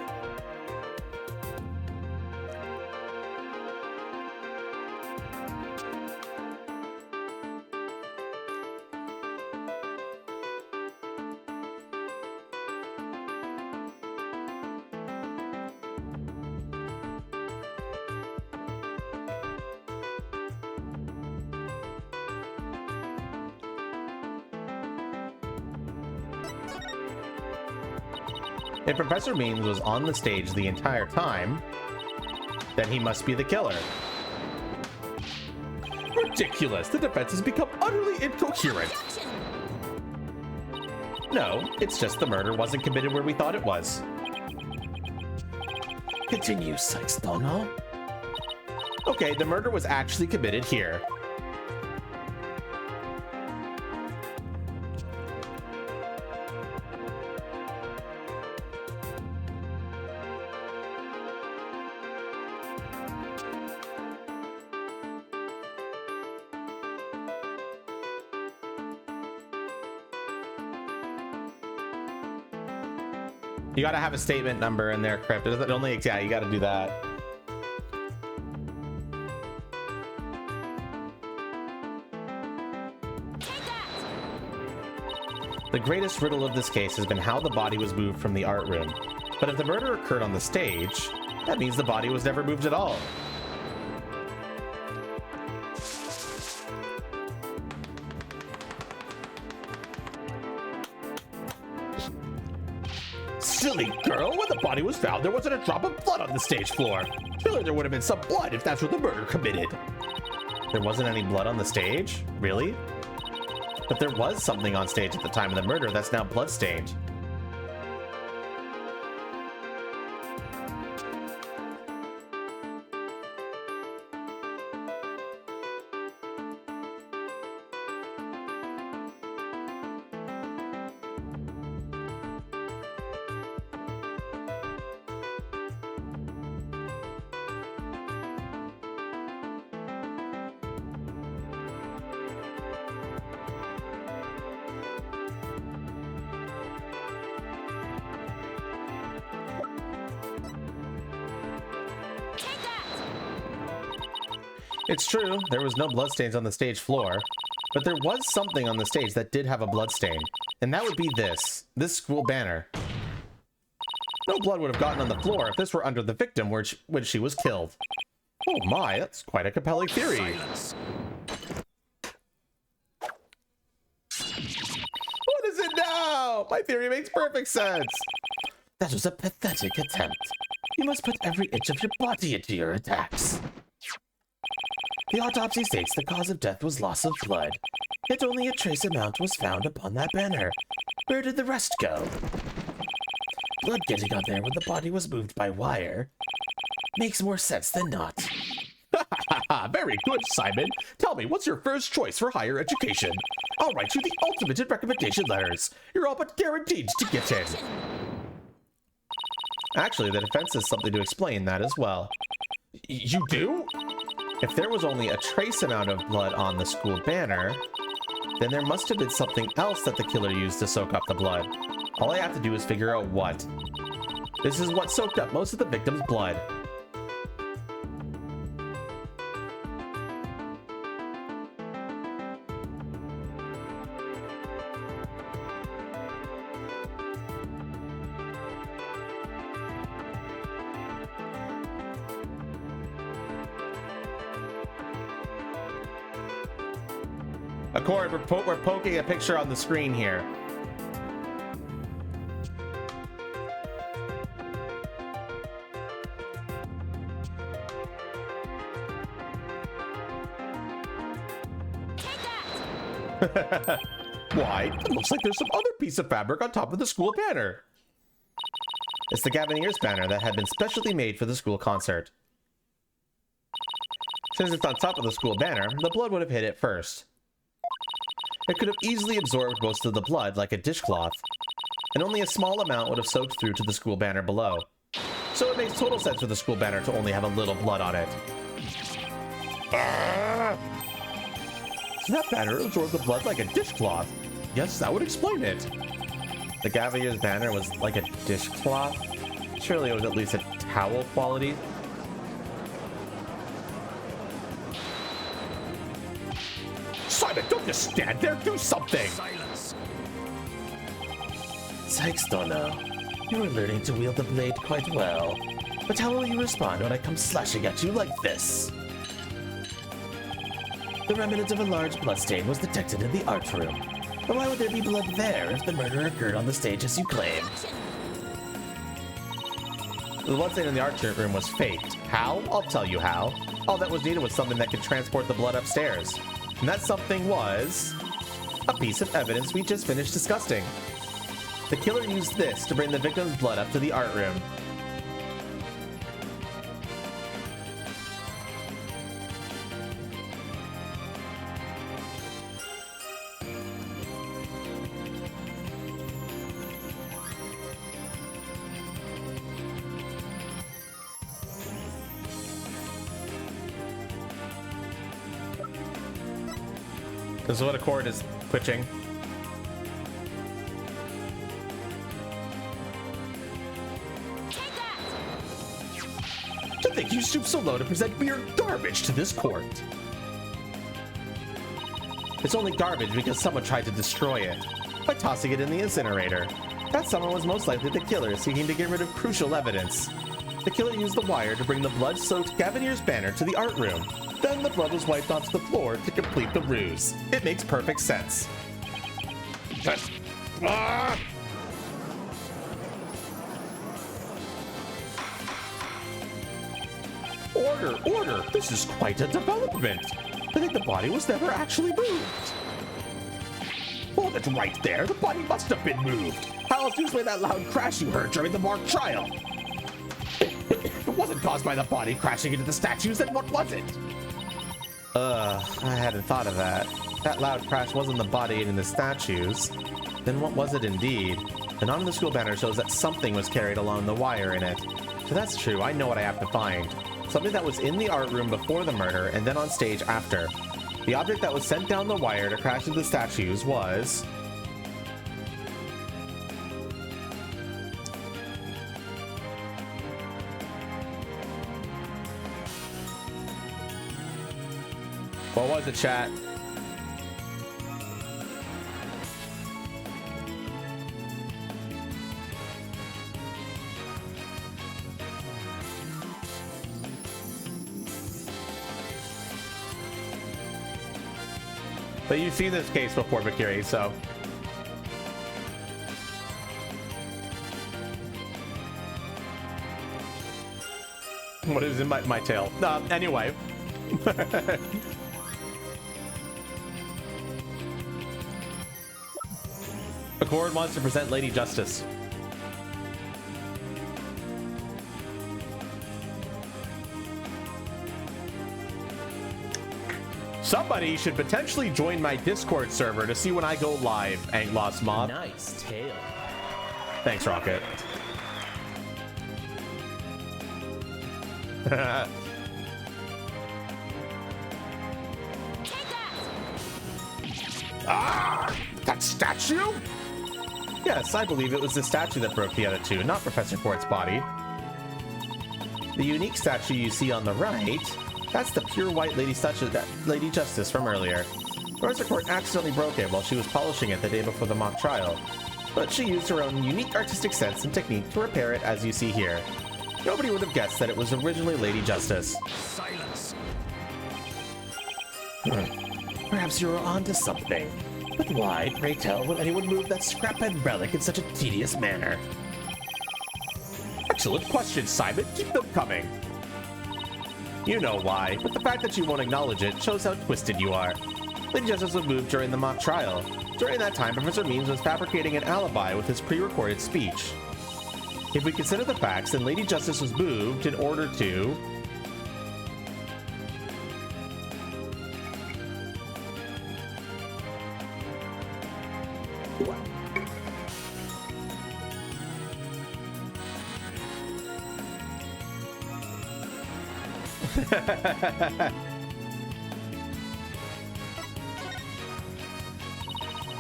If Professor Means was on the stage the entire time, then he must be the killer. Ridiculous! The defense has become utterly incoherent. Objection! No, it's just the murder wasn't committed where we thought it was. Continue, Sextana. Okay, the murder was actually committed here. You gotta have a statement number in there, Crypt. It only, yeah, you gotta do that. Take that! The greatest riddle of this case has been how the body was moved from the art room. But if the murder occurred on the stage, that means the body was never moved at all. Silly girl, when the body was found, there wasn't a drop of blood on the stage floor. Surely there would have been some blood if that's what the murder committed. There wasn't any blood on the stage? Really? But there was something on stage at the time of the murder that's now bloodstained. Take that! It's true, there was no bloodstains on the stage floor, but there was something on the stage that did have a bloodstain, and that would be this school banner. No blood would have gotten on the floor if this were under the victim when she was killed. Oh my, that's quite a compelling theory. Silence. What is it now? My theory makes perfect sense. That was a pathetic attempt. You must put every inch of your body into your attacks. The autopsy states the cause of death was loss of blood, yet only a trace amount was found upon that banner. Where did the rest go? Blood getting on there when the body was moved by wire makes more sense than not. Very good, Simon. Tell me, what's your first choice for higher education? I'll write you the ultimate in recommendation letters. You're all but guaranteed to get in. Actually, the defense has something to explain that as well. You do? If there was only a trace amount of blood on the school banner, then there must have been something else that the killer used to soak up the blood. All I have to do is figure out what. This is what soaked up most of the victim's blood. Accord, we're poking a picture on the screen here. Why? It looks like there's some other piece of fabric on top of the school banner. It's the Gavineers banner that had been specially made for the school concert. Since it's on top of the school banner, the blood would have hit it first. It could have easily absorbed most of the blood like a dishcloth, and only a small amount would have soaked through to the school banner below. So it makes total sense for the school banner to only have a little blood on it. So that banner absorbed the blood like a dishcloth. Yes, that would explain it. The Gavineers banner was like a dishcloth. Surely it was at least a towel quality. Simon, don't just stand there, do something! Silence. Sykes don't know. You are learning to wield the blade quite well. But how will you respond when I come slashing at you like this? The remnant of a large bloodstain was detected in the art room. But why would there be blood there if the murder occurred on the stage as you claim? The bloodstain in the art room was faked. How? I'll tell you how. All that was needed was something that could transport the blood upstairs. And that something was a piece of evidence we just finished discussing. The killer used this to bring the victim's blood up to the art room. This is what Accord is twitching. To think you stoop so low to present mere garbage to this court. It's only garbage because someone tried to destroy it by tossing it in the incinerator. That someone was most likely the killer seeking to get rid of crucial evidence. The killer used the wire to bring the blood-soaked Gavineers banner to the art room. Then the blood was wiped onto the floor to complete the ruse. It makes perfect sense. Order, order! This is quite a development. I think the body was never actually moved. Hold it right there. The body must have been moved. How else do you explain that loud crash you heard during the mock trial? If it wasn't caused by the body crashing into the statues, then what was it? I hadn't thought of that. That loud crash wasn't the body hitting the statues. Then what was it indeed? The knot on the school banner shows that something was carried along the wire in it. So that's true, I know what I have to find. Something that was in the art room before the murder and then on stage after. The object that was sent down the wire to crash into the statues was... What was it, chat? But you've seen this case before, Bakiri, so... What is in my tail? Anyway. Accord wants to present Lady Justice. Somebody should potentially join my Discord server to see when I go live, Anglos Mob. Nice tail. Thanks, Rocket. Ah! That statue? Yes, I believe it was the statue that broke the other two, not Professor Fort's body. The unique statue you see on the right, that's the pure white Lady Justice from earlier. Professor Fort accidentally broke it while she was polishing it the day before the mock trial, but she used her own unique artistic sense and technique to repair it as you see here. Nobody would have guessed that it was originally Lady Justice. Silence. Are Perhaps you're onto something. But why, pray tell, would anyone move that scraphead relic in such a tedious manner? Excellent question, Simon. Keep them coming. You know why, but the fact that you won't acknowledge it shows how twisted you are. Lady Justice was moved during the mock trial. During that time, Professor Means was fabricating an alibi with his pre-recorded speech. If we consider the facts, then Lady Justice was moved in order to...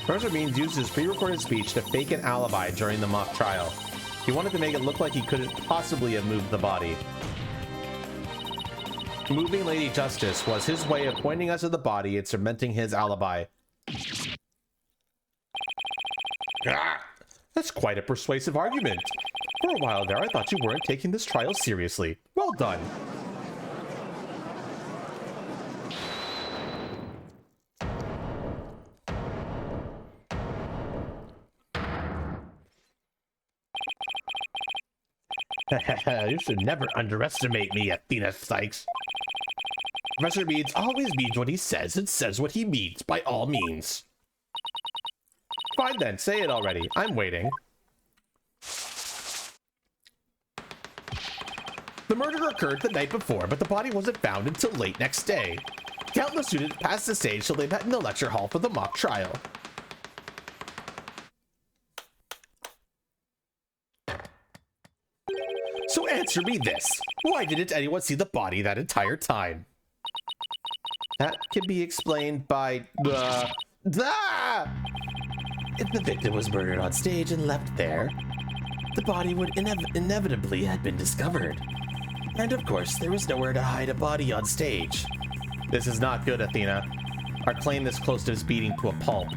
Professor Means used his pre-recorded speech to fake an alibi during the mock trial. He wanted to make it look like he couldn't possibly have moved the body. Moving Lady Justice was his way of pointing us to the body and cementing his alibi. Ah, that's quite a persuasive argument. For a while there, I thought you weren't taking this trial seriously. Well done. You should never underestimate me, Athena Sykes. Professor Means always means what he says and says what he means, by all means. Fine then, say it already. I'm waiting. The murder occurred the night before, but the body wasn't found until late next day. Countless students passed the stage till they met in the lecture hall for the mock trial. So answer me this. Why didn't anyone see the body that entire time? That can be explained by... If the victim was murdered on stage and left there, the body would inevitably have been discovered. And of course, there was nowhere to hide a body on stage. This is not good, Athena. Our claim this close to us beating to a pulp.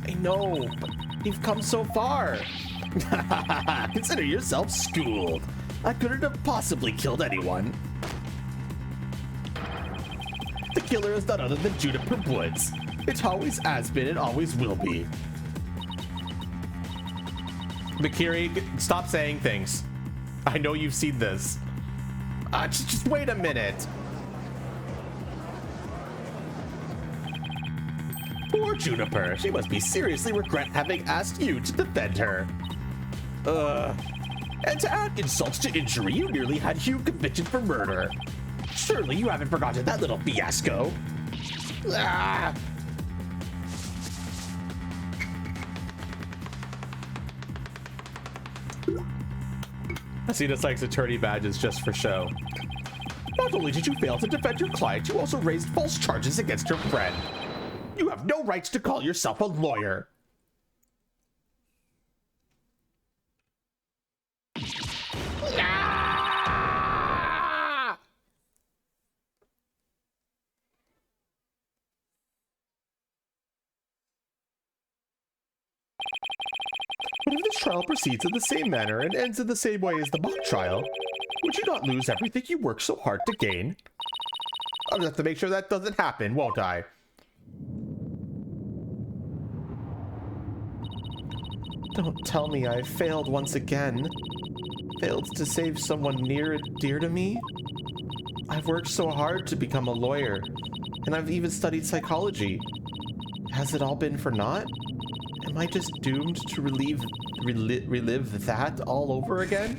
I know, but we've come so far. Consider yourself schooled. I couldn't have possibly killed anyone. The killer is none other than Juniper Woods. It always has been and always will be. Mikiri, stop saying things. I know you've seen this. Just wait a minute. Poor Juniper. She must be seriously regret having asked you to defend her. And to add insult to injury, you nearly had Hugh convicted for murder. Surely you haven't forgotten that little fiasco. Ah! Athena Sykes' attorney badge is just for show. Not only did you fail to defend your client, you also raised false charges against your friend. You have no right to call yourself a lawyer. But if this trial proceeds in the same manner and ends in the same way as the mock trial, would you not lose everything you worked so hard to gain? I'll just have to make sure that doesn't happen, won't I? Don't tell me I failed once again. Failed to save someone near and dear to me. I've worked so hard to become a lawyer, and I've even studied psychology. Has it all been for naught? Am I just doomed to relive that all over again?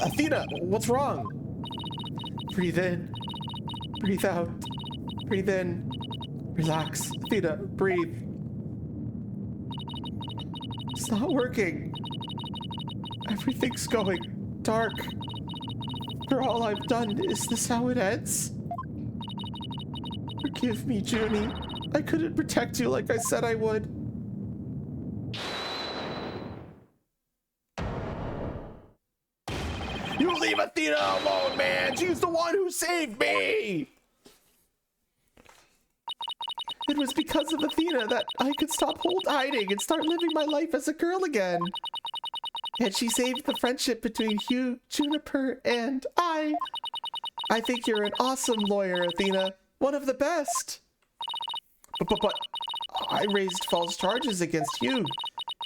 Athena, what's wrong? Breathe in, breathe out, breathe in, relax. Athena, breathe. It's not working. Everything's going dark. For all I've done, is this how it ends? Forgive me, Junie. I couldn't protect you like I said I would. You leave Athena alone, man! She's the one who saved me! It was because of Athena that I could stop hiding and start living my life as a girl again. And she saved the friendship between Hugh, Juniper, and I. I think you're an awesome lawyer, Athena. One of the best. But I raised false charges against Hugh.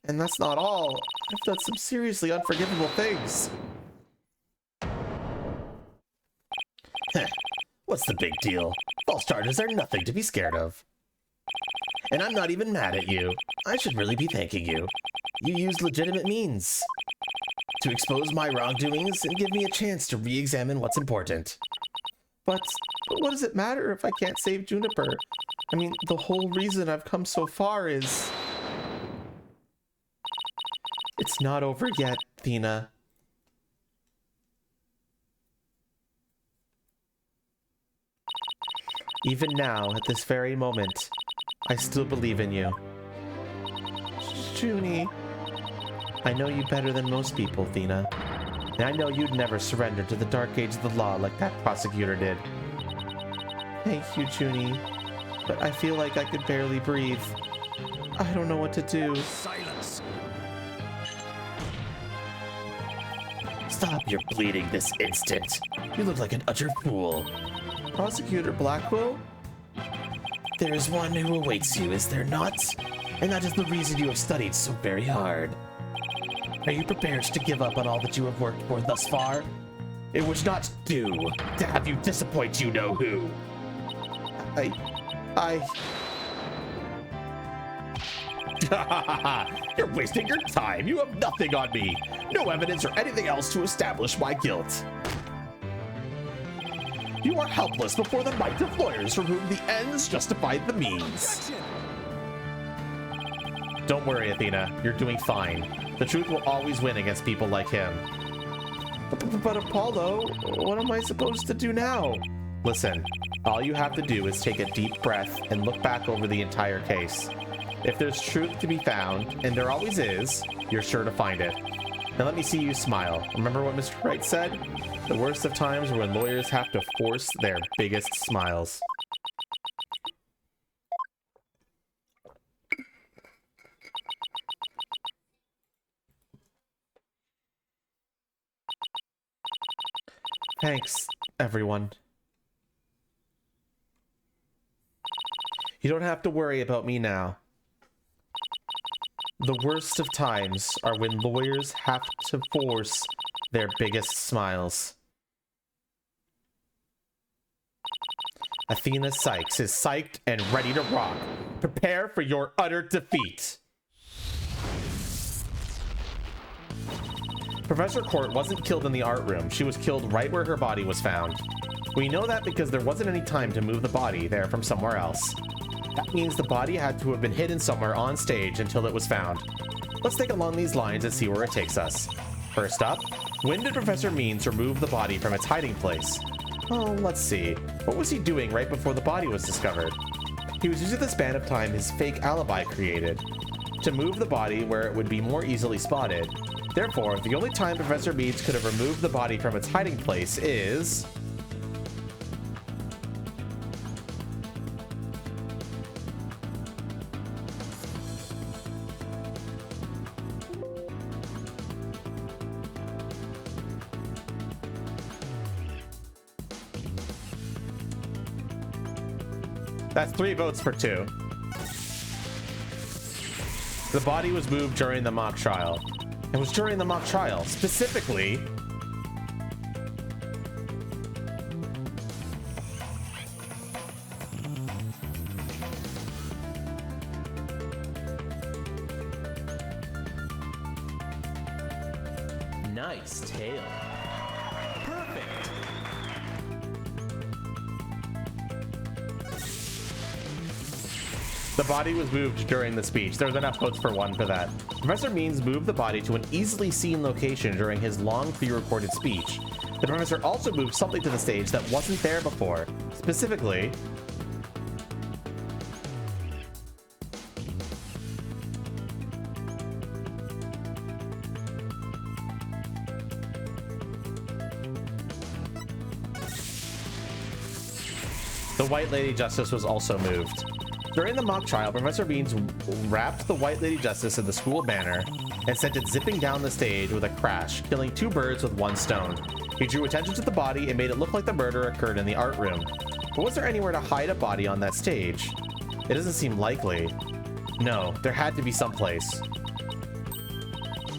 And that's not all. I've done some seriously unforgivable things. What's the big deal? False charges are nothing to be scared of. And I'm not even mad at you. I should really be thanking you. You used legitimate means to expose my wrongdoings and give me a chance to re-examine what's important. But what does it matter if I can't save Juniper? I mean, the whole reason I've come so far is... It's not over yet, Athena. Even now, at this very moment, I still believe in you. Junie, I know you better than most people, Athena. And I know you'd never surrender to the dark age of the law like that prosecutor did. Thank you, Junie. But I feel like I could barely breathe. I don't know what to do. Silence. Stop your bleeding this instant. You look like an utter fool. Prosecutor Blackwell? There is one who awaits you, is there not? And that is the reason you have studied so very hard. Are you prepared to give up on all that you have worked for thus far? It would not do to have you disappoint you know who. You're wasting your time. You have nothing on me. No evidence or anything else to establish my guilt. You are helpless before the might of lawyers from whom the ends justify the means. Don't worry, Athena. You're doing fine. The truth will always win against people like him. But Apollo, what am I supposed to do now? Listen, all you have to do is take a deep breath and look back over the entire case. If there's truth to be found, and there always is, you're sure to find it. Now let me see you smile. Remember what Mr. Wright said? The worst of times are when lawyers have to force their biggest smiles. Thanks, everyone. You don't have to worry about me now. The worst of times are when lawyers have to force their biggest smiles. Athena Sykes is psyched and ready to rock. Prepare for your utter defeat. Professor Court wasn't killed in the art room. She was killed right where her body was found. We know that because there wasn't any time to move the body there from somewhere else. That means the body had to have been hidden somewhere on stage until it was found. Let's think along these lines and see where it takes us. First up, when did Professor Means remove the body from its hiding place? Oh, let's see. What was he doing right before the body was discovered? He was using the span of time his fake alibi created to move the body where it would be more easily spotted. Therefore, the only time Professor Means could have removed the body from its hiding place is... That's 3 votes for 2. The body was moved during the mock trial. It was during the mock trial, specifically... Nice tail. Perfect. The body was moved during the speech. There's enough votes for 1 for that. Professor Means moved the body to an easily seen location during his long pre-recorded speech. The professor also moved something to the stage that wasn't there before. Specifically... the White Lady Justice was also moved. During the mock trial, Professor Beans wrapped the White Lady Justice in the school banner and sent it zipping down the stage with a crash, killing 2 birds with 1 stone. He drew attention to the body and made it look like the murder occurred in the art room. But was there anywhere to hide a body on that stage? It doesn't seem likely. No, there had to be someplace.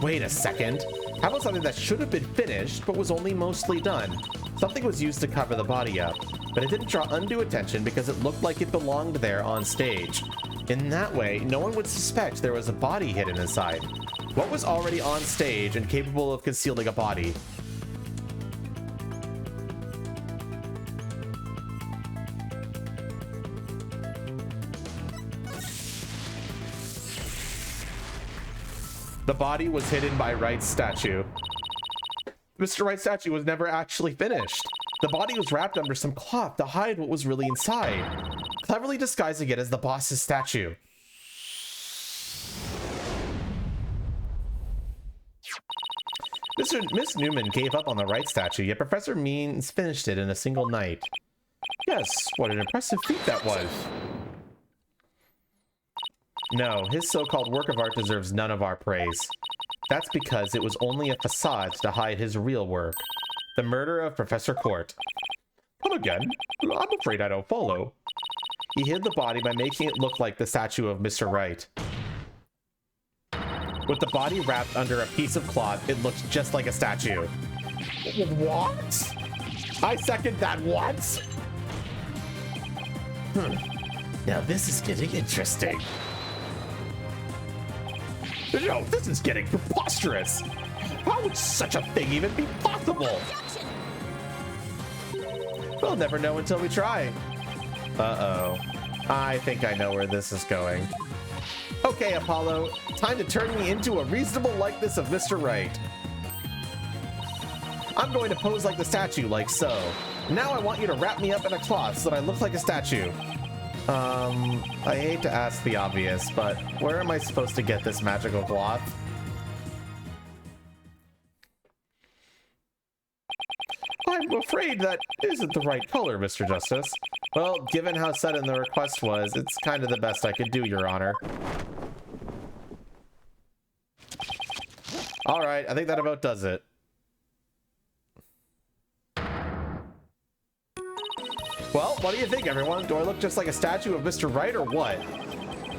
Wait a second. How about something that should have been finished, but was only mostly done? Something was used to cover the body up, but it didn't draw undue attention because it looked like it belonged there on stage. In that way, no one would suspect there was a body hidden inside. What was already on stage and capable of concealing a body? The body was hidden by Wright's statue. Mr. Wright's statue was never actually finished. The body was wrapped under some cloth to hide what was really inside, cleverly disguising it as the boss's statue. Miss Newman gave up on the Wright statue, yet Professor Means finished it in a single night. Yes, what an impressive feat that was. No, his so-called work of art deserves none of our praise. That's because it was only a facade to hide his real work. The murder of Professor Court. Come again? I'm afraid I don't follow. He hid the body by making it look like the statue of Mr. Wright. With the body wrapped under a piece of cloth, it looked just like a statue. What? I second that. What? Now this is getting interesting. No, this is getting preposterous. How would such a thing even be possible? We'll never know until we try. Uh-oh. I think I know where this is going. Okay, Apollo. Time to turn me into a reasonable likeness of Mr. Wright. I'm going to pose like the statue, like so. Now I want you to wrap me up in a cloth so that I look like a statue. I hate to ask the obvious, but where am I supposed to get this magical cloth? I'm afraid that isn't the right color, Mr. Justice. Well, given how sudden the request was, it's kind of the best I could do, Your Honor. Alright, I think that about does it. Well, what do you think, everyone? Do I look just like a statue of Mr. Wright or what?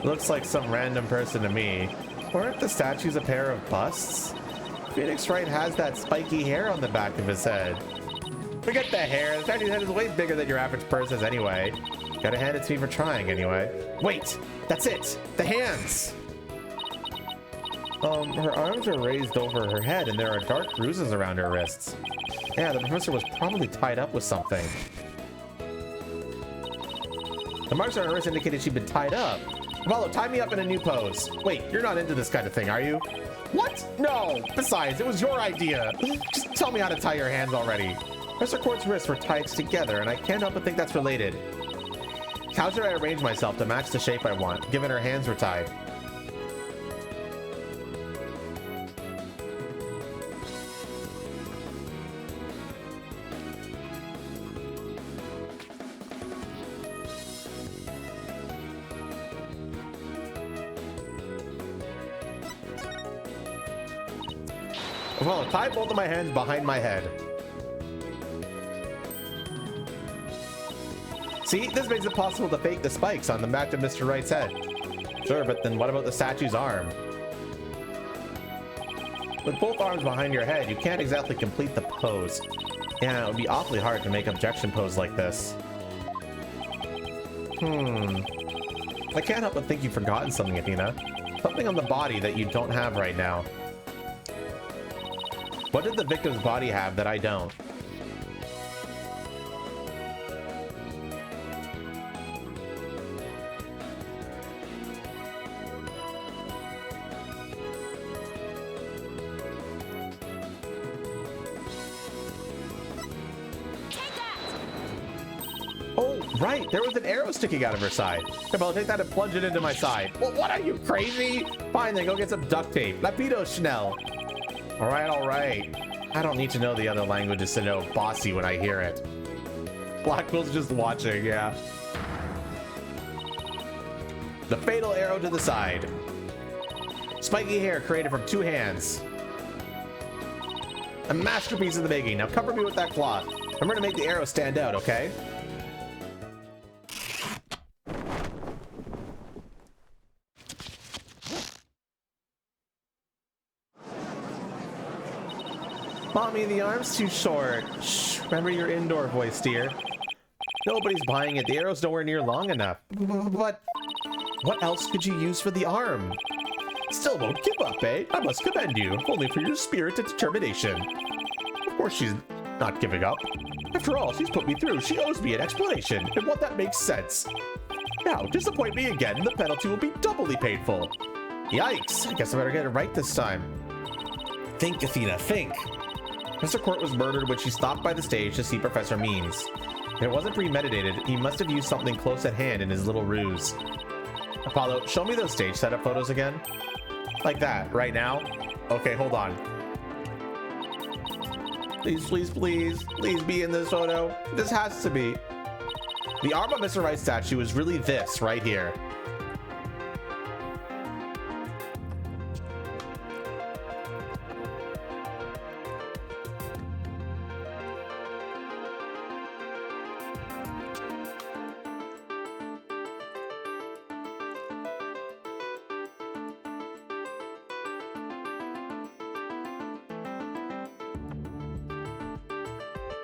Looks like some random person to me. Weren't the statues a pair of busts? Phoenix Wright has that spiky hair on the back of his head. Forget the hair. The statue's head is way bigger than your average person's anyway. Gotta hand it to me for trying anyway. Wait! That's it! The hands! Her arms are raised over her head and there are dark bruises around her wrists. Yeah, the professor was probably tied up with something. The marks on her wrist indicated she'd been tied up. Apollo, tie me up in a new pose. Wait, you're not into this kind of thing, are you? What? No! Besides, it was your idea. Just tell me how to tie your hands already. Professor Court's wrists were tied together, and I can't help but think that's related. How should I arrange myself to match the shape I want, given her hands were tied? Well, tie both of my hands behind my head. See, this makes it possible to fake the spikes on the back of Mr. Wright's head. Sure, but then what about the statue's arm? With both arms behind your head, you can't exactly complete the pose. Yeah, it would be awfully hard to make objection pose like this. I can't help but think you've forgotten something, Athena. Something on the body that you don't have right now. What did the victim's body have that I don't? Oh, right, there was an arrow sticking out of her side. Come on, take that and plunge it into my side. Well, what are you, crazy? Fine, then go get some duct tape. Lapido Schnell. All right. I don't need to know the other languages to know bossy when I hear it. Blackwell's just watching, yeah. The fatal arrow to the side. spiky hair created from 2 hands. A masterpiece in the making. Now cover me with that cloth. I'm gonna make the arrow stand out, okay? Mommy, the arm's too short. Shh, remember your indoor voice, dear. Nobody's buying it. The arrow's nowhere near long enough. But what else could you use for the arm? Still won't give up, eh? I must commend you, only for your spirit and determination. Of course she's not giving up. After all, she's put me through. She owes me an explanation, and one that makes sense. Now, disappoint me again, the penalty will be doubly painful. Yikes, I guess I better get it right this time. Think, Athena, think. Mr. Court was murdered when she stopped by the stage to see Professor Means. It wasn't premeditated. He must have used something close at hand in his little ruse. Apollo, show me those stage setup photos again. Like that, right now? Okay, hold on. Please, please, please, please be in this photo. This has to be. The arm of Mr. Wright's statue is really this right here.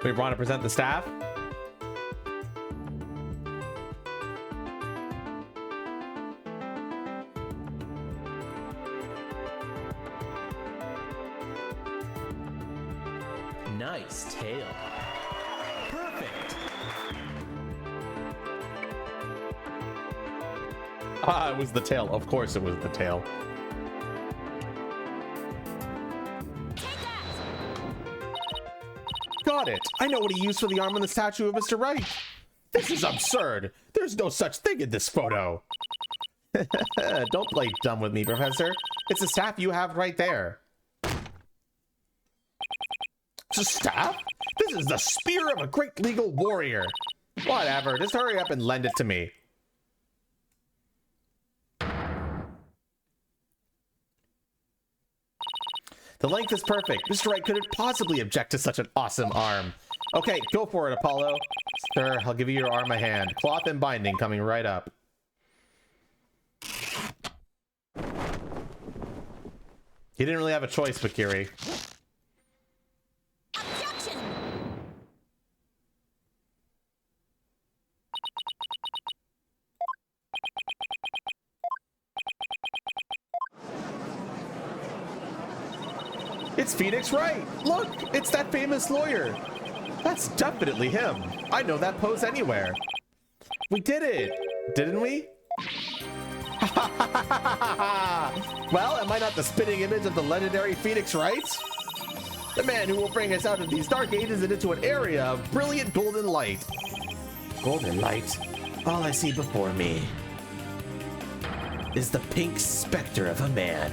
We want to present the staff. Nice tail. Perfect. Ah, it was the tail. Of course it was the tail. Got it. I know what he used for the arm on the statue of Mr. Wright. This is absurd. There's no such thing in this photo. Don't play dumb with me, Professor. It's the staff you have right there. It's a staff? This is the spear of a great legal warrior. Whatever, just hurry up and lend it to me. The length is perfect. Mr. Wright couldn't possibly object to such an awesome arm. Okay, go for it, Apollo. Sir, I'll give you your arm a hand. Cloth and binding coming right up. He didn't really have a choice, Bakiri. Objection! It's Phoenix Wright! Look, it's that famous lawyer. That's definitely him. I know that pose anywhere. We did it, didn't we? Well, am I not the spitting image of the legendary Phoenix Wright? The man who will bring us out of these dark ages and into an area of brilliant golden light. Golden light? All I see before me is the pink specter of a man.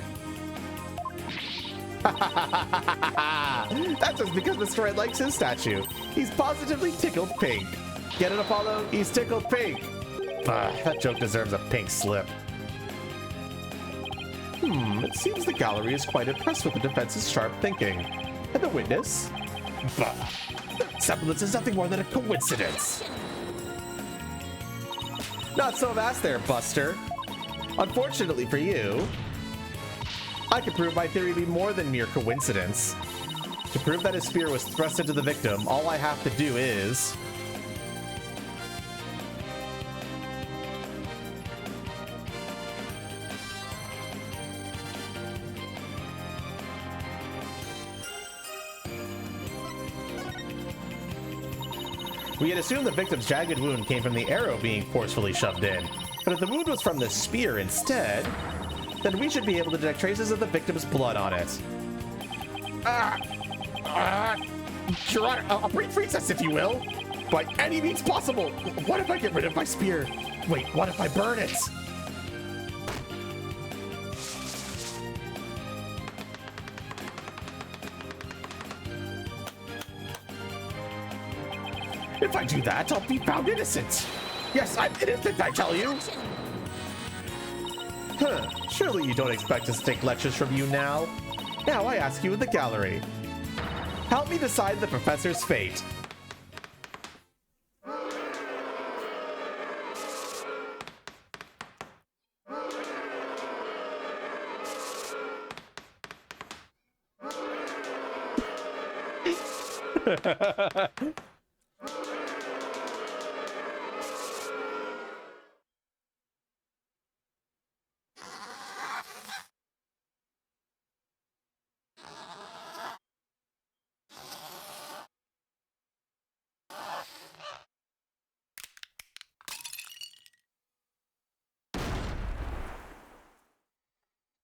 That's just because Mr. Wright likes his statue. He's positively tickled pink. Get it, Apollo? He's tickled pink. That joke deserves a pink slip. It seems the gallery is quite impressed with the defense's sharp thinking. And the witness? Bah, the semblance is nothing more than a coincidence. Not so fast there, Buster. Unfortunately for you, I can prove my theory to be more than mere coincidence. To prove that his spear was thrust into the victim, all I have to do is... We had assumed the victim's jagged wound came from the arrow being forcefully shoved in, but if the wound was from the spear instead, then we should be able to detect traces of the victim's blood on it. Your Honor, a brief recess, if you will. By any means possible. What if I get rid of my spear? Wait, what if I burn it? If I do that, I'll be found innocent. Yes, I'm innocent, I tell you. Huh, surely you don't expect us to take lectures from you now. Now I ask you in the gallery. Help me decide the professor's fate.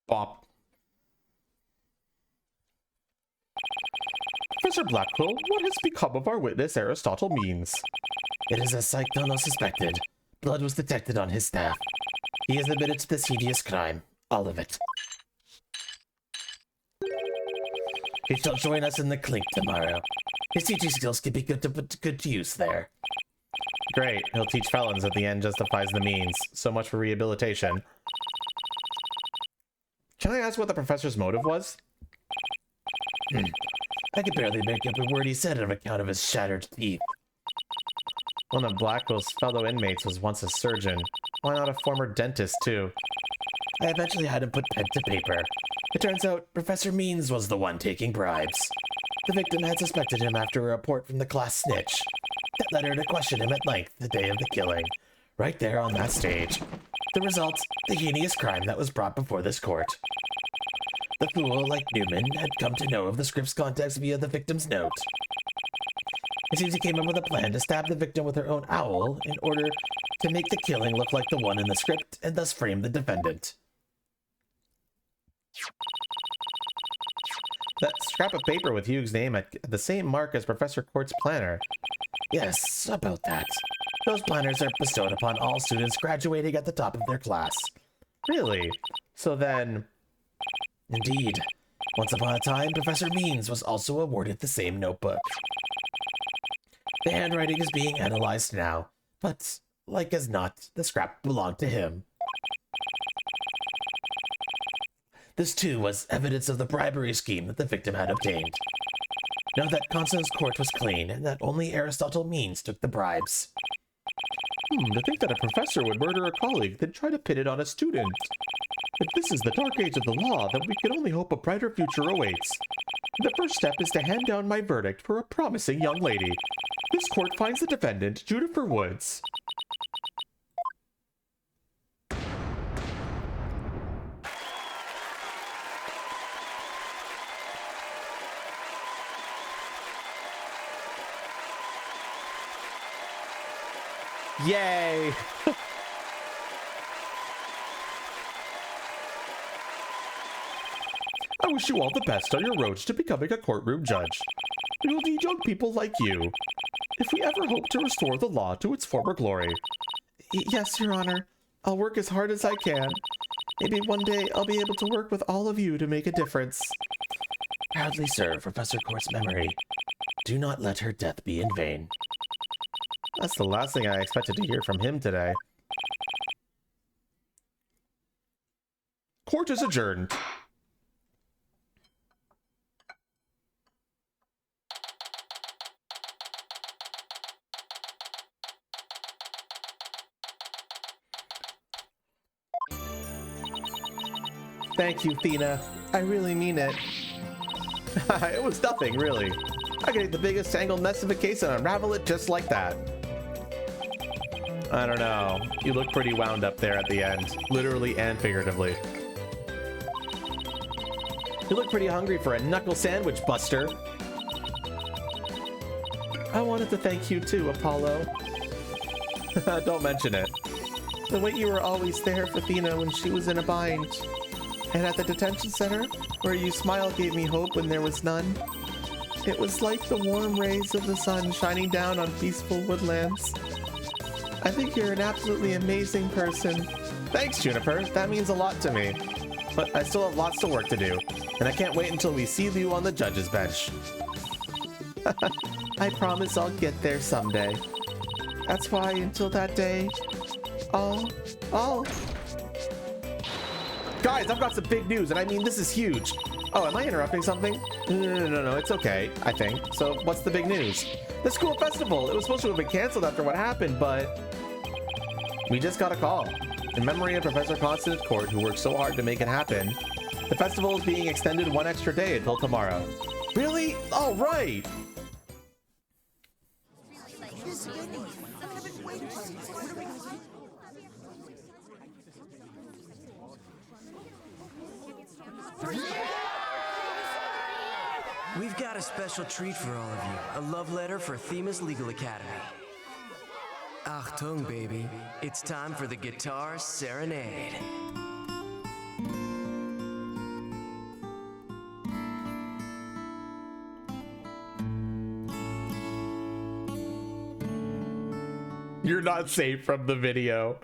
Bop. Professor Blackquill, what has become of our witness Aristotle Means? It is as Psychono suspected. Blood was detected on his staff. He is admitted to this hideous crime. All of it. He shall join us in the clink tomorrow. His teaching skills can be put to good use there. Great, he'll teach felons that the end justifies the means. So much for rehabilitation. Can I ask what the professor's motive was? I could barely make up a word he said on account of his shattered teeth. One of Blackwell's fellow inmates was once a surgeon. Why not a former dentist, too? I eventually had him put pen to paper. It turns out Professor Means was the one taking bribes. The victim had suspected him after a report from the class snitch. That led her to question him at length the day of the killing, right there on that stage. The result, the heinous crime that was brought before this court. The fool, like Newman, had come to know of the script's context via the victim's note. It seems he came up with a plan to stab the victim with her own owl in order to make the killing look like the one in the script and thus frame the defendant. That scrap of paper with Hugh's name at the same mark as Professor Court's planner. Yes, about that. Those planners are bestowed upon all students graduating at the top of their class. Really? So then... Indeed. Once upon a time, Professor Means was also awarded the same notebook. The handwriting is being analyzed now, but, like as not, the scrap belonged to him. This, too, was evidence of the bribery scheme that the victim had obtained. Know that Constance's court was clean, and that only Aristotle Means took the bribes. To think that a professor would murder a colleague, then try to pin it on a student. If this is the dark age of the law, then we can only hope a brighter future awaits. The first step is to hand down my verdict for a promising young lady. This court finds the defendant, Juniper Woods. Yay! I wish you all the best on your roads to becoming a courtroom judge. We will need young people like you, if we ever hope to restore the law to its former glory. Yes, Your Honor. I'll work as hard as I can. Maybe one day I'll be able to work with all of you to make a difference. Proudly serve Professor Court's memory. Do not let her death be in vain. That's the last thing I expected to hear from him today. Court is adjourned. Thank you, Thena. I really mean it. It was nothing, really. I could take the biggest tangled mess of a case and unravel it just like that. I don't know. You look pretty wound up there at the end, literally and figuratively. You look pretty hungry for a knuckle sandwich, Buster. I wanted to thank you too, Apollo. Don't mention it. The way you were always there for Thena when she was in a bind. And at the detention center, where your smile gave me hope when there was none. It was like the warm rays of the sun shining down on peaceful woodlands. I think you're an absolutely amazing person. Thanks, Juniper. That means a lot to me. But I still have lots of work to do, and I can't wait until we see you on the judge's bench. I promise I'll get there someday. That's why, until that day, I'll... Guys, I've got some big news, and I mean, this is huge. Oh, am I interrupting something? No, it's okay, I think. So, what's the big news? The school festival! It was supposed to have been canceled after what happened, but... we just got a call. In memory of Professor Constance Court, who worked so hard to make it happen, the festival is being extended one extra day until tomorrow. Really? All right! We've got a special treat for all of you. A love letter for Themis Legal Academy. Achtung, baby. It's time for the Guitar Serenade. You're not safe from the video.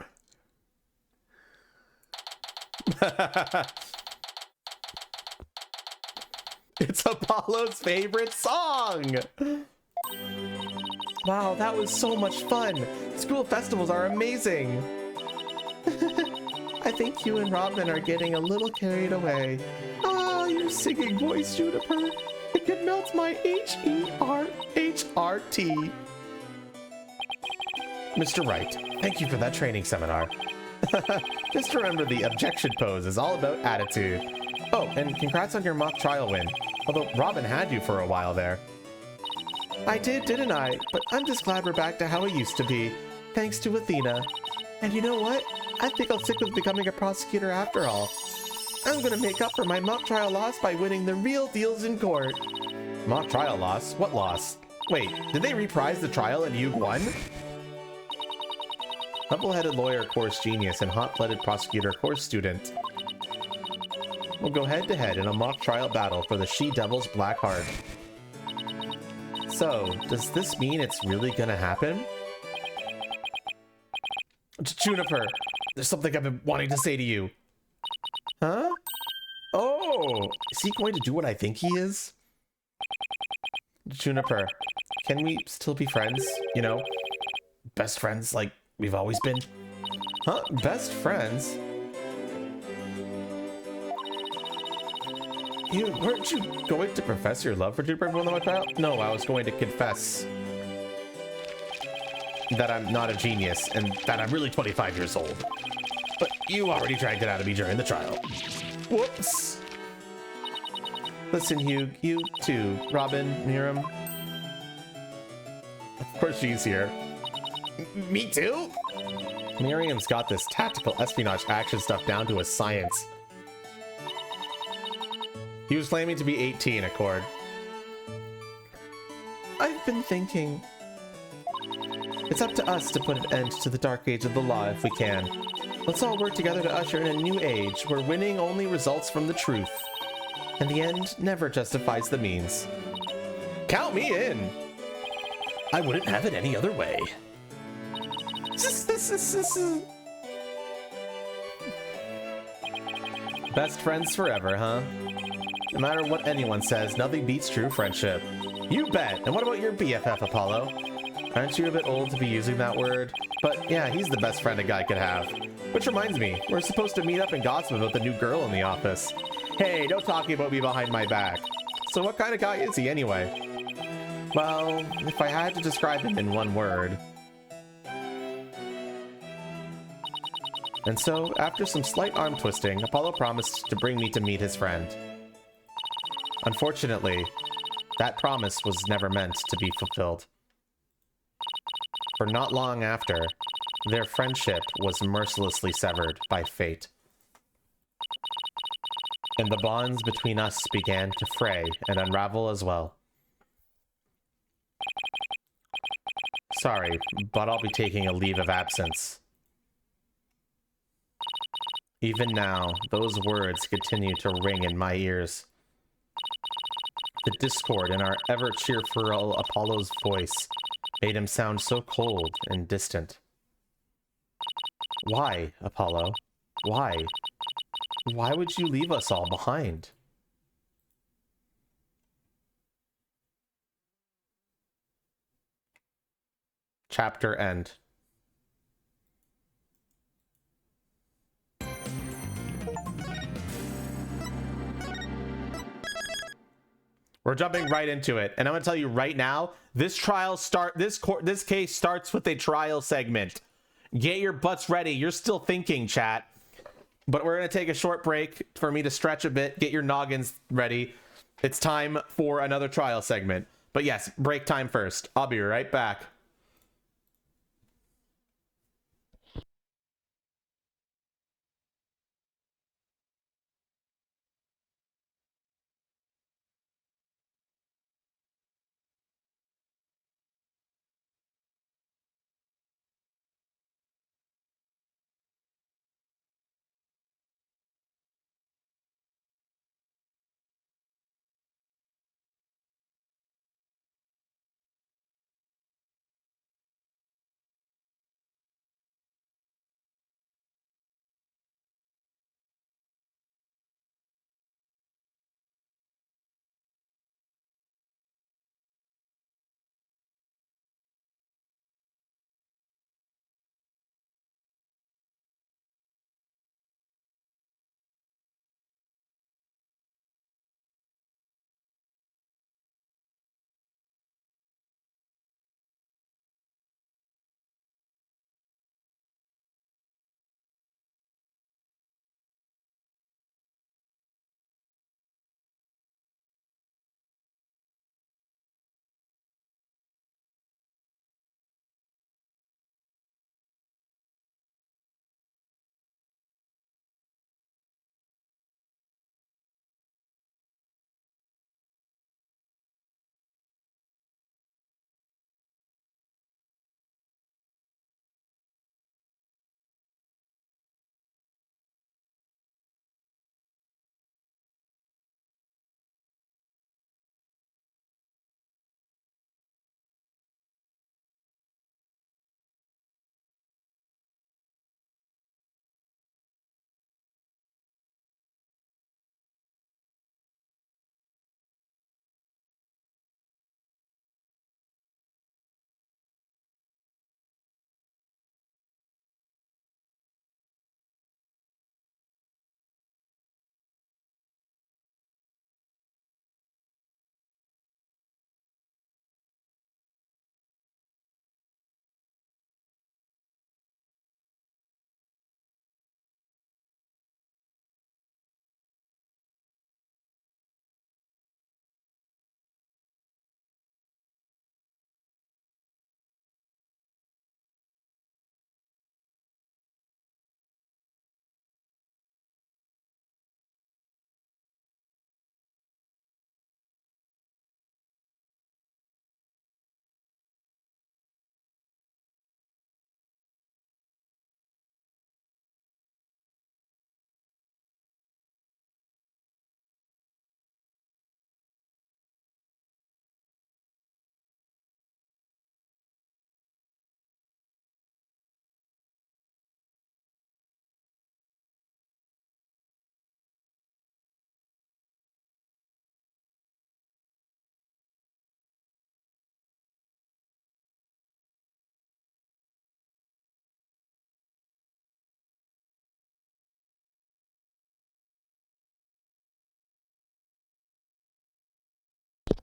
It's Apollo's favorite song. Wow, that was so much fun. School festivals are amazing. I think you and Robin are getting a little carried away. Ah, your singing voice, Juniper. It could melt my HERT. Mr. Wright, thank you for that training seminar. Just remember the objection pose is all about attitude. Oh, and congrats on your mock trial win. Although Robin had you for a while there. I did, didn't I? But I'm just glad we're back to how it used to be. Thanks to Athena. And you know what? I think I'll stick with becoming a prosecutor after all. I'm gonna make up for my mock trial loss by winning the real deals in court. Mock trial loss? What loss? Wait, did they reprise the trial and you won? Level-headed lawyer course genius and hot-blooded prosecutor course student will go head-to-head in a mock trial battle for the she-devil's black heart. So, does this mean it's really gonna happen? Juniper, there's something I've been wanting to say to you. Huh? Oh, is he going to do what I think he is? Juniper, can we still be friends? You know, best friends like we've always been? Huh? Best friends? Weren't you going to profess your love for Juniper before the trial? No, I was going to confess that I'm not a genius and that I'm really 25 years old. But you already dragged it out of me during the trial. Whoops. Listen, Hugh, you too. Robin, Miriam. Of course she's here. Me too? Miriam's got this tactical espionage action stuff down to a science. He was claiming to be 18, Accord. I've been thinking... it's up to us to put an end to the dark age of the law if we can. Let's all work together to usher in a new age where winning only results from the truth. And the end never justifies the means. Count me in! I wouldn't have it any other way. Best friends forever, huh? No matter what anyone says, nothing beats true friendship. You bet! And what about your BFF, Apollo? Aren't you a bit old to be using that word? But yeah, he's the best friend a guy could have. Which reminds me, we're supposed to meet up and gossip about the new girl in the office. Hey, no talking about me behind my back. So what kind of guy is he anyway? Well, if I had to describe him in one word. And so, after some slight arm twisting, Apollo promised to bring me to meet his friend. Unfortunately, that promise was never meant to be fulfilled. For not long after, their friendship was mercilessly severed by fate. And the bonds between us began to fray and unravel as well. Sorry, but I'll be taking a leave of absence. Even now, those words continue to ring in my ears. The discord in our ever-cheerful Apollo's voice made him sound so cold and distant. Why, Apollo? Why? Why would you leave us all behind? Chapter end. We're jumping right into it, and I'm gonna tell you right now, this case starts with a trial segment. Get your butts ready. You're still thinking, chat, but we're gonna take a short break for me to stretch a bit. Get your noggins ready. It's time for another trial segment. But yes, break time first. I'll be right back.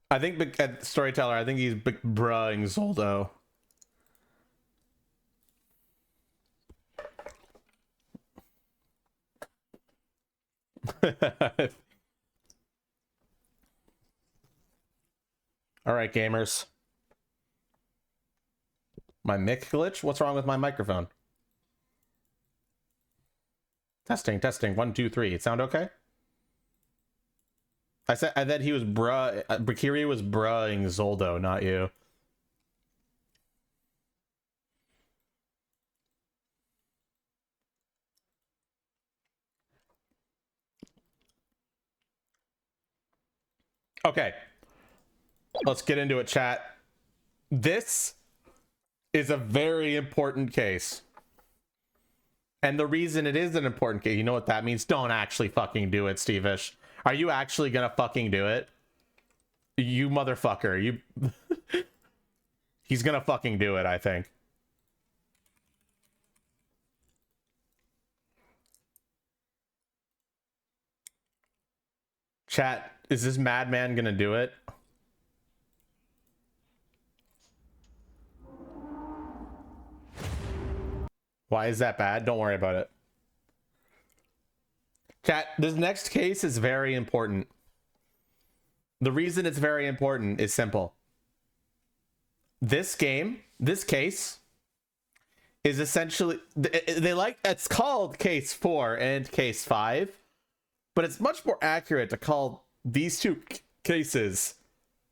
I think storyteller. I think he's bruhing Zoldo. All right, gamers. My mic glitch? What's wrong with my microphone? Testing, testing. 1, 2, 3. It sound okay? I said he was Bakiri was bruhing Zoldo, not you. Okay. Let's get into it, chat. This is a very important case. And the reason it is an important case, you know what that means? Don't actually fucking do it, Steve-ish. Are you actually gonna fucking do it? You motherfucker. You... He's gonna fucking do it, I think. Chat, is this madman gonna do it? Why is that bad? Don't worry about it. Chat, this next case is very important. The reason it's very important is simple. This case is essentially, it's called case 4 and case 5, but it's much more accurate to call these two cases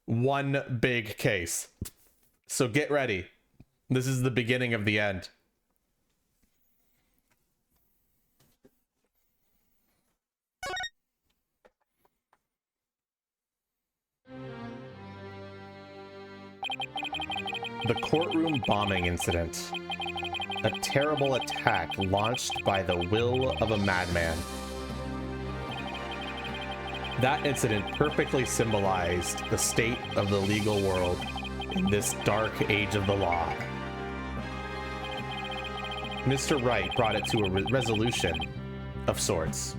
one big case. So get ready. This is the beginning of the end. The courtroom bombing incident. A terrible attack launched by the will of a madman. That incident perfectly symbolized the state of the legal world in this dark age of the law. Mr. Wright brought it to a resolution of sorts.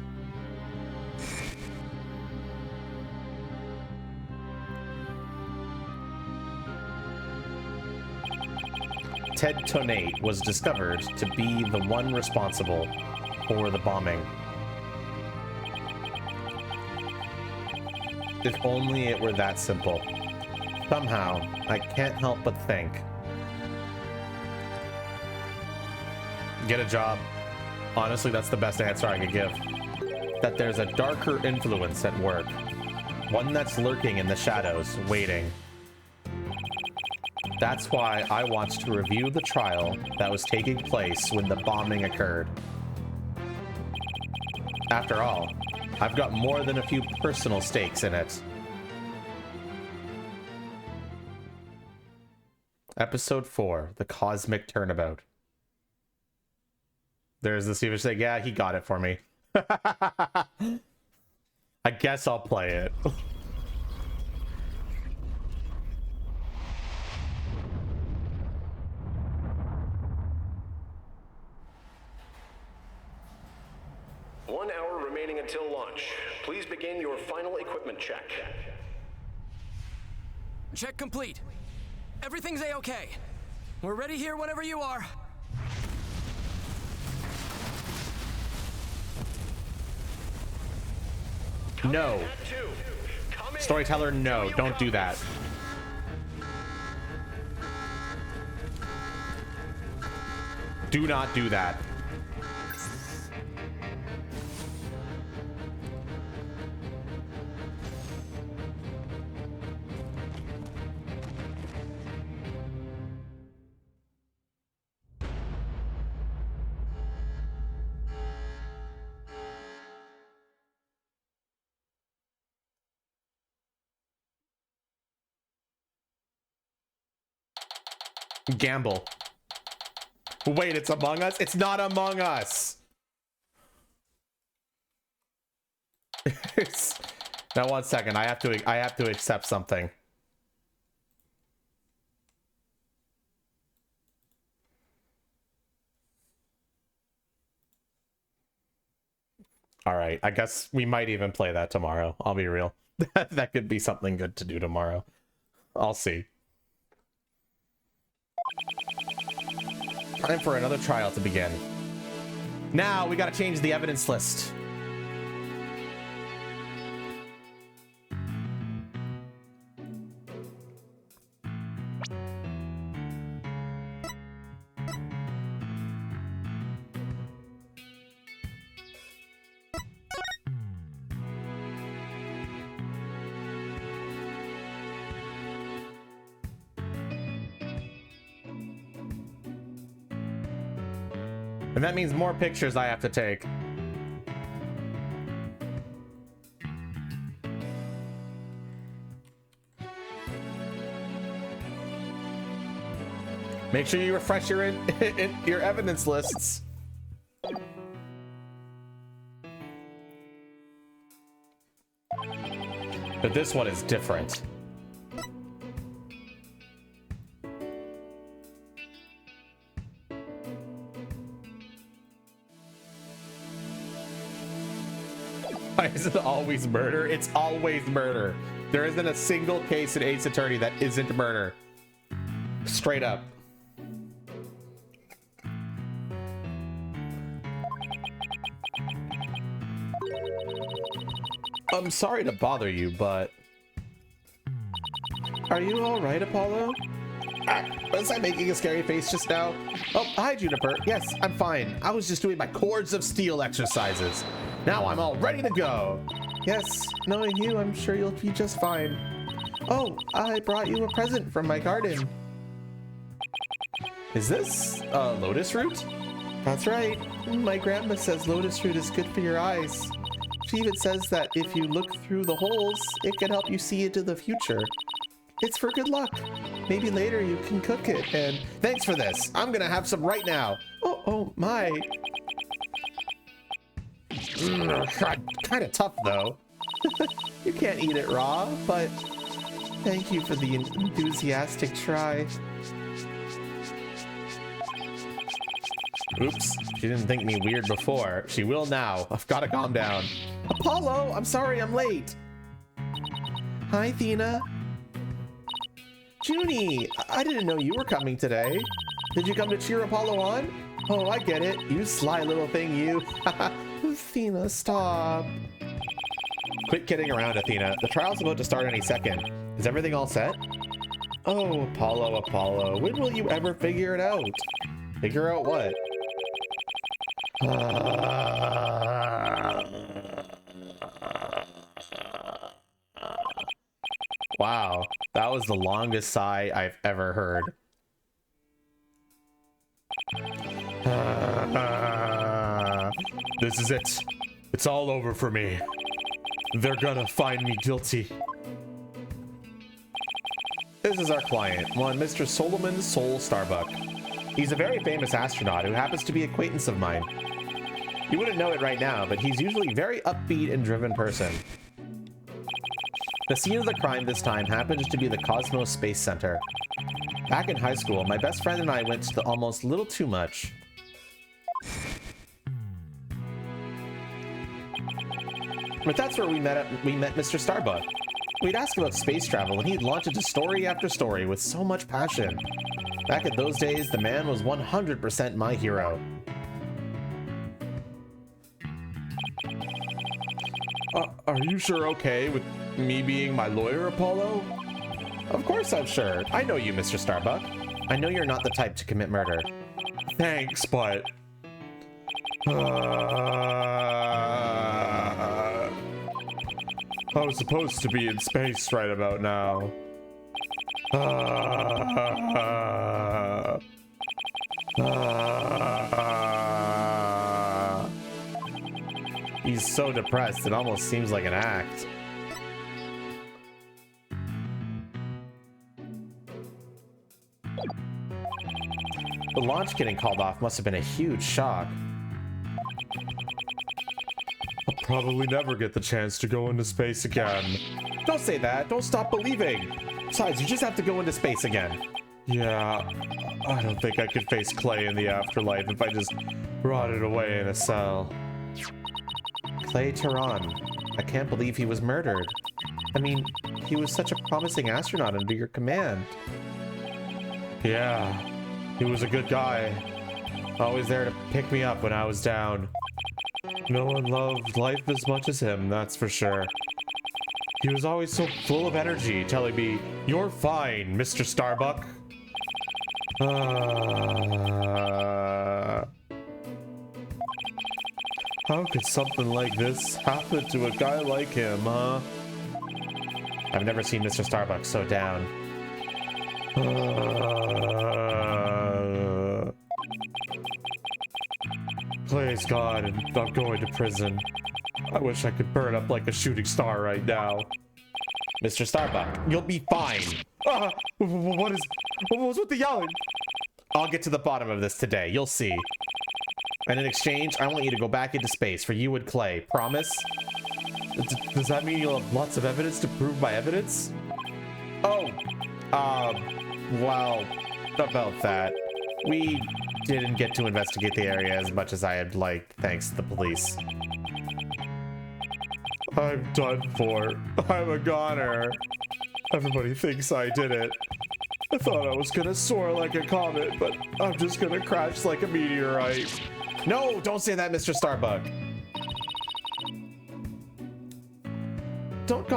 Ted Tonate was discovered to be the one responsible for the bombing. If only it were that simple. Somehow, I can't help but think. Get a job. Honestly, that's the best answer I could give. That there's a darker influence at work. One that's lurking in the shadows, waiting. That's why I want to review the trial that was taking place when the bombing occurred. After all, I've got more than a few personal stakes in it. Episode 4, The Cosmic Turnabout. There's the Stephen saying, yeah, he got it for me. I guess I'll play it. Until launch. Please begin your final equipment check. Check complete. Everything's A-okay. We're ready here whenever you are. No. Storyteller, no, don't do that. Do not do that. Gamble. Wait, it's Among Us? It's not Among Us. Now 1 second. I have to accept something. All right. I guess we might even play that tomorrow. I'll be real. That could be something good to do tomorrow. I'll see. Time for another trial to begin. Now we gotta change the evidence list. And that means more pictures I have to take. Make sure you refresh your your evidence lists. But this one is different. Why is it always murder? It's always murder. There isn't a single case in Ace Attorney that isn't murder. Straight up. I'm sorry to bother you, but... Are you alright, Apollo? Was I making a scary face just now? Oh, hi, Juniper. Yes, I'm fine. I was just doing my cords of steel exercises. Now I'm all ready to go. Yes, knowing you, I'm sure you'll be just fine. Oh, I brought you a present from my garden. Is this lotus root? That's right. My grandma says lotus root is good for your eyes. She even says that if you look through the holes, it can help you see into the future. It's for good luck. Maybe later you can cook it and... Thanks for this. I'm gonna have some right now. Oh my. Kind of tough though. You can't eat it raw, but thank you for the enthusiastic try. Oops, she didn't think me weird before. She will now. I've got to calm down. Apollo, I'm sorry I'm late. Hi, Thena. Junie, I didn't know you were coming today. Did you come to cheer Apollo on? Oh, I get it. You sly little thing, you. Athena, stop. Quit kidding around, Athena. The trial's about to start any second. Is everything all set? Oh, Apollo, when will you ever figure it out? Figure out what? Wow, that was the longest sigh I've ever heard. This is it. It's all over for me. They're gonna find me guilty. This is our client, one Mr. Solomon Sol Starbuck. He's a very famous astronaut who happens to be an acquaintance of mine. You wouldn't know it right now, but he's usually a very upbeat and driven person. The scene of the crime this time happens to be the Cosmos Space Center. Back in high school, my best friend and I went to the almost little too much. But that's where we met Mr. Starbuck. We'd ask about space travel, and he'd launch into story after story with so much passion. Back in those days, the man was 100% my hero. Are you sure okay with me being my lawyer, Apollo? Of course I'm sure. I know you, Mr. Starbuck. I know you're not the type to commit murder. Thanks, but... I was supposed to be in space right about now. He's so depressed, it almost seems like an act. The launch getting called off must have been a huge shock. I'll probably never get the chance to go into space again. Don't say that. Don't stop believing. Besides, you just have to go into space again. Yeah, I don't think I could face Clay in the afterlife if I just rotted away in a cell. Clay Tehran. I can't believe he was murdered. I mean, he was such a promising astronaut under your command. Yeah, he was a good guy. Always there to pick me up when I was down. No one loved life as much as him, that's for sure. He was always so full of energy, telling me, "You're fine, Mr. Starbuck." How could something like this happen to a guy like him, huh? I've never seen Mr. Starbuck so down. Clay's gone and I'm going to prison. I wish I could burn up like a shooting star right now. Mr. Starbuck, you'll be fine. What's with the yelling? I'll get to the bottom of this today. You'll see. And in exchange, I want you to go back into space for you and Clay. Promise? Does that mean you'll have lots of evidence to prove my evidence? Oh, well, about that. We didn't get to investigate the area as much as I had liked, thanks to the police. I'm done for. I'm a goner. Everybody thinks I did it. I thought I was gonna soar like a comet, but I'm just gonna crash like a meteorite. No, don't say that, Mr. Starbuck. don't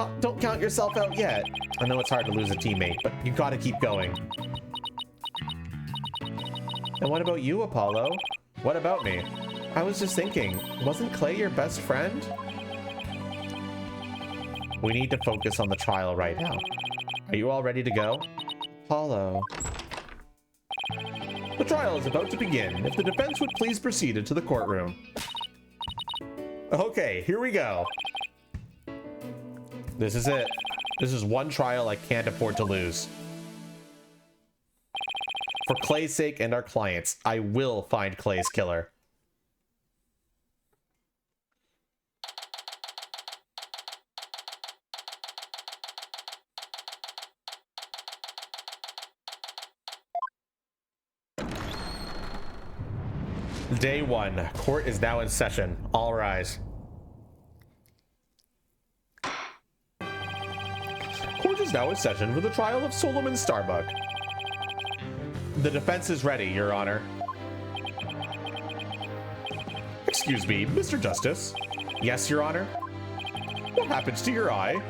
count yourself out yet. I know it's hard to lose a teammate, but you gotta keep going. And what about you, Apollo? What about me? I was just thinking, wasn't Clay your best friend? We need to focus on the trial right now. Are you all ready to go? Apollo. The trial is about to begin. If the defense would please proceed into the courtroom. Okay, here we go. This is it. This is one trial I can't afford to lose. For Clay's sake and our clients, I will find Clay's killer. Day 1. Court is now in session. All rise. Court is now in session for the trial of Solomon Starbuck. The defense is ready, Your Honor. Excuse me, Mr. Justice. Yes, Your Honor. What happens to your eye?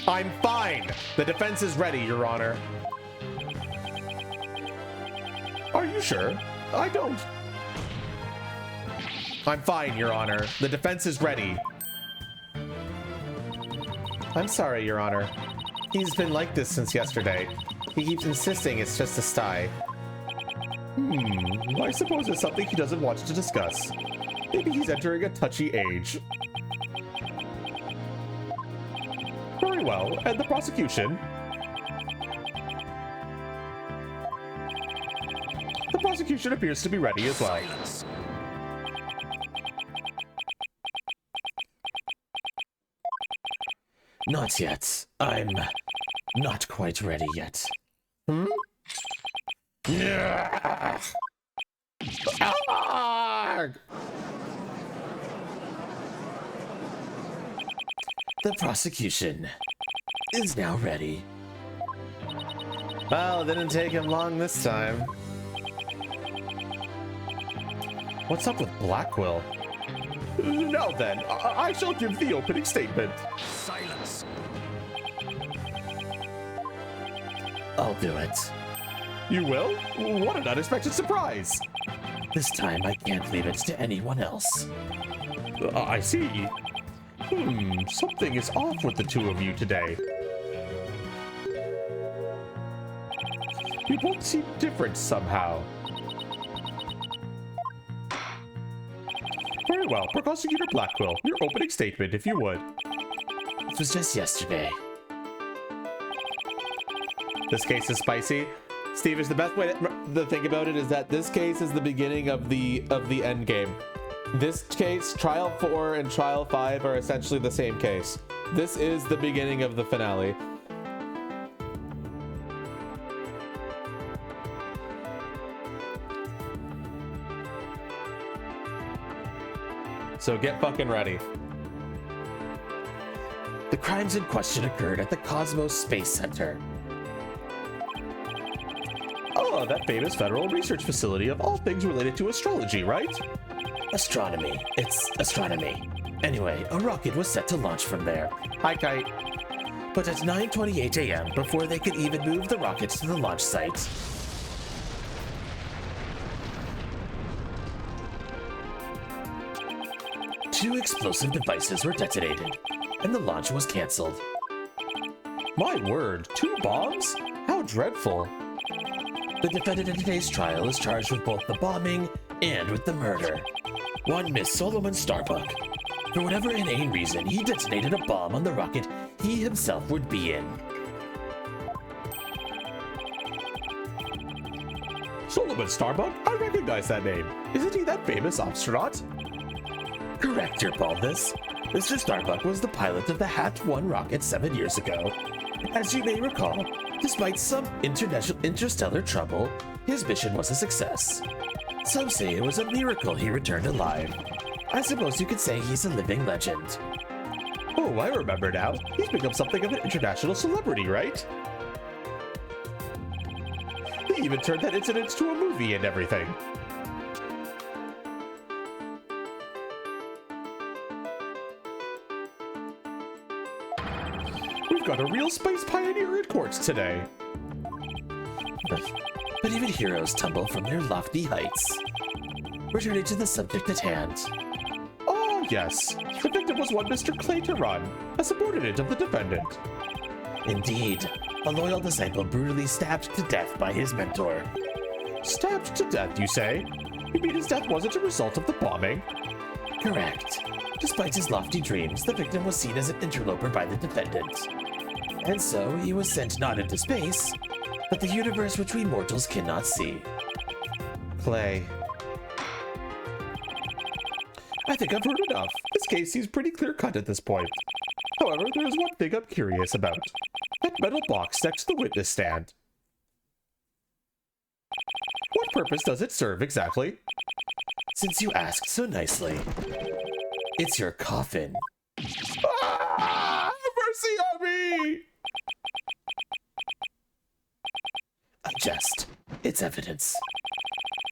I'm fine. The defense is ready, Your Honor. Are you sure? I don't. I'm fine, Your Honor. The defense is ready. I'm sorry, Your Honor. He's been like this since yesterday. He keeps insisting it's just a sty. I suppose it's something he doesn't want to discuss. Maybe he's entering a touchy age. Very well, and the prosecution? The prosecution appears to be ready as well. Silence. Not yet. I'm not quite ready yet. Hmm? The prosecution is now ready. Well, it didn't take him long this time. What's up with Blackquill? Now then, I shall give the opening statement. Silence. I'll do it. You will? What an unexpected surprise! This time I can't leave it to anyone else. I see. Something is off with the two of you today. You both seem different somehow. Very well, Prosecutor Blackquill, your opening statement, if you would. It was just yesterday. This case is spicy. Steve, is the best way to think about it is that this case is the beginning of the end game. This case, Trial 4 and Trial 5 are essentially the same case. This is the beginning of the finale. So get fucking ready. The crimes in question occurred at the Cosmos Space Center. Oh, that famous federal research facility of all things related to astrology, right? Astronomy. It's astronomy. Anyway, a rocket was set to launch from there. Hi, Kite. But at 9:28 a.m., before they could even move the rocket to the launch site, two explosive devices were detonated, and the launch was canceled. My word, 2 bombs? How dreadful. The defendant in today's trial is charged with both the bombing and with the murder. One Miss Solomon Starbuck. For whatever inane reason, he detonated a bomb on the rocket he himself would be in. Solomon Starbuck? I recognize that name. Isn't he that famous astronaut? Correct, Your Baldness. Mr. Starbuck was the pilot of the HAT-1 rocket 7 years ago. As you may recall, despite some interstellar trouble, his mission was a success. Some say it was a miracle he returned alive. I suppose you could say he's a living legend. Oh, I remember now. He's become something of an international celebrity, right? He even turned that incident into a movie and everything. got a real space pioneer in court today. But even heroes tumble from their lofty heights. Returning to the subject at hand. Oh, yes. The victim was one Mr. Clayteron, a subordinate of the defendant. Indeed, a loyal disciple brutally stabbed to death by his mentor. Stabbed to death, you say? You mean his death wasn't a result of the bombing? Correct. Despite his lofty dreams, the victim was seen as an interloper by the defendant. And so he was sent not into space, but the universe which we mortals cannot see. Clay. I think I've heard enough. This case seems pretty clear-cut at this point. However, there is one thing I'm curious about. That metal box next to the witness stand. What purpose does it serve exactly? Since you asked so nicely, it's your coffin. Ah, mercy on me! A jest. It's evidence.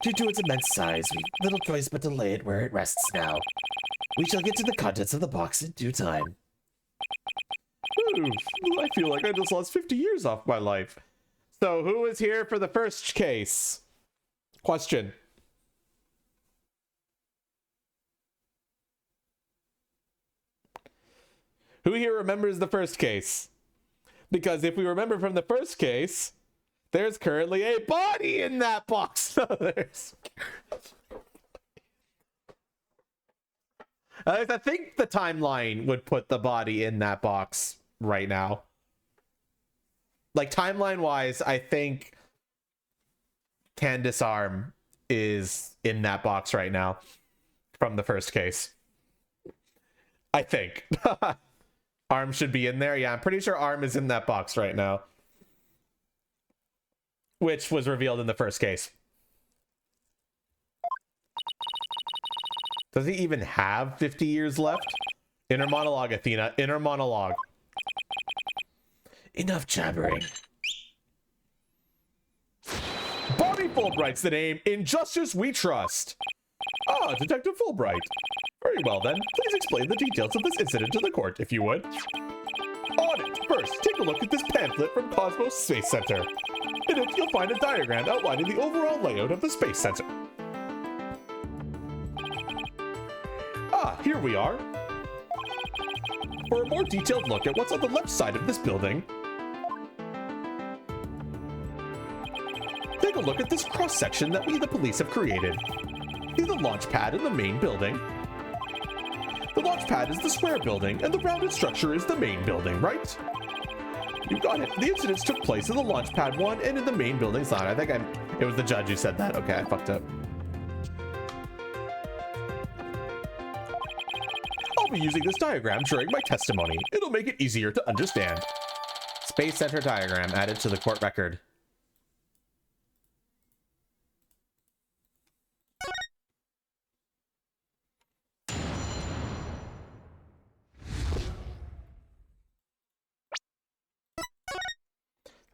Due to its immense size, we've little choice but to lay it where it rests now. We shall get to the contents of the box in due time. Oof, I feel like I just lost 50 years off my life. So who is here for the first case? Question. Who here remembers the first case? Because if we remember from the first case, there's currently a body in that box. I think the timeline would put the body in that box right now. Like, timeline-wise, I think Candace Arm is in that box right now from the first case. I think. Arm should be in there. Yeah, I'm pretty sure Arm is in that box right now. Which was revealed in the first case. Does he even have 50 years left? Inner monologue, Athena. Inner monologue. Enough jabbering. Bobby Fulbright's the name. In justice we trust. Ah, Detective Fulbright. Very well then. Please explain the details of this incident to the court, if you would. On it. First, take a look at this pamphlet from Cosmos Space Center. In it, you'll find a diagram outlining the overall layout of the Space Center. Ah, here we are. For a more detailed look at what's on the left side of this building, take a look at this cross-section that we, the police, have created. See the launch pad in the main building? The launch pad is the square building, and the rounded structure is the main building, right? You got it. The incidents took place in the launch pad 1 and in the main building side. I think it was the judge who said that. Okay, I fucked up. I'll be using this diagram during my testimony. It'll make it easier to understand. Space Center diagram added to the court record.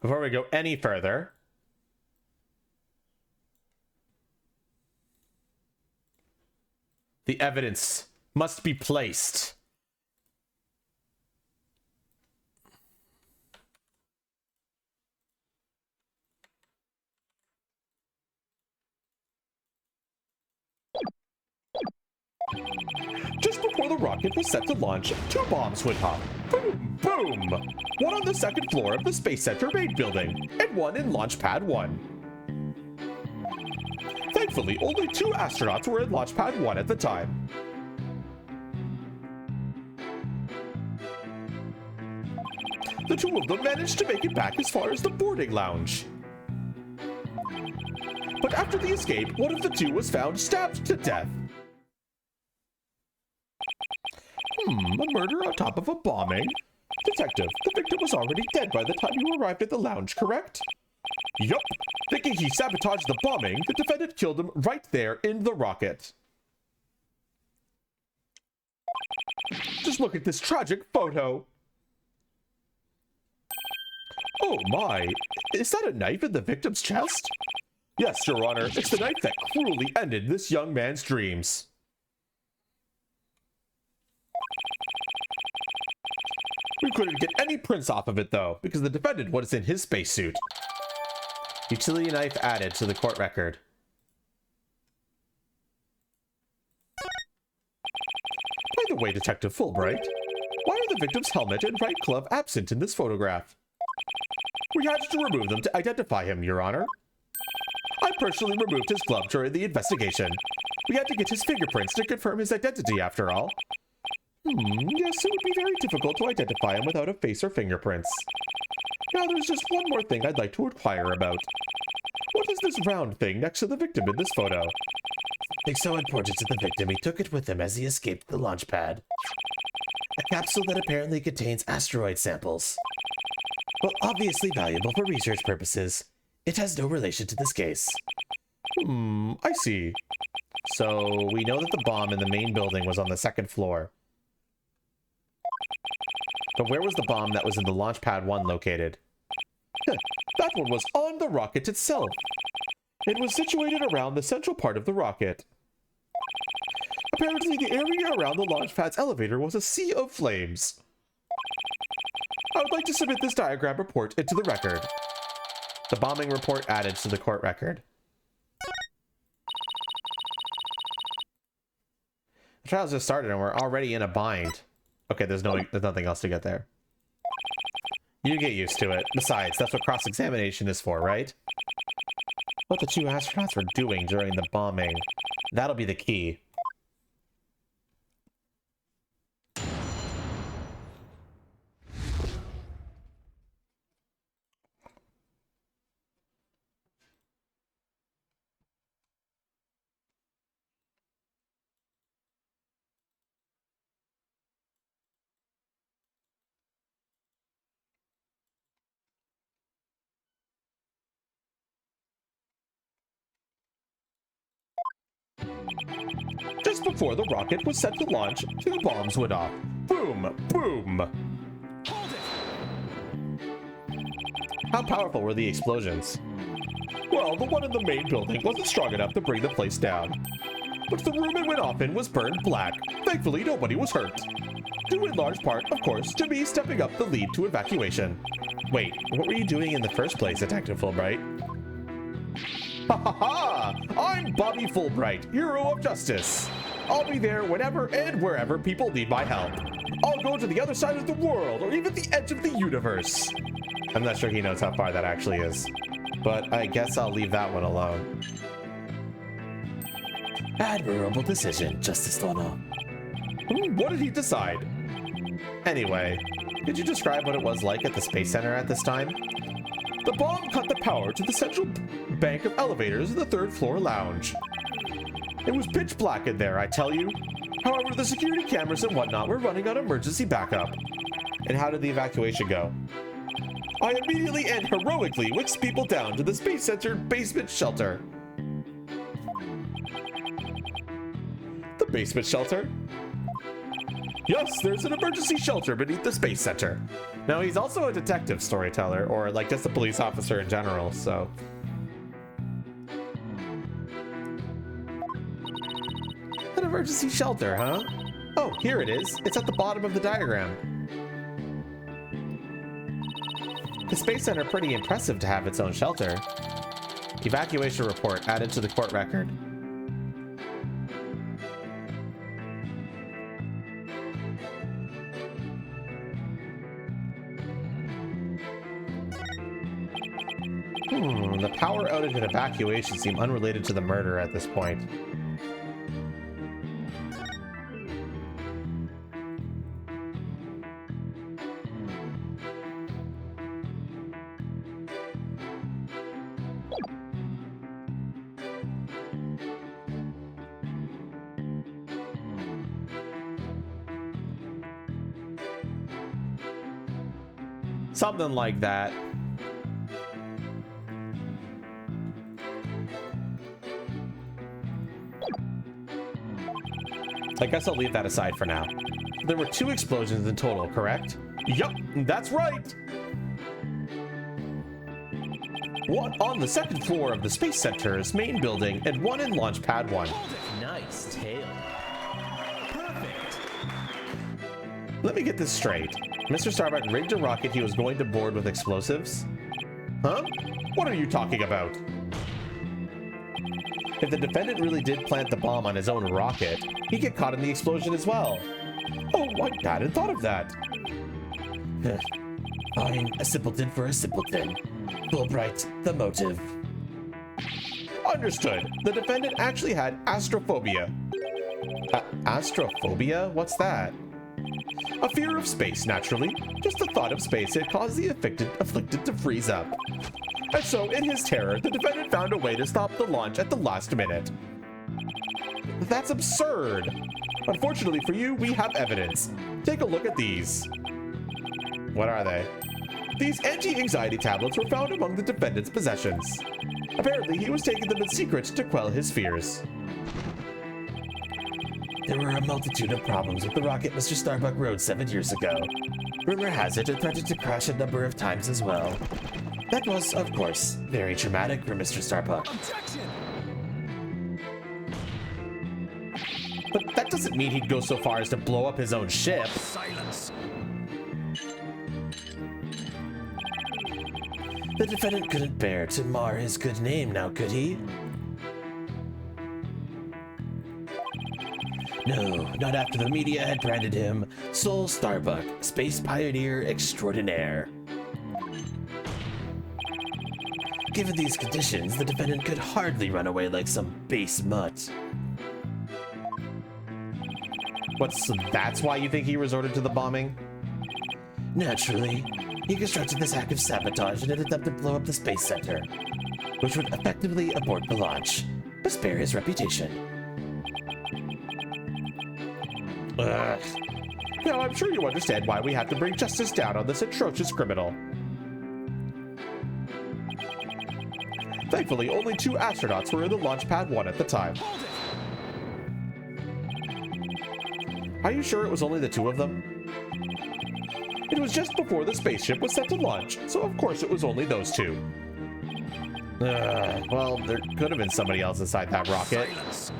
Before we go any further, the evidence must be placed. Just before the rocket was set to launch, 2 bombs went off. Boom, boom! One on the second floor of the Space Center main building, and one in Launch Pad 1. Thankfully, only 2 astronauts were in Launch Pad 1 at the time. The 2 of them managed to make it back as far as the boarding lounge. But after the escape, one of the 2 was found stabbed to death. A murder on top of a bombing? Detective, the victim was already dead by the time you arrived at the lounge, correct? Yup. Thinking he sabotaged the bombing, the defendant killed him right there in the rocket. Just look at this tragic photo. Oh my, is that a knife in the victim's chest? Yes, Your Honor, it's the knife that cruelly ended this young man's dreams. We've couldn't get any prints off of it though, because the defendant was in his spacesuit. Utility knife added to the court record. By the way, Detective Fulbright, why are the victim's helmet and right glove absent in this photograph? We had to remove them to identify him, Your Honor. I personally removed his glove during the investigation. We had to get his fingerprints to confirm his identity, after all. Yes, it would be very difficult to identify him without a face or fingerprints. Now, there's just one more thing I'd like to inquire about. What is this round thing next to the victim in this photo? It's so important to the victim, he took it with him as he escaped the launch pad. A capsule that apparently contains asteroid samples. Well, obviously valuable for research purposes. It has no relation to this case. I see. So, we know that the bomb in the main building was on the second floor. But where was the bomb that was in the launch pad 1 located? That one was on the rocket itself. It was situated around the central part of the rocket. Apparently, the area around the launch pad's elevator was a sea of flames. I would like to submit this diagram report into the record. The bombing report added to the court record. The trial's just started and we're already in a bind. Okay, there's nothing else to get there. You get used to it. Besides, that's what cross-examination is for, right? What the two astronauts were doing during the bombing. That'll be the key. Just before the rocket was set to launch, two bombs went off. Boom! Boom! Hold it! How powerful were the explosions? Well, the one in the main building wasn't strong enough to bring the place down. But the room it went off in was burned black. Thankfully, nobody was hurt. Due in large part, of course, to me stepping up the lead to evacuation. Wait, what were you doing in the first place, Detective Fulbright? Ha ha ha! I'm Bobby Fulbright, hero of justice. I'll be there whenever and wherever people need my help. I'll go to the other side of the world, or even the edge of the universe. I'm not sure he knows how far that actually is, but I guess I'll leave that one alone. Admirable decision, Justice Dono. What did he decide? Anyway, could you describe what it was like at the Space Center at this time? The bomb cut the power to the central bank of elevators in the third floor lounge. It was pitch black in there, I tell you. However, the security cameras and whatnot were running on emergency backup. And how did the evacuation go? I immediately and heroically whisked people down to the Space Center basement shelter. The basement shelter? Yes, there's an emergency shelter beneath the Space Center. Now, he's also a detective storyteller, or like just a police officer in general, so... An emergency shelter, huh? Oh, here it is. It's at the bottom of the diagram. The Space Center pretty impressive to have its own shelter. Evacuation report added to the court record. The power outage and evacuation seem unrelated to the murder at this point. Something like that. I guess I'll leave that aside for now. There were 2 explosions in total, correct? Yup, that's right! One on the second floor of the Space Center's main building, and one in Launch Pad 1. Nice tail. Perfect. Let me get this straight. Mr. Starbuck rigged a rocket he was going to board with explosives? Huh? What are you talking about? If the defendant really did plant the bomb on his own rocket, he'd get caught in the explosion as well. Oh, I hadn't thought of that. Fine, a simpleton for a simpleton. Fulbright, the motive. Understood. The defendant actually had astrophobia. Astrophobia? What's that? A fear of space, naturally. Just the thought of space had caused the afflicted to freeze up. And so, in his terror, the defendant found a way to stop the launch at the last minute. That's absurd. Unfortunately for you, we have evidence. Take a look at these. What are they? These anti-anxiety tablets were found among the defendant's possessions. Apparently, he was taking them in secret to quell his fears. There were a multitude of problems with the rocket Mr. Starbuck rode 7 years ago. Rumor has it threatened to crash a number of times as well. That was, of course, very traumatic for Mr. Starbuck. Objection! But that doesn't mean he'd go so far as to blow up his own ship. Silence! The defendant couldn't bear to mar his good name now, could he? No, not after the media had branded him Soul Starbuck, space pioneer extraordinaire. Given these conditions, the defendant could hardly run away like some base mutt. So that's why you think he resorted to the bombing? Naturally, he constructed this act of sabotage in an attempt to blow up the Space Center, which would effectively abort the launch, but spare his reputation. Now, I'm sure you understand why we have to bring justice down on this atrocious criminal. Thankfully, only 2 astronauts were in the launch pad 1 at the time. Hold it! Are you sure it was only the 2 of them? It was just before the spaceship was set to launch, so of course it was only those 2. Well, there could have been somebody else inside that rocket. Silence!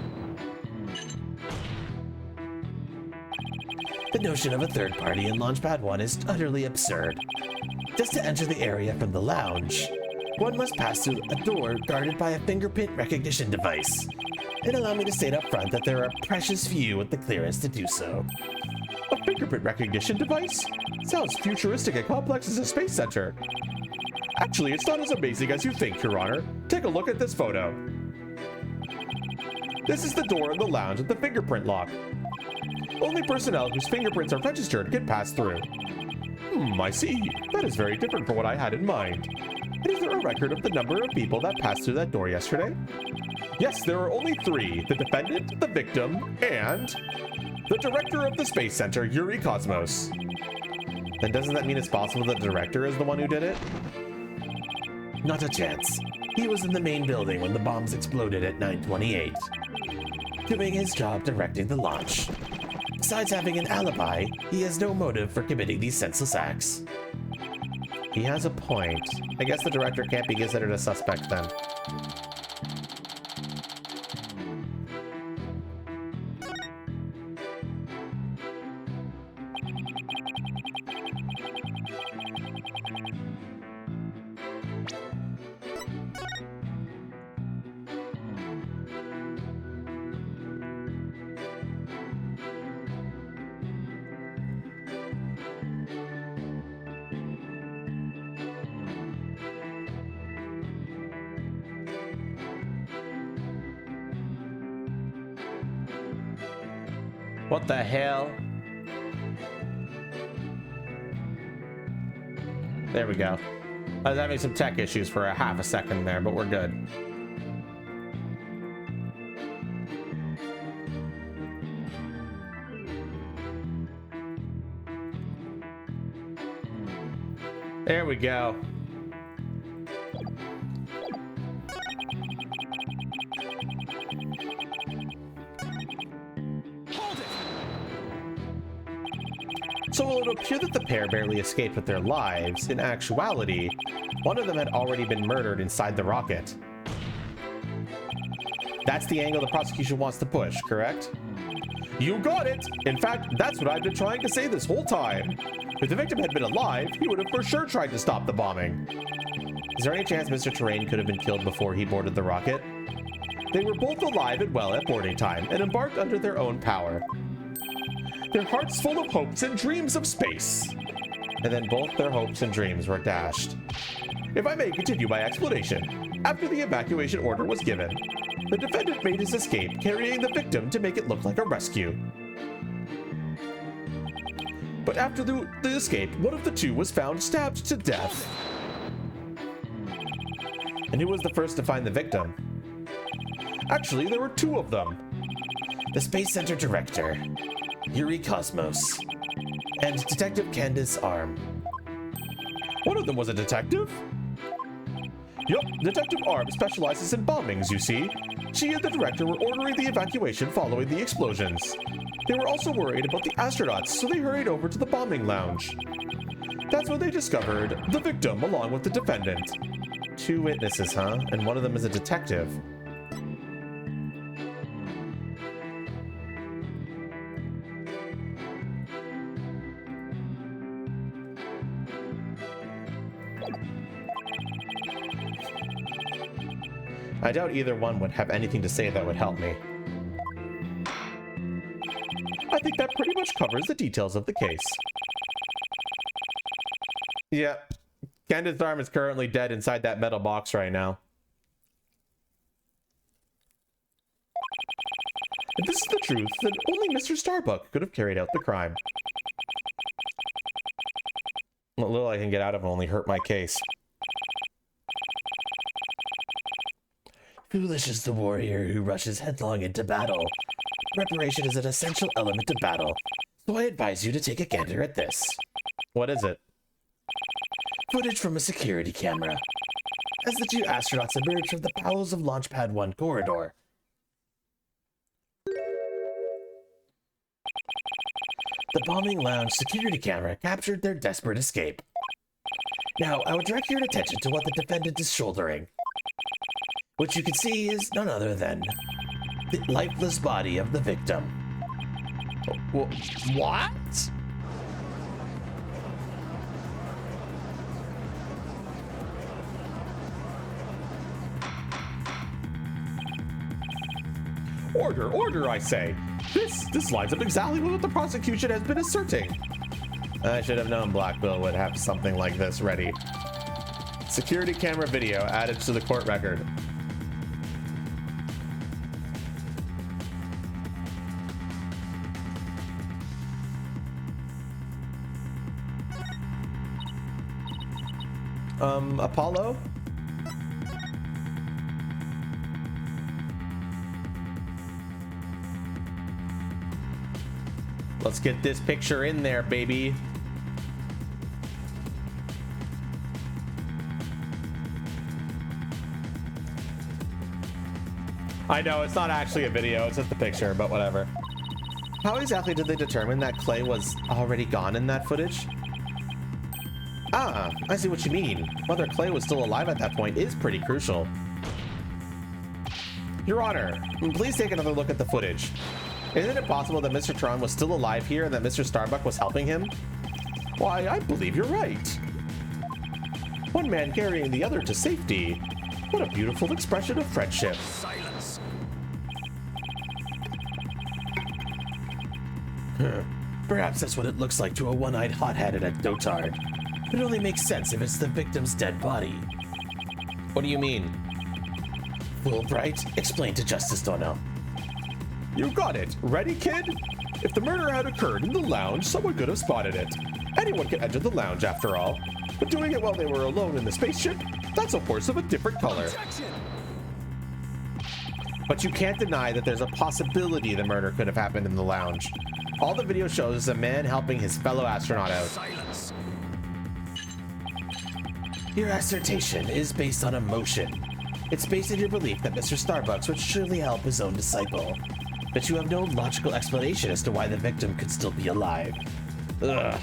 The notion of a third party in Launchpad 1 is utterly absurd. Just to enter the area from the lounge, one must pass through a door guarded by a fingerprint recognition device. And allow me to state up front that there are precious few with the clearance to do so. A fingerprint recognition device? Sounds futuristic and complex as a space center. Actually, it's not as amazing as you think, Your Honor. Take a look at this photo. This is the door in the lounge with the fingerprint lock. Only personnel whose fingerprints are registered can pass through. I see. That is very different from what I had in mind. Is there a record of the number of people that passed through that door yesterday? Yes, there are only 3. The defendant, the victim, and the director of the Space Center, Yuri Cosmos. Then doesn't that mean it's possible that the director is the one who did it? Not a chance. He was in the main building when the bombs exploded at 9:28, doing his job directing the launch. Besides having an alibi, he has no motive for committing these senseless acts. He has a point. I guess the director can't be considered a suspect then. What the hell? There we go. I was having some tech issues for a half a second there, but we're good. There we go. So it would appear that the pair barely escaped with their lives. In actuality, one of them had already been murdered inside the rocket. That's the angle the prosecution wants to push, correct? You got it! In fact, that's what I've been trying to say this whole time. If the victim had been alive, he would have for sure tried to stop the bombing. Is there any chance Mr. Terrain could have been killed before he boarded the rocket? They were both alive and well at boarding time and embarked under their own power. Their hearts full of hopes and dreams of space. And then both their hopes and dreams were dashed. If I may continue my explanation, after the evacuation order was given, the defendant made his escape, carrying the victim to make it look like a rescue. But after the escape, one of the two was found stabbed to death. And who was the first to find the victim? Actually, there were two of them. The Space Center Director, Yuri Cosmos, and Detective Candace Arm. One of them was a detective? Yup, Detective Arm specializes in bombings, you see. She and the director were ordering the evacuation following the explosions. They were also worried about the astronauts, so they hurried over to the bombing lounge. That's when they discovered the victim along with the defendant. Two witnesses, huh? And one of them is a detective. I doubt either one would have anything to say that would help me. I think that pretty much covers the details of the case. Yeah, Candace Arm is currently dead inside that metal box right now. If this is the truth, then only Mr. Starbuck could have carried out the crime. What little I can get out of will only hurt my case. Foolish is the warrior who rushes headlong into battle. Preparation is an essential element of battle, so I advise you to take a gander at this. What is it? Footage from a security camera. As the two astronauts emerge from the bowels of Launchpad 1 corridor. The bombing lounge security camera captured their desperate escape. Now, I would direct your attention to what the defendant is shouldering. What you can see is none other than the lifeless body of the victim. What? Order, I say. This lines up exactly with what the prosecution has been asserting. I should have known Black Bill would have something like this ready. Security camera video added to the court record. Apollo? Let's get this picture in there, baby. I know, it's not actually a video, it's just a picture, but whatever. How exactly did they determine that Clay was already gone in that footage? Ah, I see what you mean. Whether Clay was still alive at that point is pretty crucial. Your Honor, please take another look at the footage. Isn't it possible that Mr. Tron was still alive here and that Mr. Starbuck was helping him? Why, I believe you're right. One man carrying the other to safety. What a beautiful expression of friendship. Silence. Perhaps that's what it looks like to a one-eyed hot-headed at dotard. It only makes sense if it's the victim's dead body. What do you mean? Fulbright, explain to Justice Dono. You got it. Ready, kid? If the murder had occurred in the lounge, someone could have spotted it. Anyone can enter the lounge after all. But doing it while they were alone in the spaceship? That's a horse of a different color. Objection. But you can't deny that there's a possibility the murder could have happened in the lounge. All the video shows is a man helping his fellow astronaut out. Silence. Your assertion is based on emotion. It's based on your belief that Mr. Starbucks would surely help his own disciple. But you have no logical explanation as to why the victim could still be alive. Ugh.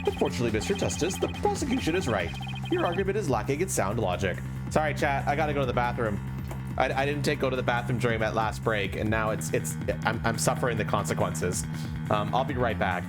Unfortunately, Mr. Justice, the prosecution is right. Your argument is lacking in sound logic. Sorry, chat. I gotta go to the bathroom. I didn't go to the bathroom during that last break, and now I'm suffering the consequences. I'll be right back.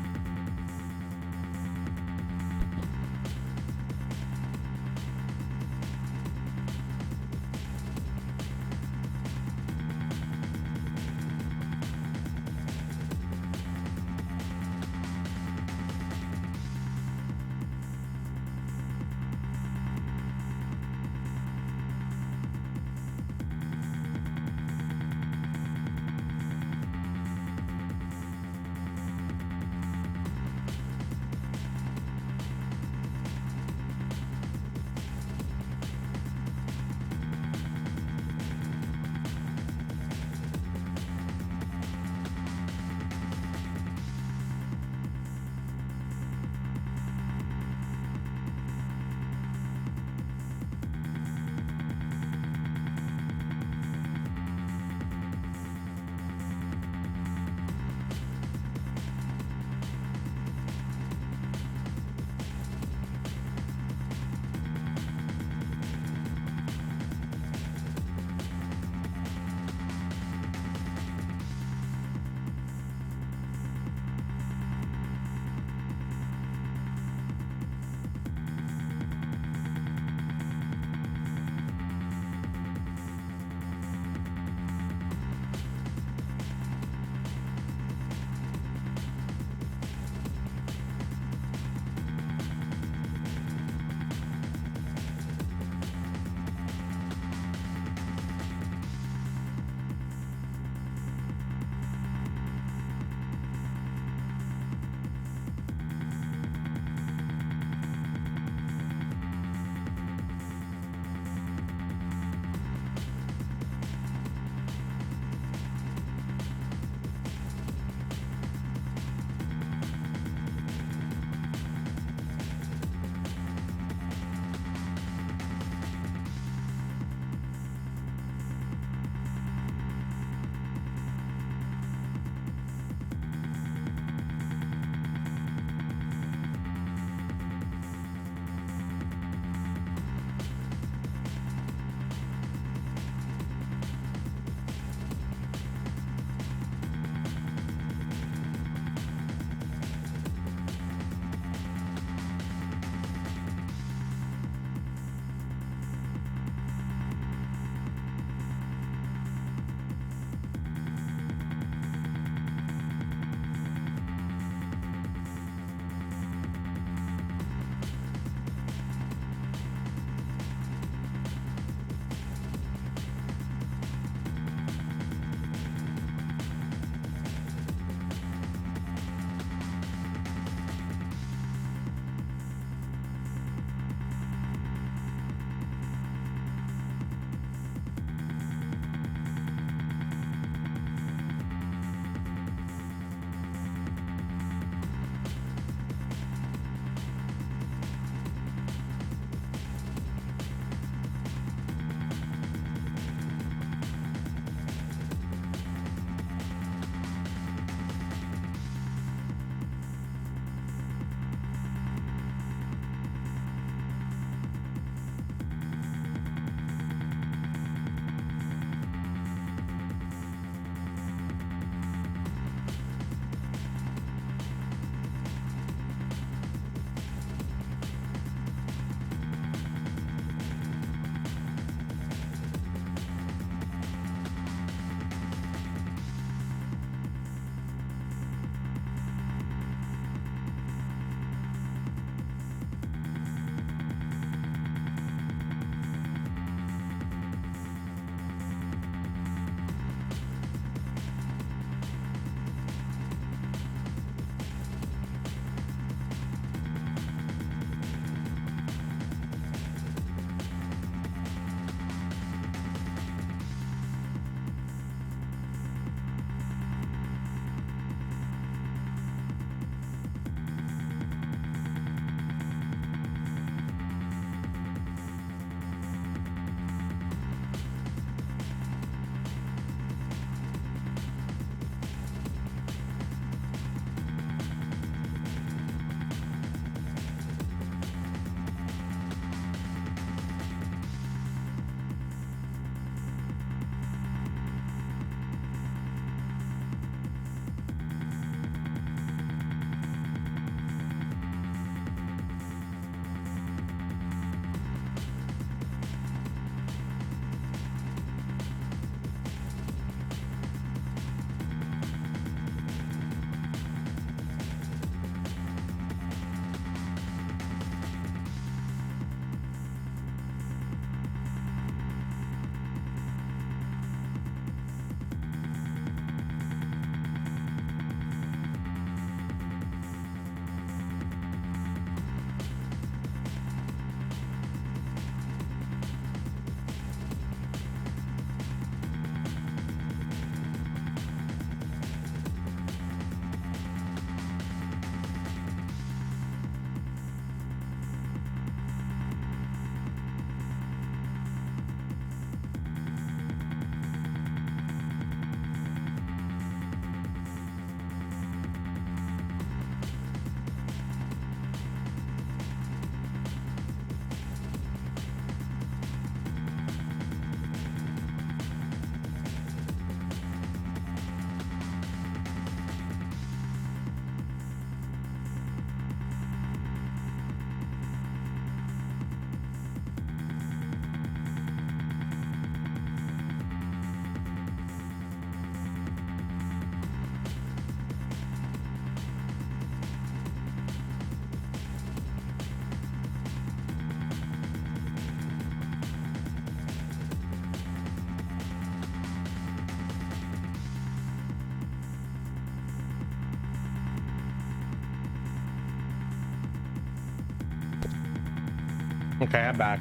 Okay, I'm back.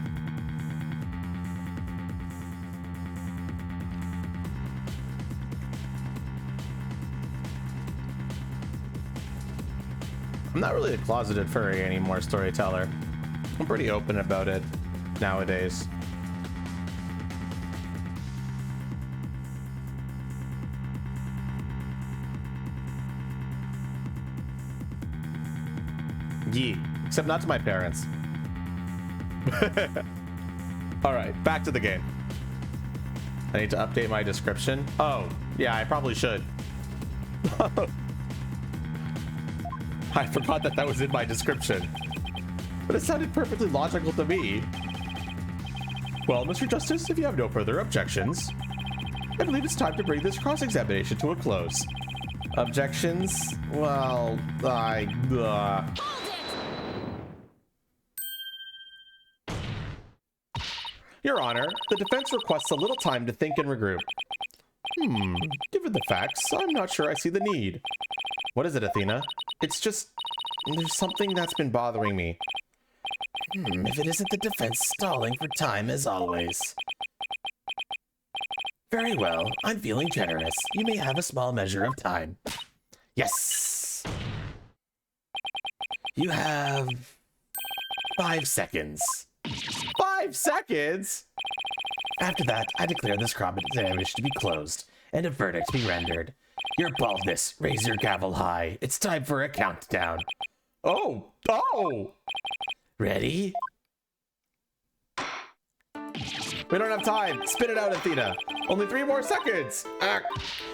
I'm not really a closeted furry anymore, storyteller. I'm pretty open about it nowadays. Yee, except not to my parents. All right, back to the game. I need to update my description. Oh, yeah, I probably should. I forgot that that was in my description, but it sounded perfectly logical to me. Well, Mr. Justice, if you have no further objections, I believe it's time to bring this cross-examination to a close. Objections? Well, Your Honor, the defense requests a little time to think and regroup. Given the facts, I'm not sure I see the need. What is it, Athena? It's just, there's something that's been bothering me. If it isn't the defense stalling for time as always. Very well, I'm feeling generous. You may have a small measure of time. Yes! You have 5 seconds. 5 seconds? After that, I declare this cross-examination to be closed, and a verdict be rendered. Your baldness, raise your gavel high. It's time for a countdown. Oh! Ready? We don't have time. Spit it out, Athena. Only 3 more seconds.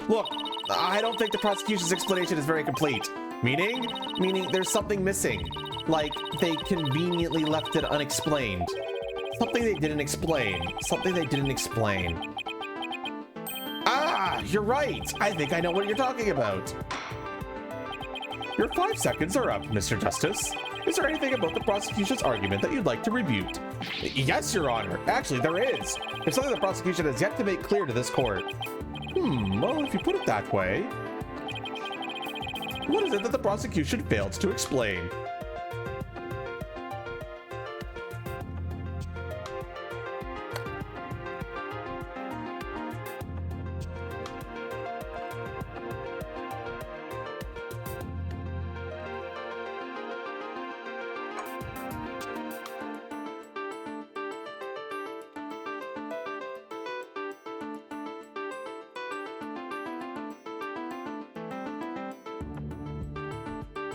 Look, I don't think the prosecution's explanation is very complete. Meaning there's something missing. Like, they conveniently left it unexplained. Something they didn't explain. You're right. I think I know what you're talking about. Your 5 seconds are up, Mr. Justice. Is there anything about the prosecution's argument that you'd like to rebut? Yes, Your Honor. Actually, there is. It's something the prosecution has yet to make clear to this court. Well, if you put it that way, what is it that the prosecution failed to explain?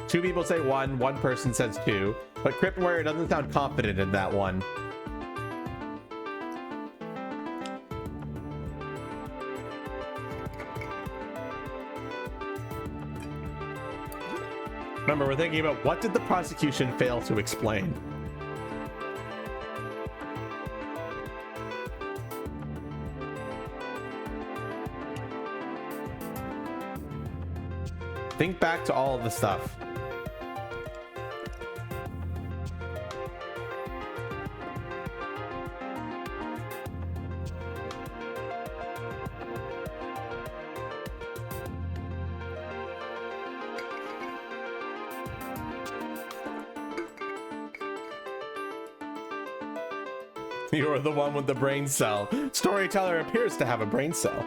Two people say one person says 2, but Cryptware doesn't sound confident in that one. Remember, we're thinking about what did the prosecution fail to explain? Think back to all of the stuff. You're the one with the brain cell. Storyteller appears to have a brain cell.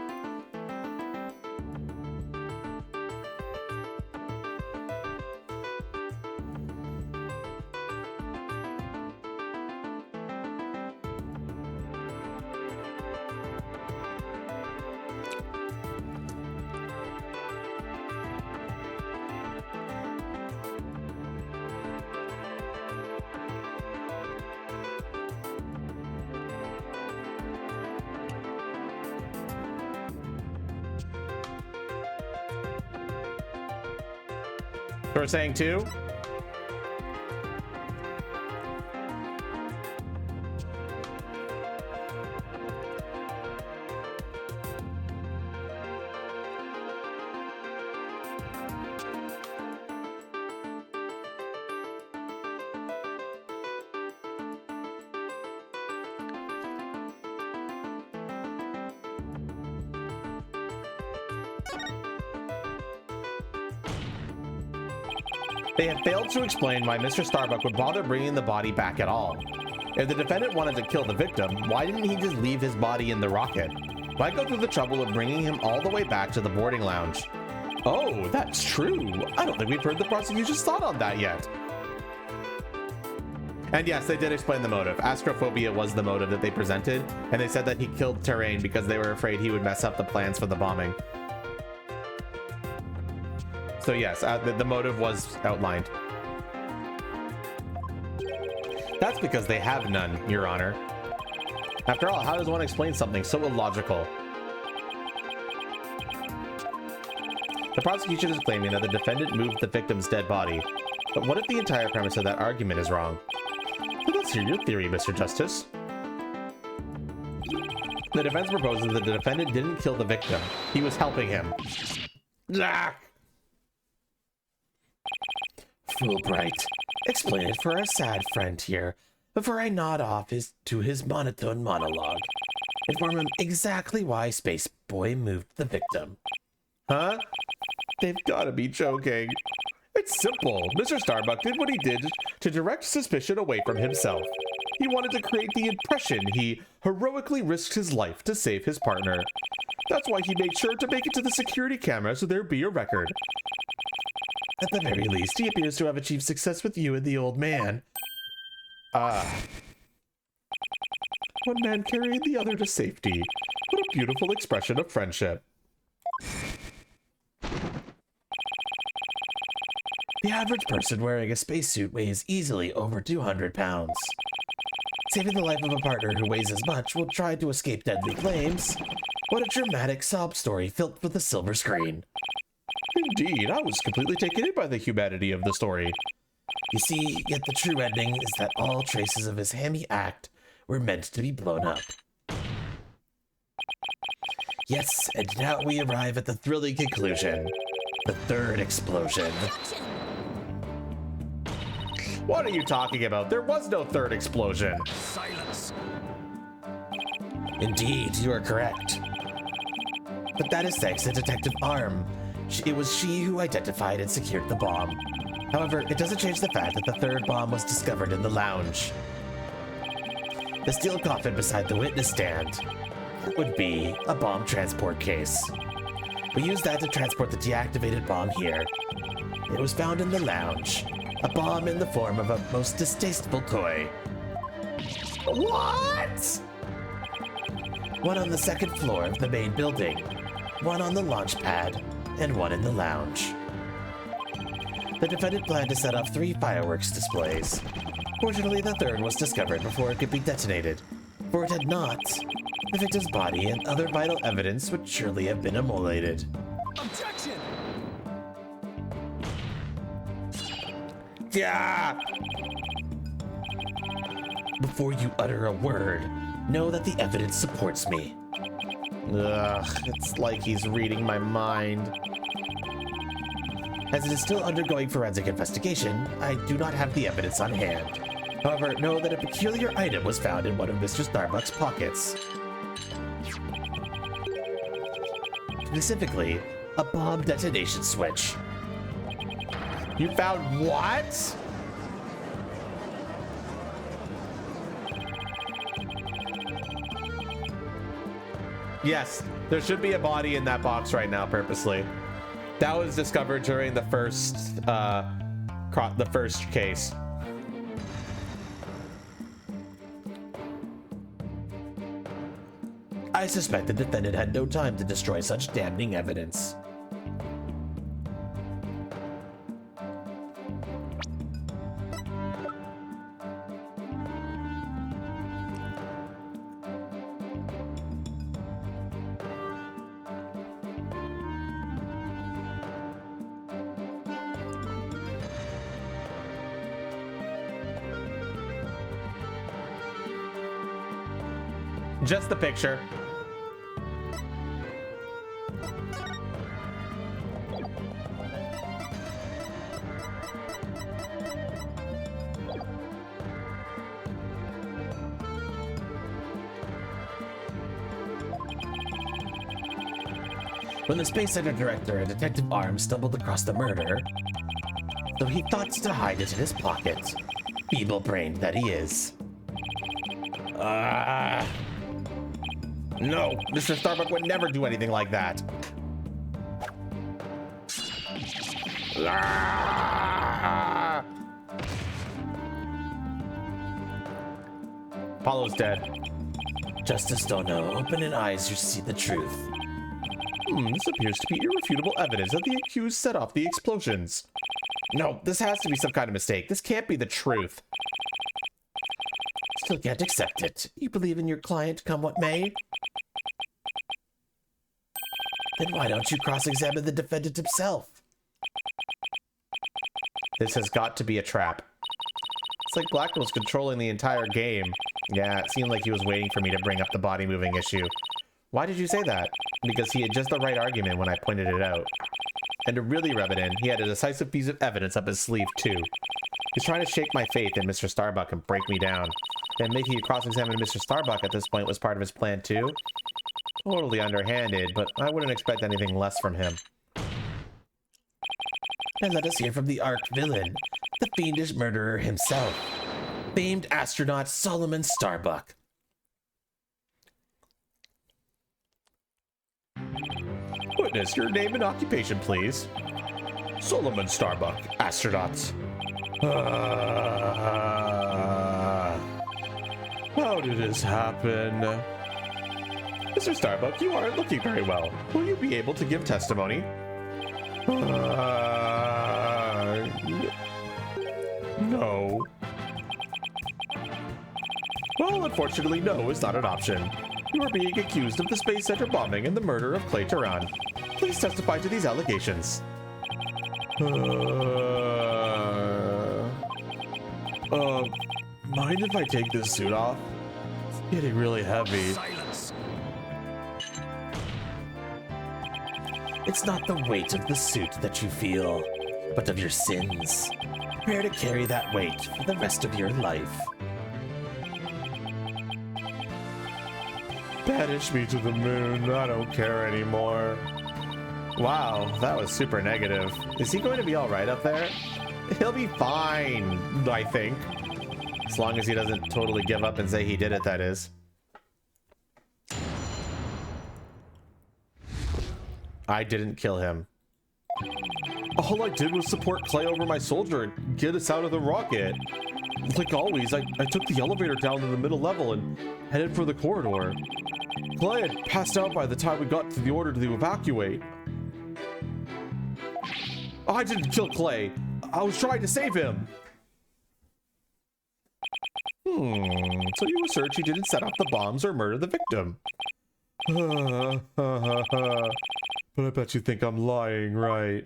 We're saying 2. They have failed to explain why Mr. Starbuck would bother bringing the body back at all. If the defendant wanted to kill the victim, why didn't he just leave his body in the rocket? Why go through the trouble of bringing him all the way back to the boarding lounge? Oh, that's true. I don't think we've heard the prosecution's thought on that yet. And yes, they did explain the motive. Astrophobia was the motive that they presented, and they said that he killed Terrain because they were afraid he would mess up the plans for the bombing. So yes, the motive was outlined. That's because they have none, Your Honor. After all, how does one explain something so illogical? The prosecution is claiming that the defendant moved the victim's dead body. But what if the entire premise of that argument is wrong? Well, let's hear your theory, Mr. Justice. The defense proposes that the defendant didn't kill the victim. He was helping him. Ah! Fulbright, explain it for our sad friend here, before I nod off to his monotone monologue. Inform him exactly why Space Boy moved the victim. Huh? They've gotta be joking. It's simple. Mr. Starbuck did what he did to direct suspicion away from himself. He wanted to create the impression he heroically risked his life to save his partner. That's why he made sure to make it to the security camera so there'd be a record. At the very least, he appears to have achieved success with you and the old man. One man carrying the other to safety. What a beautiful expression of friendship. The average person wearing a spacesuit weighs easily over 200 pounds. Saving the life of a partner who weighs as much will try to escape deadly flames. What a dramatic sob story filled with a silver screen. Indeed, I was completely taken in by the humanity of the story. You see, yet the true ending is that all traces of his hammy act were meant to be blown up. Yes, and now we arrive at the thrilling conclusion. The third explosion. What are you talking about? There was no third explosion. Silence. Indeed, you are correct. But that is thanks to Detective Arm. It was she who identified and secured the bomb. However, it doesn't change the fact that the third bomb was discovered in the lounge. The steel coffin beside the witness stand would be a bomb transport case. We used that to transport the deactivated bomb here. It was found in the lounge. A bomb in the form of a most distasteful toy. What? One on the second floor of the main building, one on the launch pad, and one in the lounge. The defendant planned to set off 3 fireworks displays. Fortunately, the third was discovered before it could be detonated. For it had not, the victim's body and other vital evidence would surely have been immolated. Objection! Yeah. Before you utter a word, know that the evidence supports me. Ugh, it's like he's reading my mind. As it is still undergoing forensic investigation, I do not have the evidence on hand. However, know that a peculiar item was found in one of Mr. Starbuck's pockets. Specifically, a bomb detonation switch. You found what? Yes, there should be a body in that box right now, purposely. That was discovered during the first case. I suspect the defendant had no time to destroy such damning evidence. Just the picture. When the Space Center director and Detective Arm stumbled across the murder, though he thought to hide it in his pocket, feeble-brained that he is. No, Mr. Starbuck would never do anything like that. Apollo's dead. Justice don't know. Open an eyes, you see the truth. This appears to be irrefutable evidence that the accused set off the explosions. No, this has to be some kind of mistake. This can't be the truth. Still can't accept it. You believe in your client, come what may? Then why don't you cross-examine the defendant himself? This has got to be a trap. It's like Black was controlling the entire game. Yeah, it seemed like he was waiting for me to bring up the body moving issue. Why did you say that? Because he had just the right argument when I pointed it out. And to really rub it in, he had a decisive piece of evidence up his sleeve too. He's trying to shake my faith in Mr. Starbuck and break me down. And making you cross-examine Mr. Starbuck at this point was part of his plan too. Totally underhanded, but I wouldn't expect anything less from him. And let us hear from the arch-villain, the fiendish murderer himself, famed astronaut Solomon Starbuck. Witness, your name and occupation, please. Solomon Starbuck, astronauts. How did this happen? Mr. Starbuck, you aren't looking very well. Will you be able to give testimony? No. Well, unfortunately, no is not an option. You are being accused of the Space Center bombing and the murder of Clay Turan. Please testify to these allegations. Mind if I take this suit off? It's getting really heavy. Silence. It's not the weight of the suit that you feel, but of your sins. Prepare to carry that weight for the rest of your life. Banish me to the moon. I don't care anymore. Wow, that was super negative. Is he going to be all right up there? He'll be fine, I think. As long as he doesn't totally give up and say he did it, that is. I didn't kill him. All I did was support Clay over my soldier and get us out of the rocket. Like always, I took the elevator down to the middle level and headed for the corridor. Clay had passed out by the time we got to the order to evacuate. I didn't kill Clay. I was trying to save him. So you assert you didn't set off the bombs or murder the victim. But I bet you think I'm lying, right?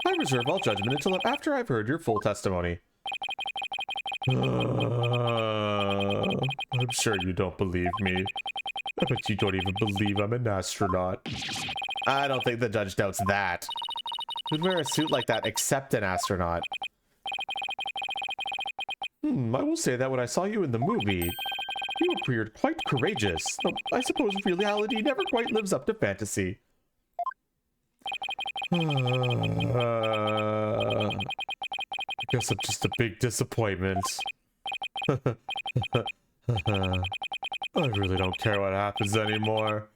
I reserve all judgment until after I've heard your full testimony. I'm sure you don't believe me. I bet you don't even believe I'm an astronaut. I don't think the judge doubts that. Who'd wear a suit like that except an astronaut? I will say that when I saw you in the movie, you appeared quite courageous, though I suppose reality never quite lives up to fantasy. I guess I'm just a big disappointment. I really don't care what happens anymore.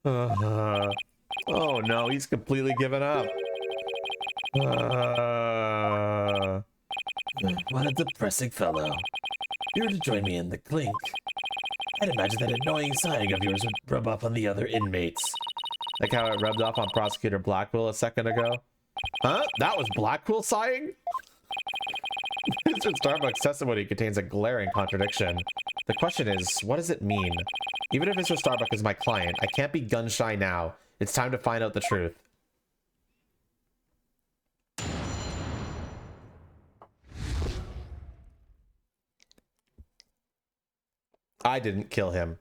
Oh no, he's completely given up. What a depressing fellow. You're to join me in the clink. I'd imagine that annoying sighing of yours would rub off on the other inmates. Like how it rubbed off on Prosecutor Blackwell a second ago? Huh? That was Blackwell sighing? Mr. Starbuck's testimony contains a glaring contradiction. The question is, what does it mean? Even if Mr. Starbuck is my client, I can't be gun shy now. It's time to find out the truth. I didn't kill him.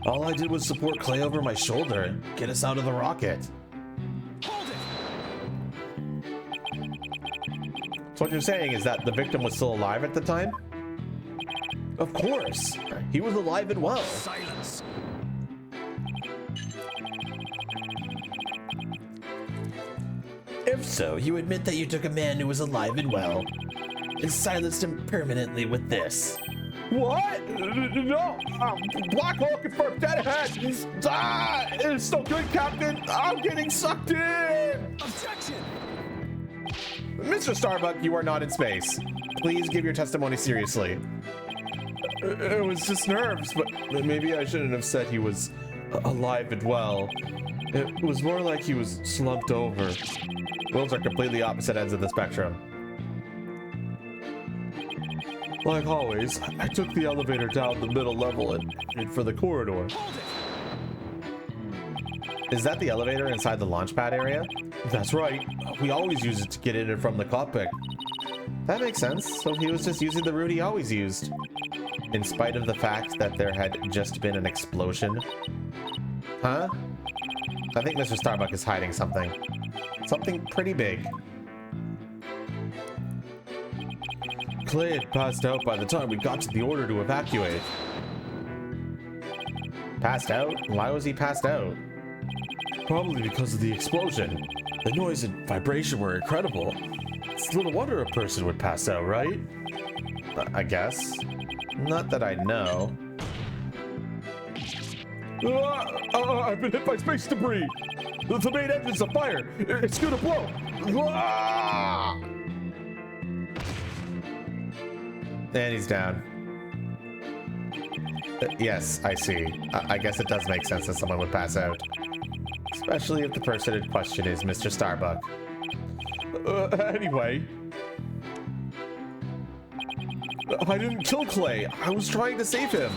All I did was support Clay over my shoulder and get us out of the rocket. Hold it. So what you're saying is that the victim was still alive at the time? Of course. He was alive and well. Silence. If so, you admit that you took a man who was alive and well and silenced him permanently with this. What? No! Black hole confirmed dead ahead! It's no good, Captain! I'm getting sucked in! Objection! Mr. Starbuck, you are not in space. Please give your testimony seriously. It was just nerves, but maybe I shouldn't have said he was alive and well. It was more like he was slumped over. Those are completely opposite ends of the spectrum. Like always, I took the elevator down the middle level and headed for the corridor. Is that the elevator inside the launch pad area? That's right. We always use it to get in and from the cockpit. That makes sense. So he was just using the route he always used. In spite of the fact that there had just been an explosion. Huh? I think Mr. Starbuck is hiding something. Something pretty big. Clay had passed out by the time we got to the order to evacuate. Passed out? Why was he passed out? Probably because of the explosion. The noise and vibration were incredible. It's little wonder a person would pass out, right? I guess. Not that I know. I've been hit by space debris. The main engine's on fire. It's gonna blow. And he's down. Yes, I see. I guess it does make sense that someone would pass out. Especially if the person in question is Mr. Starbuck. Anyway. I didn't kill Clay. I was trying to save him.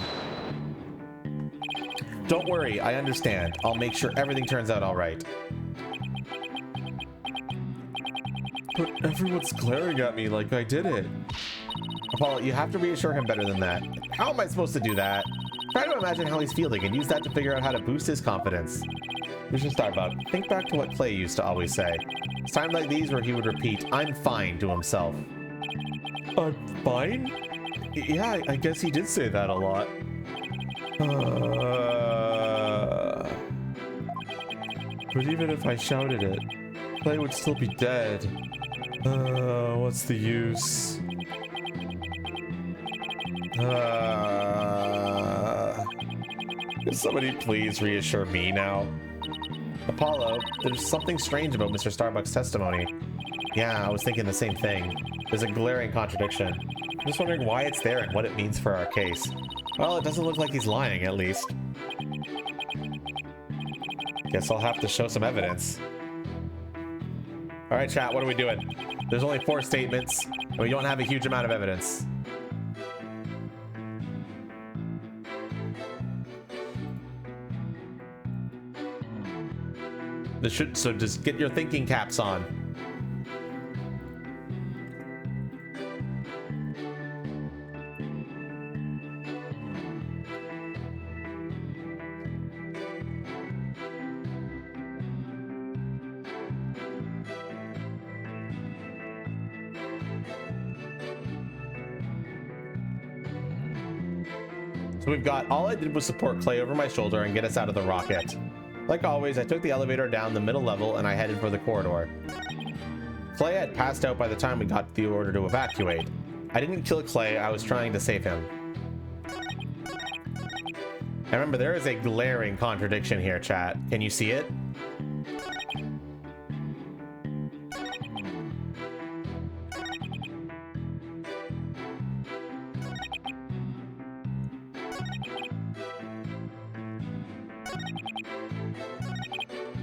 Don't worry, I understand. I'll make sure everything turns out all right. But everyone's glaring at me like I did it. Apollo, you have to reassure him better than that. How am I supposed to do that? Try to imagine how he's feeling and use that to figure out how to boost his confidence. Mr. Starbuck, think back to what Clay used to always say. It's times like these where he would repeat, "I'm fine," to himself. I'm fine? Yeah, I guess he did say that a lot. But even if I shouted it, Clay would still be dead. What's the use? Can somebody please reassure me now? Apollo, there's something strange about Mr. Starbuck's testimony. Yeah, I was thinking the same thing. There's a glaring contradiction. I'm just wondering why it's there and what it means for our case. Well, it doesn't look like he's lying, at least. Guess I'll have to show some evidence. Alright, chat, what are we doing? There's only 4 statements, and we don't have a huge amount of evidence. So just get your thinking caps on. So we've got, all I did was support Clay over my shoulder and get us out of the rocket. Like always, I took the elevator down the middle level and I headed for the corridor. Clay had passed out by the time we got the order to evacuate. I didn't kill Clay, I was trying to save him. And remember, there is a glaring contradiction here, chat. Can you see it?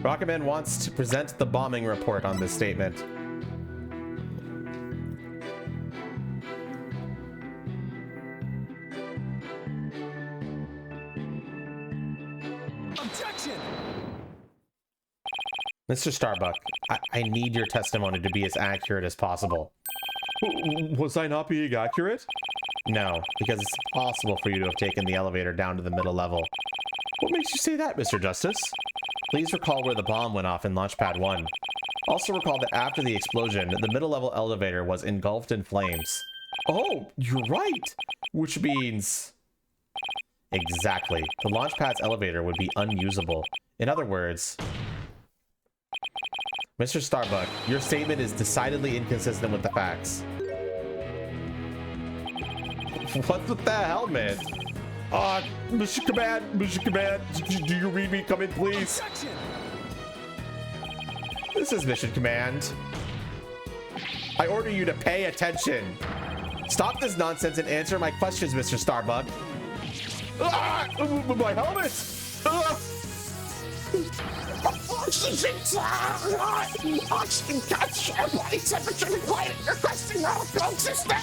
Rocketman wants to present the bombing report on this statement. Objection! Mr. Starbuck, I need your testimony to be as accurate as possible. Was I not being accurate? No, because it's impossible for you to have taken the elevator down to the middle level. What makes you say that, Mr. Justice? Please recall where the bomb went off in Launchpad 1. Also recall that after the explosion, the middle level elevator was engulfed in flames. Oh, you're right! Which means... Exactly. The Launchpad's elevator would be unusable. In other words... Mr. Starbuck, your statement is decidedly inconsistent with the facts. What's with that helmet? Mission Command, do you read me? Come in, please. Objection! This is Mission Command. I order you to pay attention. Stop this nonsense and answer my questions, Mr. Starbuck. My helmet! Oxygen capture, body temperature required, requesting all code system.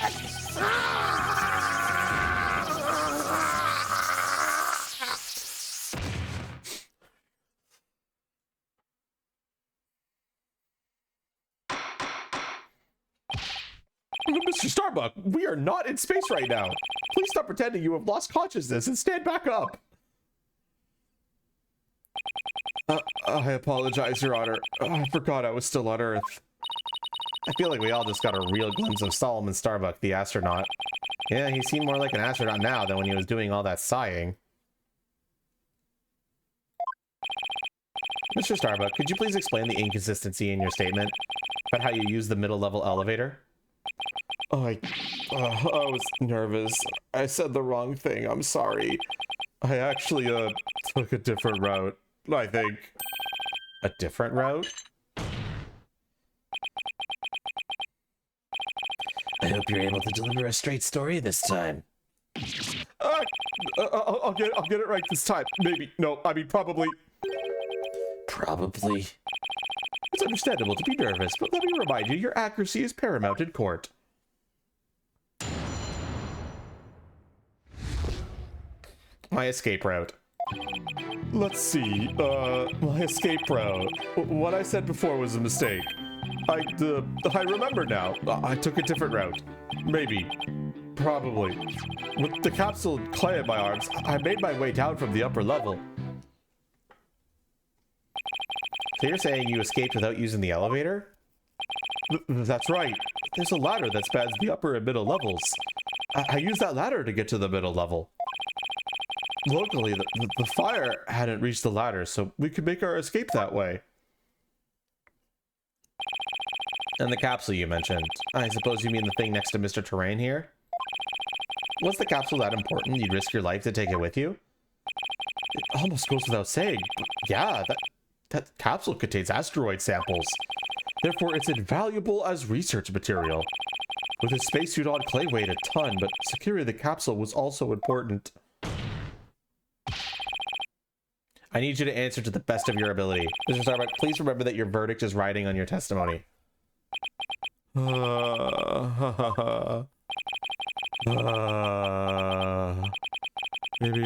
Mr. Starbuck, we are not in space right now. Please stop pretending you have lost consciousness and stand back up. I apologize, Your Honor. I forgot I was still on Earth. I feel like we all just got a real glimpse of Solomon Starbuck, the astronaut. Yeah, he seemed more like an astronaut now than when he was doing all that sighing. Mr. Starbuck, could you please explain the inconsistency in your statement about how you use the middle-level elevator? I was nervous. I said the wrong thing. I'm sorry. I actually, took a different route, I think. A different route? I hope you're able to deliver a straight story this time. I'll get it right this time. Maybe. No, I mean, probably. Probably. It's understandable to be nervous, but let me remind you, your accuracy is paramount in court. My escape route. Let's see, my escape route. What I said before was a mistake. I remember now. I took a different route. Maybe. Probably. With the capsule and clay in my arms, I made my way down from the upper level. So you're saying you escaped without using the elevator? That's right. There's a ladder that spans the upper and middle levels. I used that ladder to get to the middle level. Luckily, the fire hadn't reached the ladder, so we could make our escape that way. And the capsule you mentioned. I suppose you mean the thing next to Mr. Terrain here? Was the capsule that important you'd risk your life to take it with you? It almost goes without saying, but yeah, that capsule contains asteroid samples. Therefore, it's invaluable as research material. With his spacesuit on, Clay weighed a ton, but securing the capsule was also important. I need you to answer to the best of your ability. Mr. Starbuck, please remember that your verdict is riding on your testimony. Maybe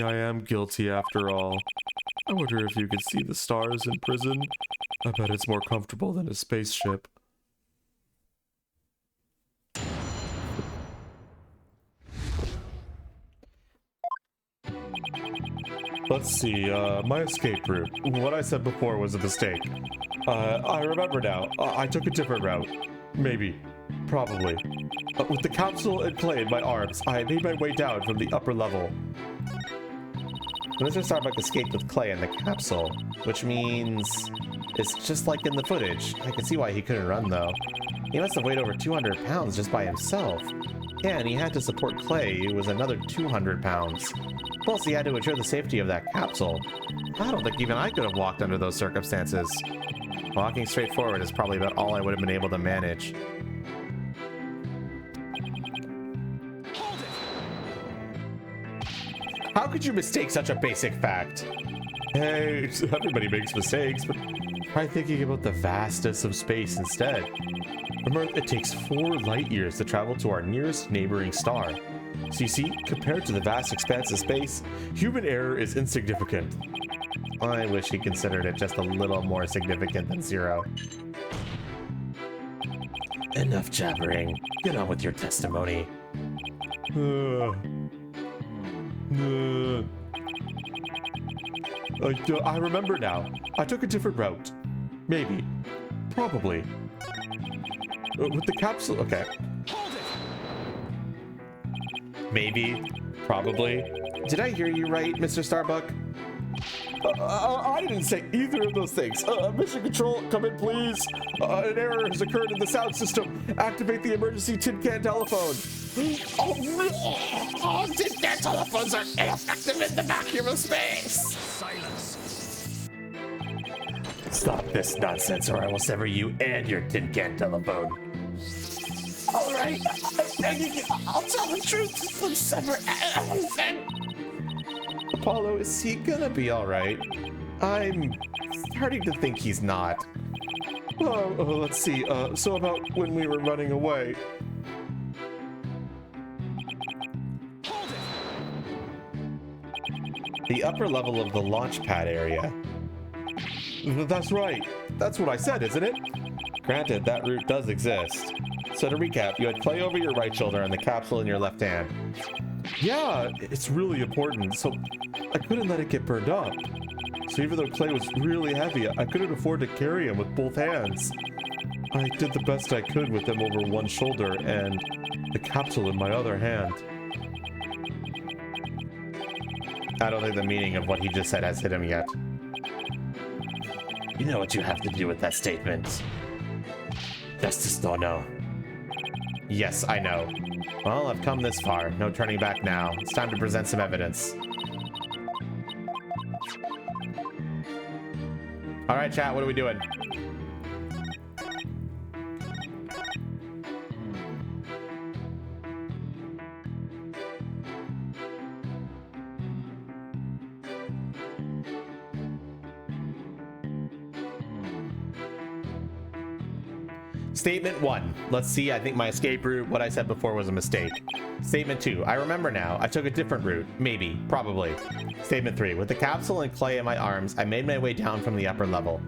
I am guilty after all. I wonder if you could see the stars in prison. I bet it's more comfortable than a spaceship. Let's see, my escape route. What I said before was a mistake. I remember now. I took a different route. Maybe. Probably. With the capsule and clay in my arms, I made my way down from the upper level. Mr. Starbuck escaped with clay in the capsule, which means it's just like in the footage. I can see why he couldn't run, though. He must have weighed over 200 pounds just by himself. Yeah, and he had to support Clay, who was another 200 pounds. Plus, he had to ensure the safety of that capsule. I don't think even I could have walked under those circumstances. Walking straight forward is probably about all I would have been able to manage. Hold it! How could you mistake such a basic fact? Hey, everybody makes mistakes, but try thinking about the vastness of space instead. From Earth, it takes 4 light years to travel to our nearest neighboring star. So you see, compared to the vast expanse of space, human error is insignificant. I wish he considered it just a little more significant than 0. Enough jabbering. Get on with your testimony. I remember now. I took a different route. Maybe. Probably. With the capsule... Okay. Hold it! Maybe. Probably. Did I hear you right, Mr. Starbuck? I didn't say either of those things. Mission Control, come in, please. An error has occurred in the sound system. Activate the emergency tin can telephone. Oh, their telephones are ineffective in the vacuum of space. Silence. Stop this nonsense or I will sever you and your tin can telephone. All right, I'll tell the truth. Let's sever everything. Apollo, is he gonna be all right? I'm starting to think he's not. Let's see. So about when we were running away. Hold it. The upper level of the launch pad area. That's right. That's what I said, isn't it? Granted, that route does exist. So to recap, you had clay over your right shoulder and the capsule in your left hand. Yeah, it's really important, so I couldn't let it get burned up. So even though clay was really heavy, I couldn't afford to carry him with both hands. I did the best I could with him over one shoulder and the capsule in my other hand. I don't think the meaning of what he just said has hit him yet. You know what you have to do with that statement. Justice don't know. Yes, I know. Well, I've come this far. No turning back now. It's time to present some evidence. All right, chat, what are we doing? Statement 1. Let's see, I think my escape route, what I said before, was a mistake. Statement 2. I remember now. I took a different route. Maybe. Probably. Statement 3. With the capsule and clay in my arms, I made my way down from the upper level.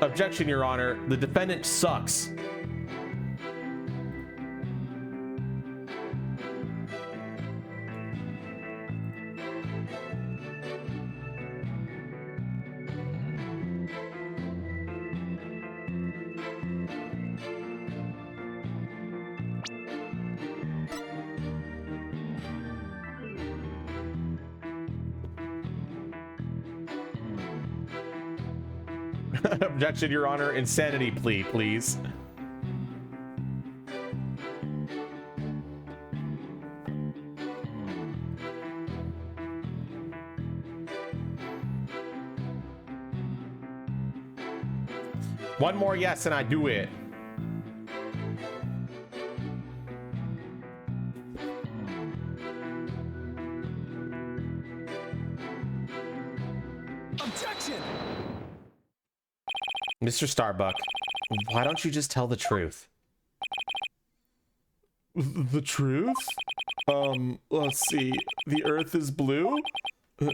Objection, Your Honor. The defendant sucks. Objection, Your Honor. Insanity plea, please. One more yes and I do it. Objection. Mr. Starbuck, why don't you just tell the truth? The truth? Let's see. The Earth is blue?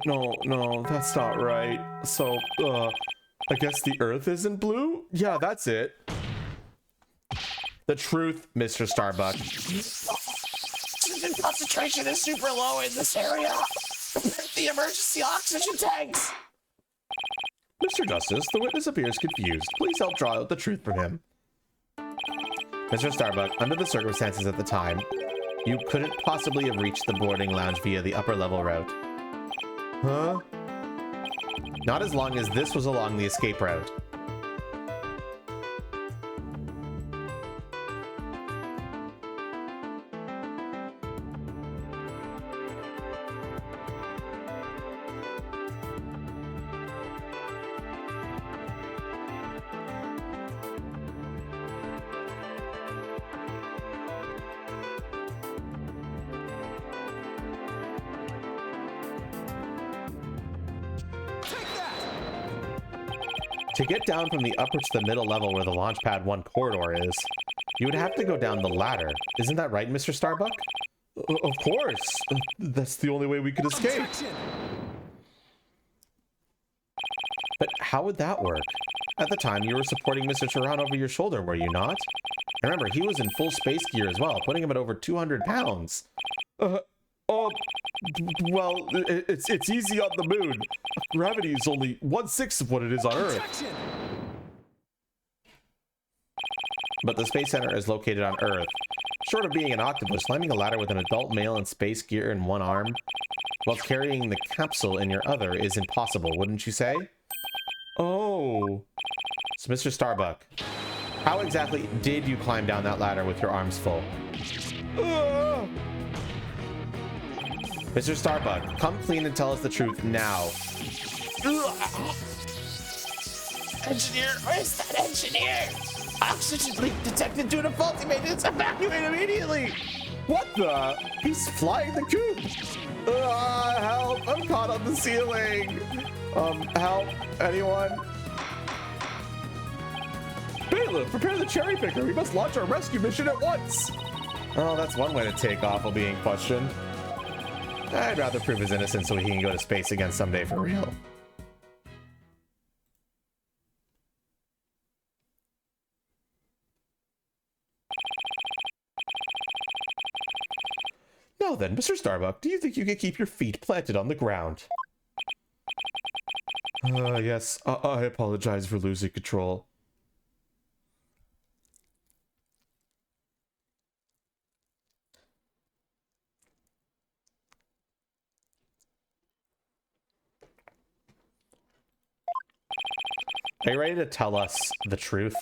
No, that's not right. So, I guess the Earth isn't blue? Yeah, that's it. The truth, Mr. Starbuck. Oxygen concentration is super low in this area. The emergency oxygen tanks. Mr. Justice, the witness appears confused. Please help draw out the truth from him. Mr. Starbuck, under the circumstances at the time, you couldn't possibly have reached the boarding lounge via the upper level route. Huh? Not as long as this was along the escape route. To get down from the upper to the middle level where the Launchpad 1 corridor is, you would have to go down the ladder. Isn't that right, Mr. Starbuck? Of course. That's the only way we could escape. Objection. But how would that work? At the time, you were supporting Mr. Turan over your shoulder, were you not? Remember, he was in full space gear as well, putting him at over 200 pounds. Well, it's easy on the moon. Gravity is only 1/6 of what it is on Earth. Objection. But the Space Center is located on Earth. Short of being an octopus, climbing a ladder with an adult male in space gear in one arm, while carrying the capsule in your other is impossible, wouldn't you say? Oh. So, Mr. Starbuck, how exactly did you climb down that ladder with your arms full? Mr. Starbuck, come clean and tell us the truth now. Engineer, where's that engineer? Oxygen leak detected due to faulty maintenance. Evacuate immediately. What the? He's flying the coop. Help, I'm caught on the ceiling. Help, anyone? Bailiff, prepare the cherry picker. We must launch our rescue mission at once. Oh, that's one way to take off while being questioned. I'd rather prove his innocence so he can go to space again someday for real. Now then, Mr. Starbuck, do you think you can keep your feet planted on the ground? Yes, I apologize for losing control. Are you ready to tell us the truth?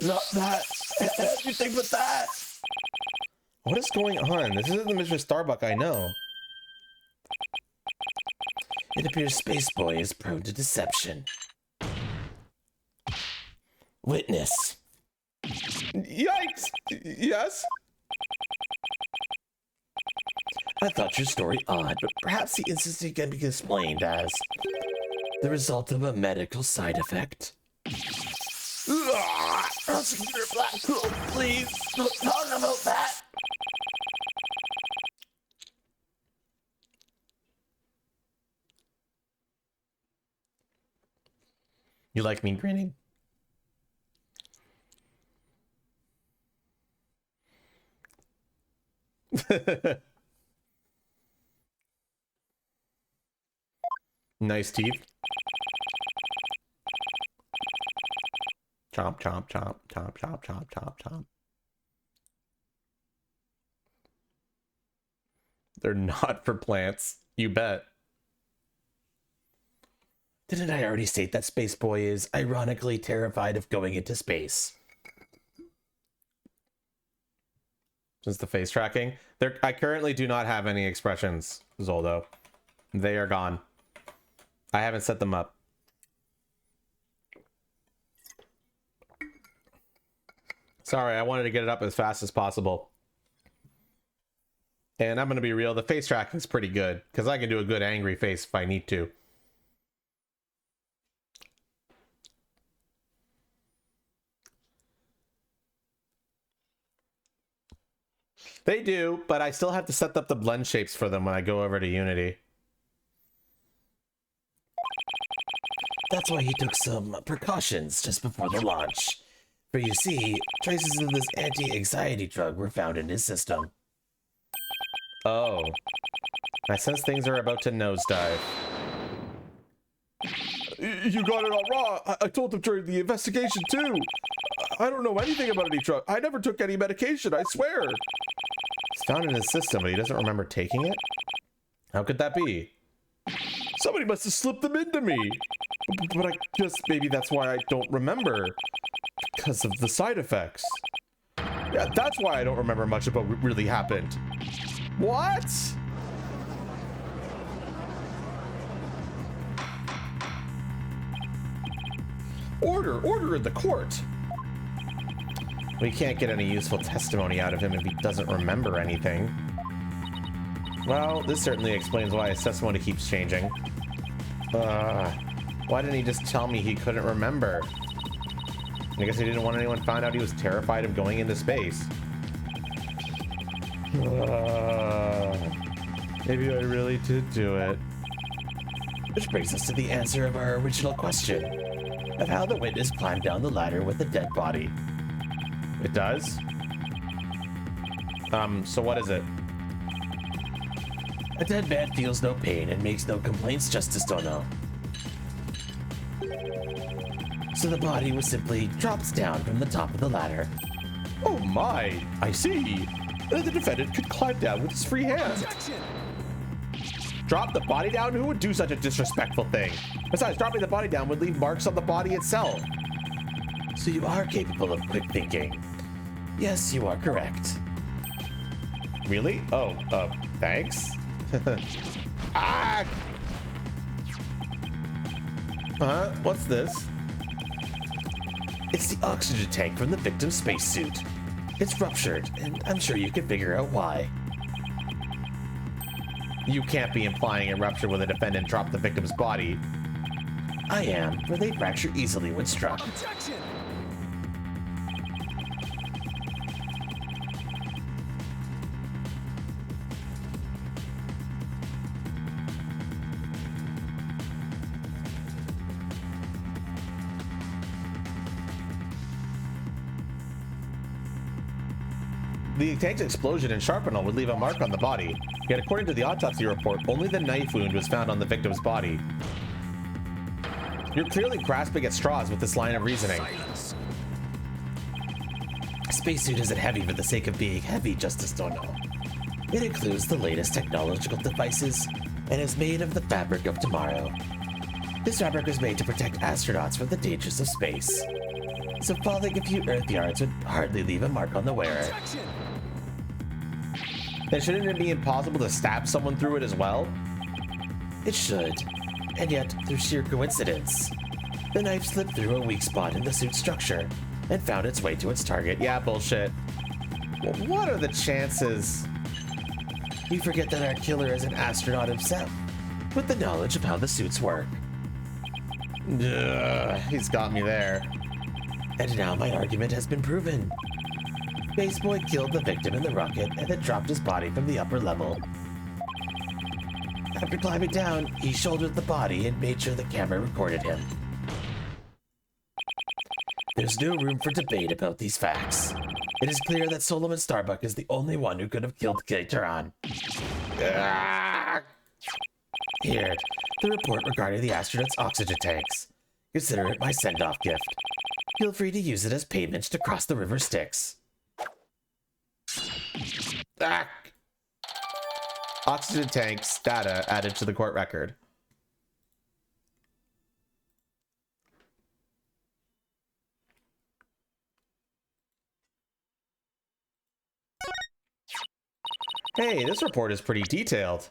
Not that. Everything but that. What is going on? This isn't the Mr. Starbuck I know. It appears Space Boy is prone to deception. Witness. Yikes! Yes? I thought your story odd, but perhaps the incident can be explained as the result of a medical side effect. Prosecutor Blackpool, please don't talk about that. You like me grinning? Nice teeth. Chomp, chomp, chomp, chomp, chomp, chomp, chomp, chomp. They're not for plants. You bet. Didn't I already state that Space Boy is ironically terrified of going into space? Just the face tracking. I currently do not have any expressions, Zoldo. They are gone. I haven't set them up. Sorry, I wanted to get it up as fast as possible. And I'm going to be real, the face tracking is pretty good, because I can do a good angry face if I need to. They do, but I still have to set up the blend shapes for them when I go over to Unity. That's why he took some precautions just before the launch. For you see, traces of this anti-anxiety drug were found in his system. Oh. I sense things are about to nosedive. You got it all wrong. I told him during the investigation too. I don't know anything about any drug. I never took any medication, I swear. It's found in his system, but he doesn't remember taking it? How could that be? Somebody must have slipped them into me. But I guess maybe that's why I don't remember. Because of the side effects. Yeah, that's why I don't remember much about what really happened. What? Order in the court. We can't get any useful testimony out of him if he doesn't remember anything. Well, this certainly explains why his testimony keeps changing. Why didn't he just tell me he couldn't remember? I guess he didn't want anyone to find out he was terrified of going into space. Maybe I really did do it. Which brings us to the answer of our original question of how the witness climbed down the ladder with a dead body. It does? So what is it? A dead man feels no pain and makes no complaints, Justice Dono. So the body was simply dropped down from the top of the ladder. Oh my, I see. and the defendant could climb down with his free hand. Objection! Drop the body down? Who would do such a disrespectful thing? Besides, dropping the body down would leave marks on the body itself. So you are capable of quick thinking. Yes, you are correct. Really? Oh, thanks. Ah! What's this? It's the oxygen tank from the victim's spacesuit. It's ruptured, and I'm sure you can figure out why. You can't be implying it ruptured when the defendant dropped the victim's body. I am, for they fracture easily when struck. Objection! The tank's explosion and sharpening would leave a mark on the body. Yet according to the autopsy report, only the knife wound was found on the victim's body. You're clearly grasping at straws with this line of reasoning. Silence. A spacesuit isn't heavy for the sake of being heavy, Justice Dono. It includes the latest technological devices and is made of the fabric of tomorrow. This fabric was made to protect astronauts from the dangers of space. So falling a few Earth yards would hardly leave a mark on the wearer. Objection! Then shouldn't it be impossible to stab someone through it as well? It should. And yet, through sheer coincidence, the knife slipped through a weak spot in the suit's structure and found its way to its target. Yeah, bullshit. Well, what are the chances? You forget that our killer is an astronaut himself, with the knowledge of how the suits work. Ugh, he's got me there. And now my argument has been proven. Spaceboy killed the victim in the rocket and then dropped his body from the upper level. After climbing down, he shouldered the body and made sure the camera recorded him. There's no room for debate about these facts. It is clear that Solomon Starbuck is the only one who could have killed K-Taran. Here, the report regarding the astronaut's oxygen tanks. Consider it my send-off gift. Feel free to use it as payment to cross the river Styx. Ah. Oxygen tanks data added to the court record. Hey, this report is pretty detailed.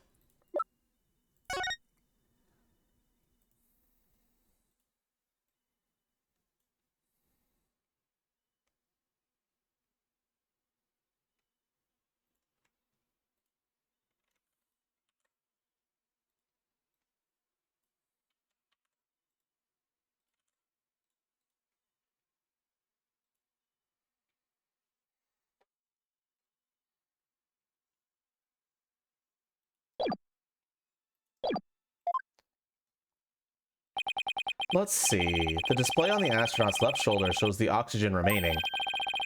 Let's see. The display on the astronaut's left shoulder shows the oxygen remaining.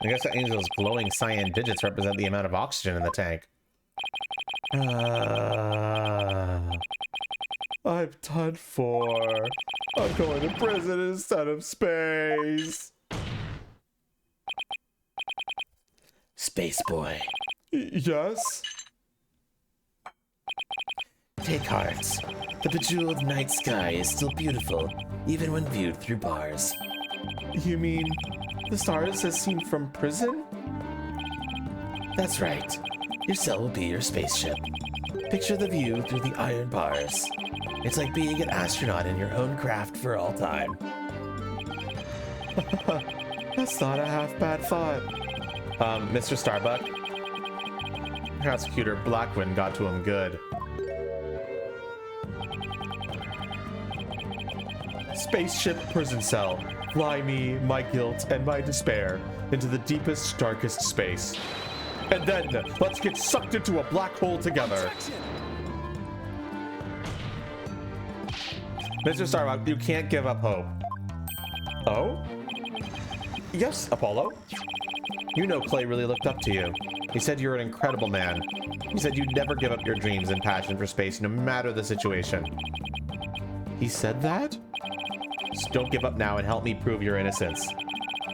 I guess that means those glowing cyan digits represent the amount of oxygen in the tank. I'm done for. I'm going to prison instead of space. Space Boy. Yes? Take heart. The bejeweled night sky is still beautiful, even when viewed through bars. You mean the stars as seen from prison? That's right. Your cell will be your spaceship. Picture the view through the iron bars. It's like being an astronaut in your own craft for all time. That's not a half-bad thought. Mr. Starbuck? Prosecutor Blackwind got to him good. Spaceship prison cell. Fly me, my guilt, and my despair into the deepest, darkest space. And then, let's get sucked into a black hole together. Objection! Mr. Starbuck, you can't give up hope. Oh? Yes, Apollo. You know Clay really looked up to you. He said you're an incredible man. He said you'd never give up your dreams and passion for space, no matter the situation. He said that? So don't give up now and help me prove your innocence.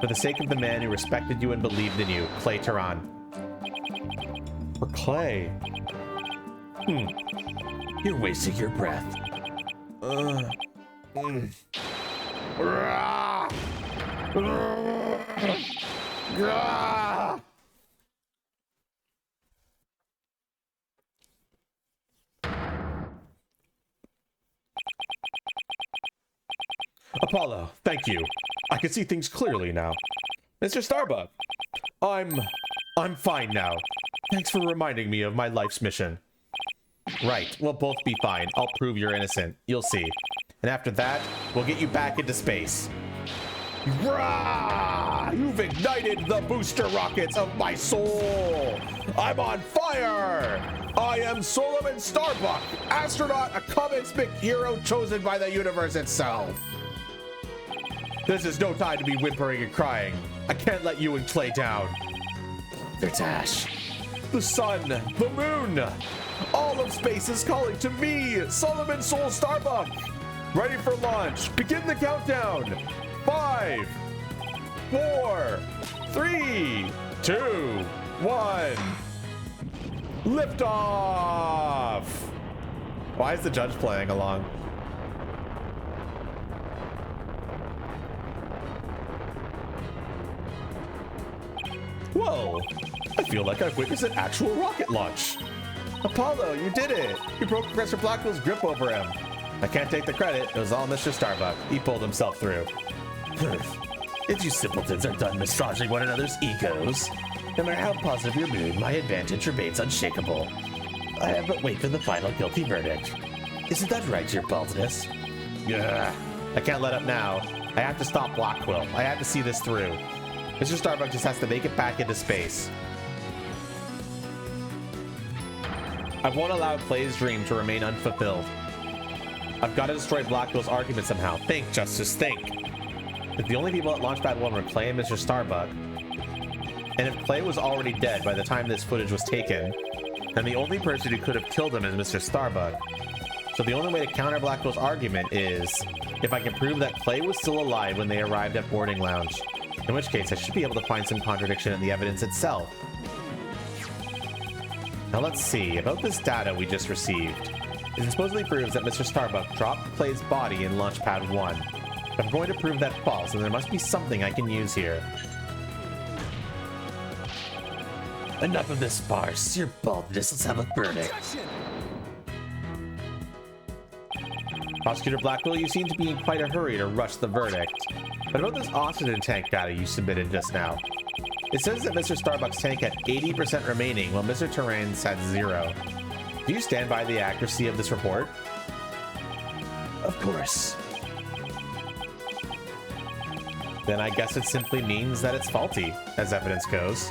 For the sake of the man who respected you and believed in you, Clay Taran. Or clay. You're wasting your breath. Apollo, thank you. I can see things clearly now. Mr. Starbuck, I'm fine now. Thanks for reminding me of my life's mission. Right, we'll both be fine. I'll prove you're innocent. You'll see. And after that, we'll get you back into space. Rah! You've ignited the booster rockets of my soul! I'm on fire! I am Solomon Starbuck, astronaut, a cosmic hero chosen by the universe itself. This is no time to be whimpering and crying. I can't let you and Clay down. Vitash, the sun, the moon, all of space is calling to me, Solomon Soul Starbuck. Ready for launch. Begin the countdown. 5, 4, 3, 2, 1. Lift off. Why is the judge playing along? Whoa! I feel like I've witnessed an actual rocket launch. Apollo, you did it! You broke Professor Blackwell's grip over him. I can't take the credit. It was all Mr. Starbuck. He pulled himself through. If you simpletons are done massaging one another's egos, no matter how positive your mood, my advantage remains unshakable. I have but wait for the final guilty verdict. Isn't that right, your baldness? Yeah. I can't let up now. I have to stop Blackwell. I have to see this through. Mr. Starbuck just has to make it back into space. I won't allow Clay's dream to remain unfulfilled. I've got to destroy Blackwell's argument somehow. Think, Justice, think. If the only people at Launchpad 1 were Clay and Mr. Starbuck, and if Clay was already dead by the time this footage was taken, then the only person who could have killed him is Mr. Starbuck. So the only way to counter Blackwell's argument is if I can prove that Clay was still alive when they arrived at boarding lounge. In which case, I should be able to find some contradiction in the evidence itself. Now let's see, about this data we just received. It supposedly proves that Mr. Starbuck dropped Clay's body in Launchpad 1. If I'm going to prove that false, then there must be something I can use here. Enough of this farce. Your baldness, let's have a verdict. Objection! Prosecutor Blackwell, you seem to be in quite a hurry to rush the verdict. What about this oxygen tank data you submitted just now? It says that Mr. Starbuck's tank had 80% remaining, while Mr. Terrain's had 0. Do you stand by the accuracy of this report? Of course. Then I guess it simply means that it's faulty, as evidence goes.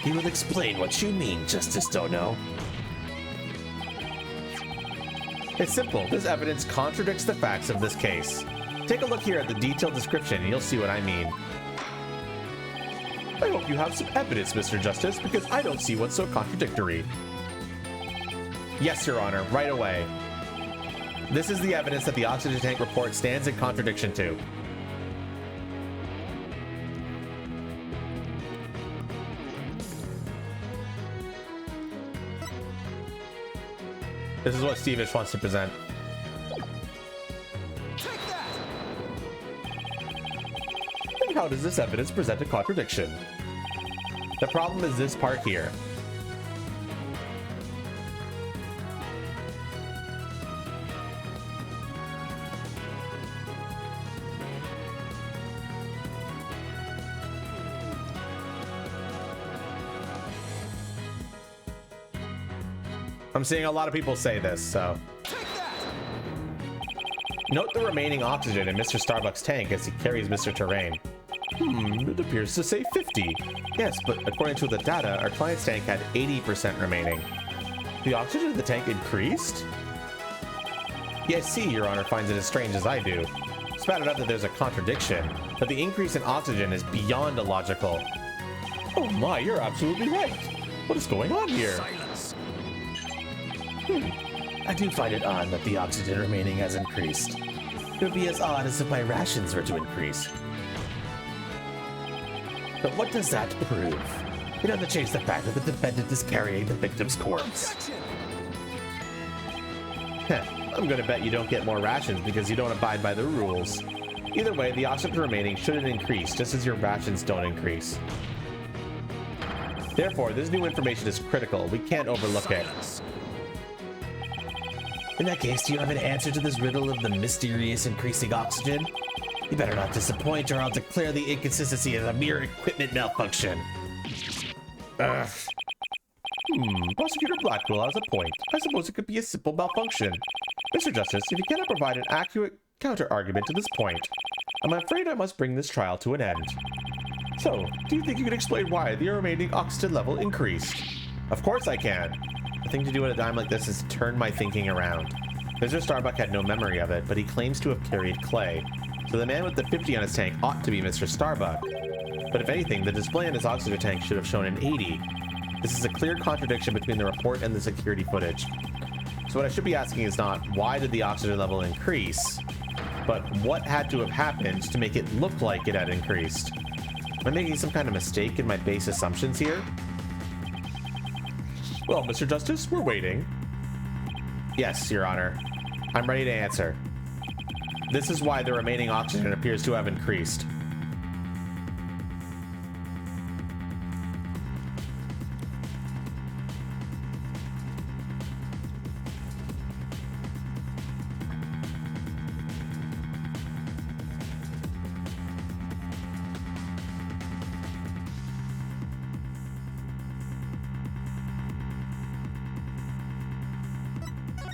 You will explain what you mean, Justice Dono. It's simple. This evidence contradicts the facts of this case. Take a look here at the detailed description and you'll see what I mean. I hope you have some evidence, Mr. Justice, because I don't see what's so contradictory. Yes, Your Honor, right away. This is the evidence that the oxygen tank report stands in contradiction to. This is what Stevish wants to present. Take that! And how does this evidence present a contradiction? The problem is this part here. I'm seeing a lot of people say this, so. Take that! Note the remaining oxygen in Mr. Starbuck's tank as he carries Mr. Terrain. It appears to say 50. Yes, but according to the data, our client's tank had 80% remaining. The oxygen in the tank increased? Yes, see, Your Honor finds it as strange as I do. It's bad enough that there's a contradiction, but the increase in oxygen is beyond illogical. Oh my, you're absolutely right. What is going on here? Silence! I do find it odd that the oxygen remaining has increased. It would be as odd as if my rations were to increase. But what does that prove? It doesn't change the fact that the defendant is carrying the victim's corpse. Objection! I'm gonna bet you don't get more rations because you don't abide by the rules. Either way, the oxygen remaining shouldn't increase, just as your rations don't increase. Therefore, this new information is critical. We can't overlook it. In that case, do you have an answer to this riddle of the mysterious increasing oxygen? You better not disappoint, or I'll declare the inconsistency as a mere equipment malfunction. Prosecutor Blackwell has a point. I suppose it could be a simple malfunction. Mr. Justice, if you cannot provide an accurate counter-argument to this point, I'm afraid I must bring this trial to an end. So, do you think you can explain why the remaining oxygen level increased? Of course I can. The thing to do at a time like this is to turn my thinking around. Mr. Starbuck had no memory of it, but he claims to have carried clay. So the man with the 50 on his tank ought to be Mr. Starbuck. But if anything, the display on his oxygen tank should have shown an 80. This is a clear contradiction between the report and the security footage. So what I should be asking is not, why did the oxygen level increase? But what had to have happened to make it look like it had increased? Am I making some kind of mistake in my base assumptions here? Well, Mr. Justice, we're waiting. Yes, Your Honor. I'm ready to answer. This is why the remaining oxygen appears to have increased.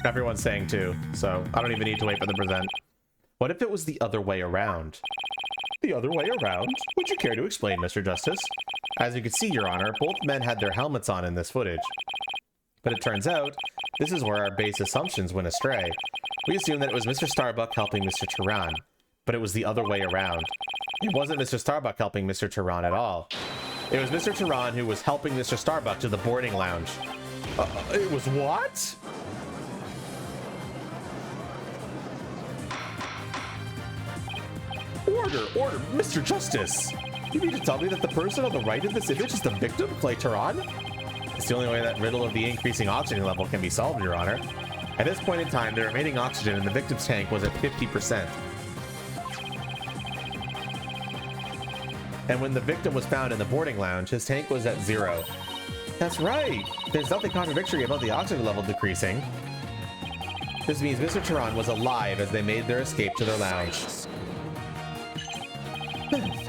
Everyone's saying too, so I don't even need to wait for them to present. What if it was the other way around? The other way around? Would you care to explain, Mr. Justice? As you can see, Your Honor, both men had their helmets on in this footage. But it turns out, this is where our base assumptions went astray. We assumed that it was Mr. Starbuck helping Mr. Turan, but it was the other way around. It wasn't Mr. Starbuck helping Mr. Turan at all. It was Mr. Turan who was helping Mr. Starbuck to the boarding lounge. It was what? Order, Mr. Justice! You mean to tell me that the person on the right of this image is the victim, Clay Turan? It's the only way that riddle of the increasing oxygen level can be solved, Your Honor. At this point in time, the remaining oxygen in the victim's tank was at 50%. And when the victim was found in the boarding lounge, his tank was at 0. That's right! There's nothing contradictory about the oxygen level decreasing. This means Mr. Turan was alive as they made their escape to their lounge.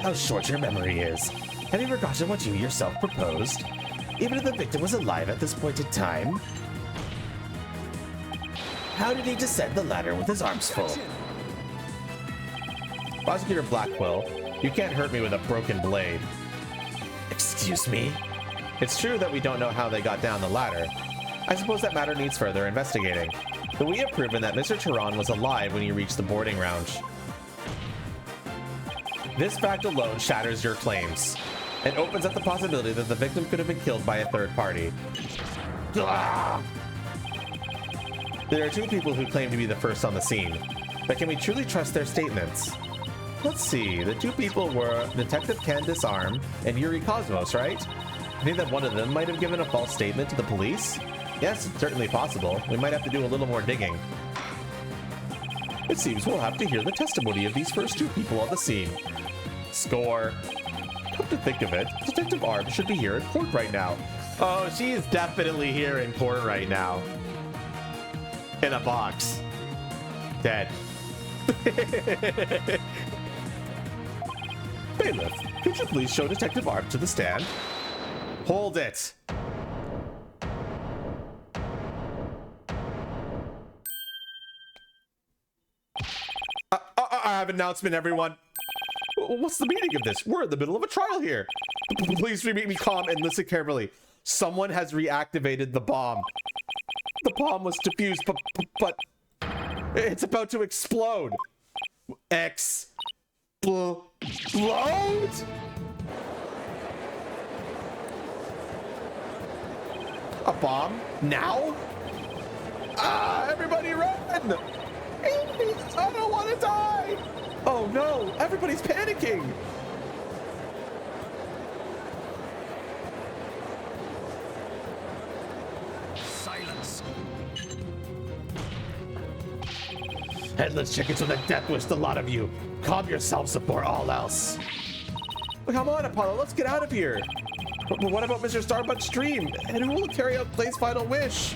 How short your memory is. Have you forgotten what you yourself proposed? Even if the victim was alive at this point in time? How did he descend the ladder with his arms full? Prosecutor Blackwell, you can't hurt me with a broken blade. Excuse me? It's true that we don't know how they got down the ladder. I suppose that matter needs further investigating. But we have proven that Mr. Turan was alive when he reached the boarding lounge. This fact alone shatters your claims and opens up the possibility that the victim could have been killed by a third party. Ah! There are two people who claim to be the first on the scene, but can we truly trust their statements? Let's see, the two people were Detective Candace Arm and Yuri Cosmos, right? I think that one of them might have given a false statement to the police? Yes, it's certainly possible. We might have to do a little more digging. It seems we'll have to hear the testimony of these first two people on the scene. Score. Come to think of it, Detective Arm should be here in court right now. Oh, she is definitely here in court right now. In a box. Dead. Bailiff, could you please show Detective Arm to the stand? Hold it. I have an announcement, everyone. What's the meaning of this? We're in the middle of a trial here. Please remain me calm and listen carefully. Someone has reactivated the bomb. The bomb was defused, but it's about to explode. Explode? A bomb? Now? Ah, everybody run! I don't want to die! Oh no, everybody's panicking! Headless chickens with a death wish, the lot of you. Calm yourselves before all else. Come on, Apollo, let's get out of here. But what about Mr. Starbucks' dream? And who will carry out Clay's final wish?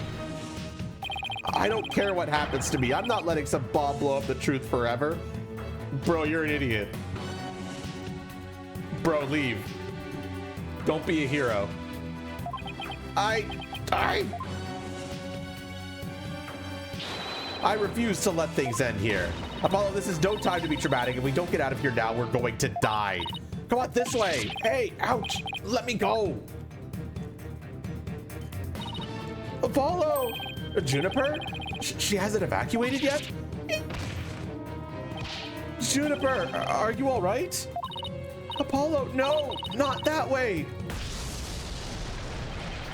I don't care what happens to me. I'm not letting some bomb blow up the truth forever. Bro, you're an idiot. Bro, leave. Don't be a hero. I refuse to let things end here. Apollo, this is no time to be dramatic. If we don't get out of here now, we're going to die. Come on, this way. Hey, ouch. Let me go. Apollo. Juniper? She hasn't evacuated yet? Juniper, are you all right? Apollo, no, not that way.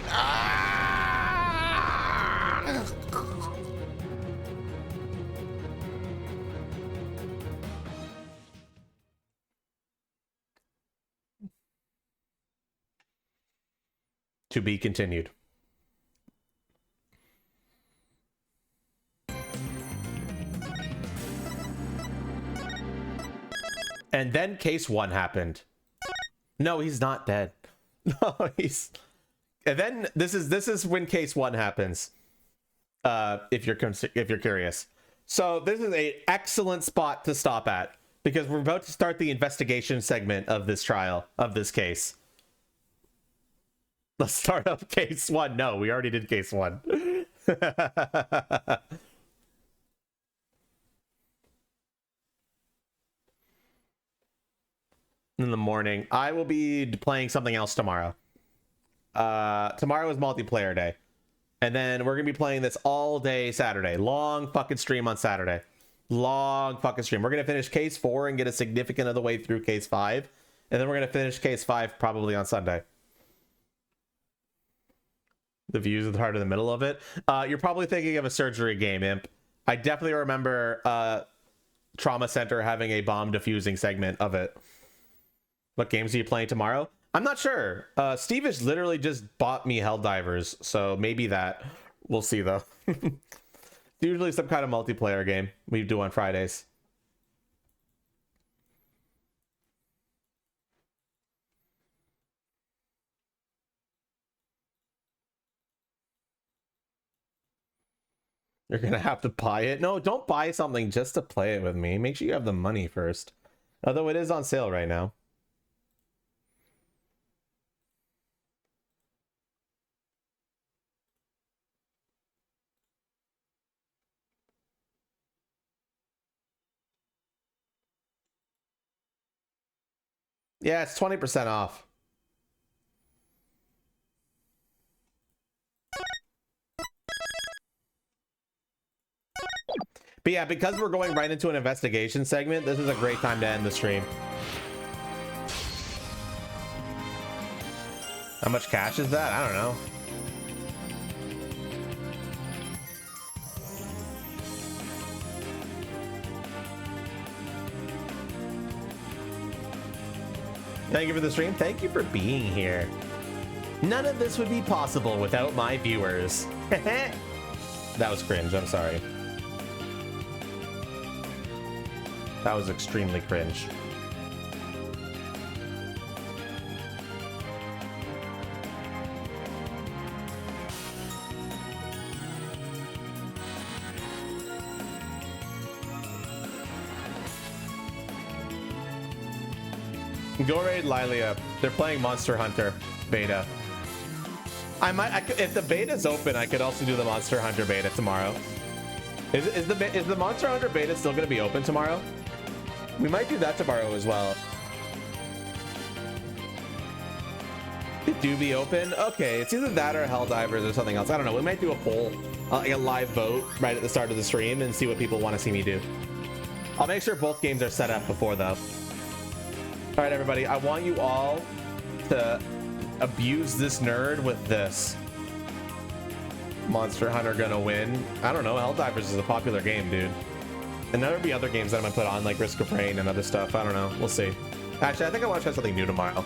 Ah! To be continued. And then case 1 happened. No, he's not dead. No, he's. And then this is when case 1 happens. If you're curious. So this is an excellent spot to stop at because we're about to start the investigation segment of this trial of this case. Let's start up case 1. No, we already did case 1. In the morning. I will be playing something else tomorrow. Tomorrow is multiplayer day. And then we're going to be playing this all day Saturday. Long fucking stream on Saturday. Long fucking stream. We're going to finish case 4 and get a significant of the way through case 5. And then we're going to finish case 5 probably on Sunday. The views of the heart in the middle of it. You're probably thinking of a surgery game, Imp. I definitely remember Trauma Center having a bomb defusing segment of it. What games are you playing tomorrow? I'm not sure. Steve has literally just bought me Helldivers, so maybe that. We'll see, though. Usually some kind of multiplayer game we do on Fridays. You're gonna have to buy it. No, don't buy something just to play it with me. Make sure you have the money first. Although it is on sale right now. Yeah, it's 20% off. But yeah, because we're going right into an investigation segment, this is a great time to end the stream. How much cash is that? I don't know. Thank you for the stream. Thank you for being here. None of this would be possible without my viewers. That was cringe. I'm sorry. That was extremely cringe. Go raid Lilia. They're playing Monster Hunter beta. If the beta's open, I could also do the Monster Hunter beta tomorrow. Is the Monster Hunter beta still going to be open tomorrow? We might do that tomorrow as well. It do be open? Okay, it's either that or Helldivers or something else. I don't know. We might do a poll, like a live vote right at the start of the stream and see what people want to see me do. I'll make sure both games are set up before though. All right, everybody. I want you all to abuse this nerd with this. Monster Hunter gonna win. I don't know. Helldivers is a popular game, dude. And there'll be other games that I'm gonna put on, like Risk of Rain and other stuff. I don't know. We'll see. Actually, I think I want to try something new tomorrow.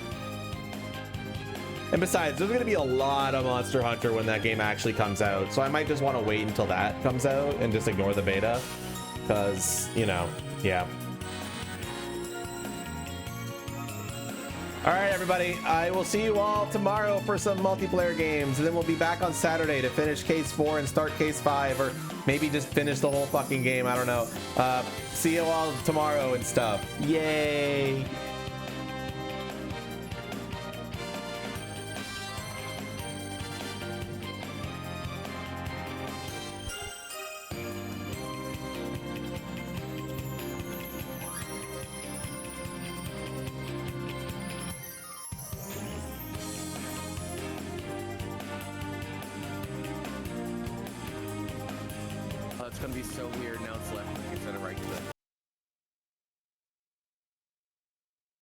And besides, there's gonna be a lot of Monster Hunter when that game actually comes out. So I might just want to wait until that comes out and just ignore the beta. Because, you know, yeah. All right, everybody. I will see you all tomorrow for some multiplayer games, and then we'll be back on Saturday to finish Case 4 and start Case 5, or maybe just finish the whole fucking game. I don't know. See you all tomorrow and stuff. Yay! It's gonna be so weird now. It's left instead of right click.